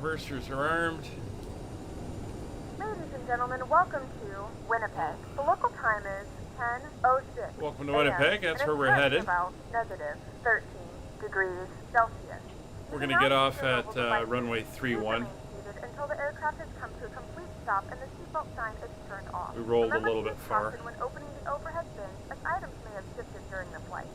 Reversers are armed. Ladies and gentlemen, welcome to Winnipeg. The local time is 10:06. Welcome to Winnipeg. That's where we're headed. About negative 13 degrees Celsius. We're going to get off at runway 31. Until the aircraft has come to a complete stop and the seatbelt sign is turned off. We rolled Remember a little to bit use far. caution when opening the overhead bins, as items may have shifted during the flight.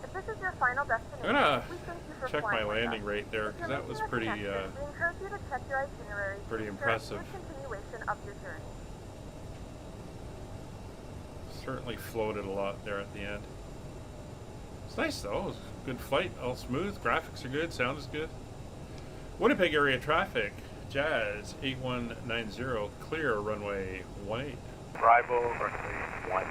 If this is your final destination, I'm gonna we thank you for check my flying with landing us. rate there If because you're that was making a pretty connection, we encourage you to check your itinerary to pretty ensure a impressive. smooth continuation of your journey. Certainly floated a lot there at the end. It's nice though. It was a good flight, all smooth. Graphics are good. Sound is good. Winnipeg area traffic. Jazz 8190 clear runway 18. Arrival runway 18.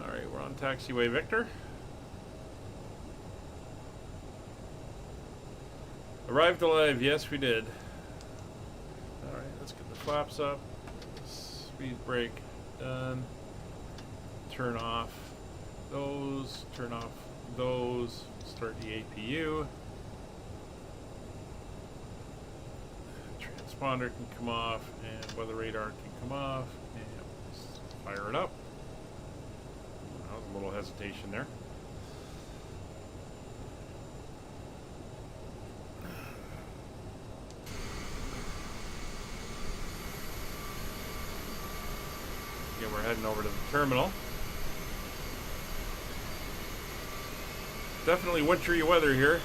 All right, we're on taxiway Victor. Arrived alive. Yes, we did. All right, let's get the flaps up. Speed brake done. Turn off those. Turn off those. Start the APU. Transponder can come off, and weather radar can come off, and let's fire it up. That was a little hesitation there. Okay, we're heading over to the terminal. Definitely wintry weather here.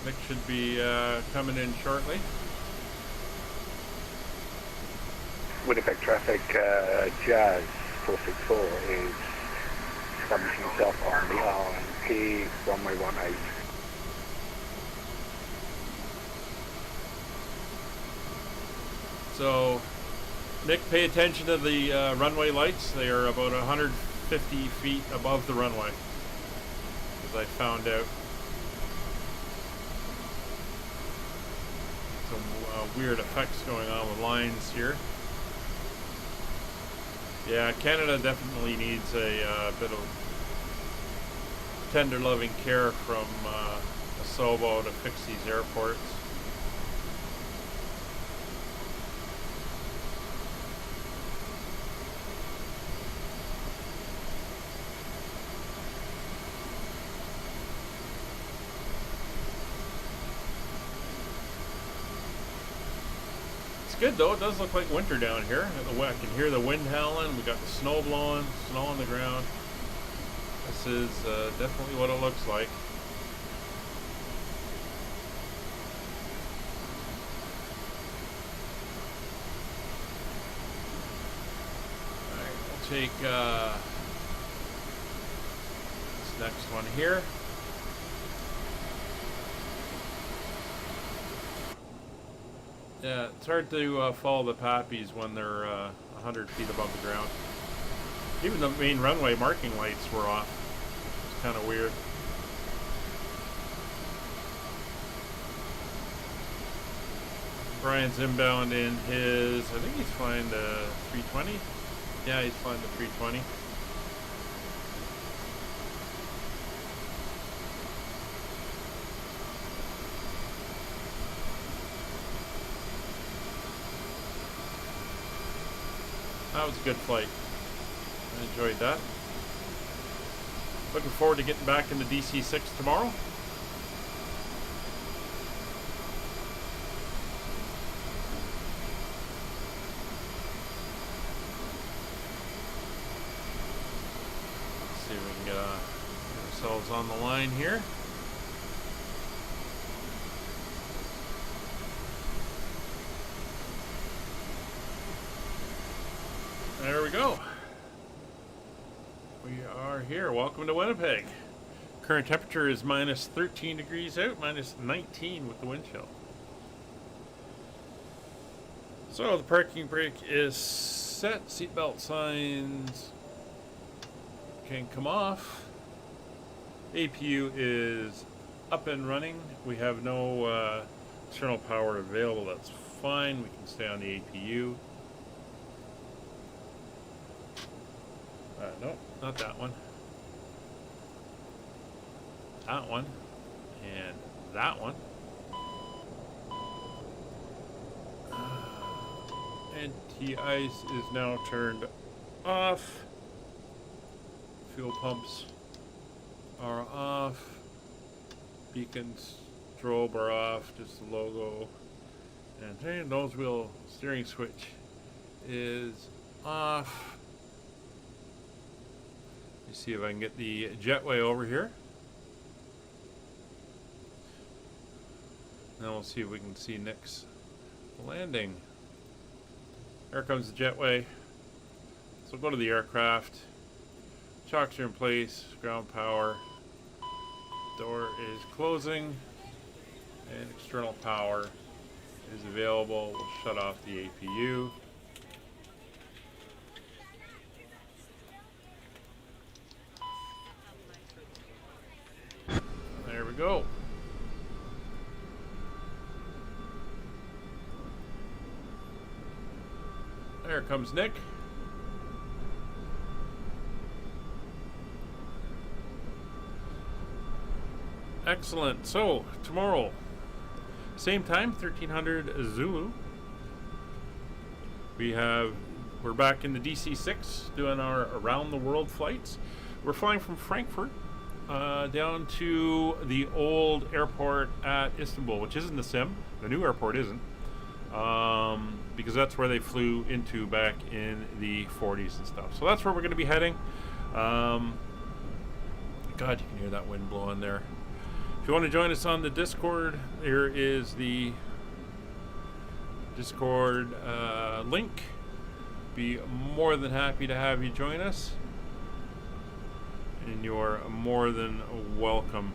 Nick should be coming in shortly. Winnipeg traffic, Jazz 464 is establishing himself on the RNP runway 18. So, Nick, pay attention to the runway lights. They are about 150 feet above the runway, as I found out. Some weird effects going on with lines here. Yeah, Canada definitely needs a bit of tender loving care from Asobo to fix these airports. Good though, it does look like winter down here. I can hear the wind howling, we got the snow blowing, snow on the ground. This is definitely what it looks like. Alright, we'll take this next one here. Yeah, it's hard to follow the poppies when they're 100 feet above the ground. Even the main runway marking lights were off. It's kind of weird. Brian's inbound in his, I think he's flying the 320. Yeah, he's flying the 320. That was a good flight. I enjoyed that. Looking forward to getting back into DC-6 tomorrow. Let's see if we can get ourselves on the line here. There we go. We are here. Welcome to Winnipeg. Current temperature is minus 13 degrees out, minus 19 with the wind chill. So the parking brake is set. Seatbelt signs can come off. APU is up and running. We have no external power available. That's fine. We can stay on the APU. Nope, not that one. That one. And that one. Anti-ice is now turned off. Fuel pumps are off. Beacons, strobe are off, just the logo. And nose wheel steering switch is off. Let me see if I can get the jetway over here. Now we'll see if we can see Nick's landing. There comes the jetway. So go to the aircraft. Chocks are in place. Ground power. Door is closing. And external power is available. We'll shut off the APU. There we go. There comes Nick. Excellent. So, tomorrow, same time, 1300 Zulu. We're back in the DC-6 doing our around the world flights. We're flying from Frankfurt down to the old airport at Istanbul, which isn't the sim. The new airport isn't. Because that's where they flew into back in the 40s and stuff. So that's where we're going to be heading. God, you can hear that wind blowing there. If you want to join us on the Discord, here is the Discord link. Be more than happy to have you join us. And you're more than welcome.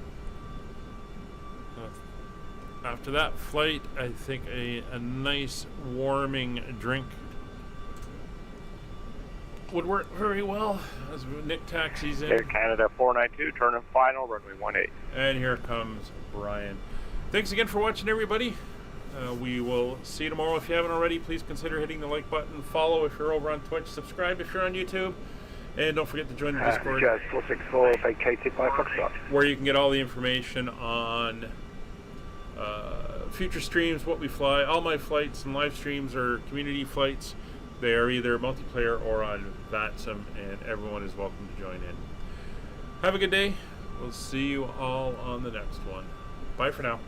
After that flight, I think a nice warming drink would work very well as Nick taxis in. Air Canada 492, turn and final, runway 18. And here comes Brian. Thanks again for watching, everybody. We will see you tomorrow. If you haven't already, please consider hitting the like button, follow if you're over on Twitch, subscribe if you're on YouTube, and don't forget to join the Discord. Jazz 464 vacated by Foxtrot. Where you can get all the information on future streams, what we fly. All my flights and live streams are community flights. They are either multiplayer or on VATSim, and everyone is welcome to join in. Have a good day. We'll see you all on the next one. Bye for now.